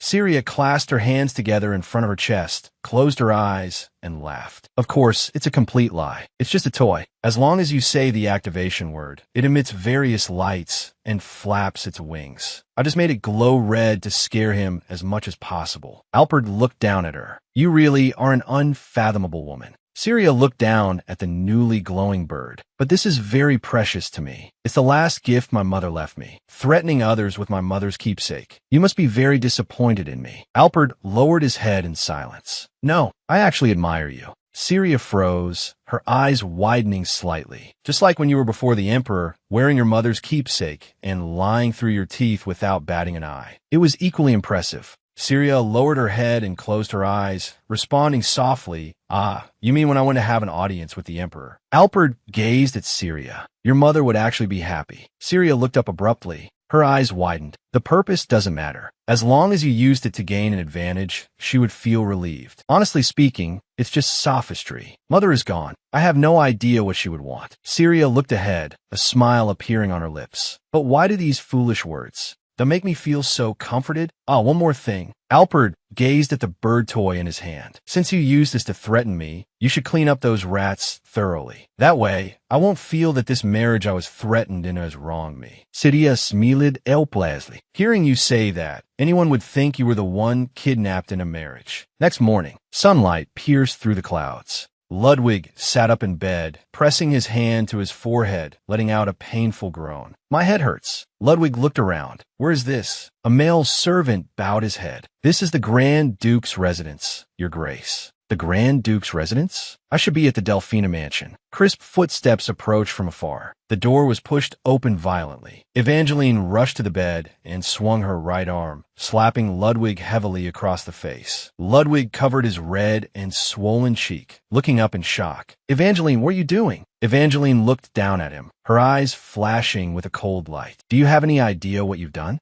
Syria clasped her hands together in front of her chest, closed her eyes, and laughed. Of course, it's a complete lie. It's just a toy. As long as you say the activation word, it emits various lights and flaps its wings. I just made it glow red to scare him as much as possible. Alfred looked down at her. You really are an unfathomable woman. Syria looked down at the newly glowing bird. But this is very precious to me. It's the last gift my mother left me, threatening others with my mother's keepsake. You must be very disappointed in me. Alfred lowered his head in silence. No, I actually admire you. Syria froze, her eyes widening slightly. Just like when you were before the emperor, wearing your mother's keepsake and lying through your teeth without batting an eye. It was equally impressive. Syria lowered her head and closed her eyes, responding softly, you mean when I went to have an audience with the emperor? Alfred gazed at Syria. Your mother would actually be happy. Syria looked up abruptly. Her eyes widened. The purpose doesn't matter. As long as you used it to gain an advantage, she would feel relieved. Honestly speaking, it's just sophistry. Mother is gone. I have no idea what she would want. Syria looked ahead, a smile appearing on her lips. But why do these foolish words? They'll make me feel so comforted. One more thing. Alfred gazed at the bird toy in his hand. Since you used this to threaten me, you should clean up those rats thoroughly. That way, I won't feel that this marriage I was threatened in has wronged me. Syria smiled helplessly. Hearing you say that, anyone would think you were the one kidnapped in a marriage. Next morning, sunlight pierced through the clouds. Ludwig sat up in bed, pressing his hand to his forehead, letting out a painful groan. My head hurts. Ludwig looked around. Where is this? A male servant bowed his head. This is the Grand Duke's residence, Your Grace. The Grand Duke's residence? I should be at the Delphina mansion. Crisp footsteps approached from afar. The door was pushed open violently. Evangeline rushed to the bed and swung her right arm, slapping Ludwig heavily across the face. Ludwig covered his red and swollen cheek, looking up in shock. Evangeline, what are you doing? Evangeline looked down at him, her eyes flashing with a cold light. Do you have any idea what you've done?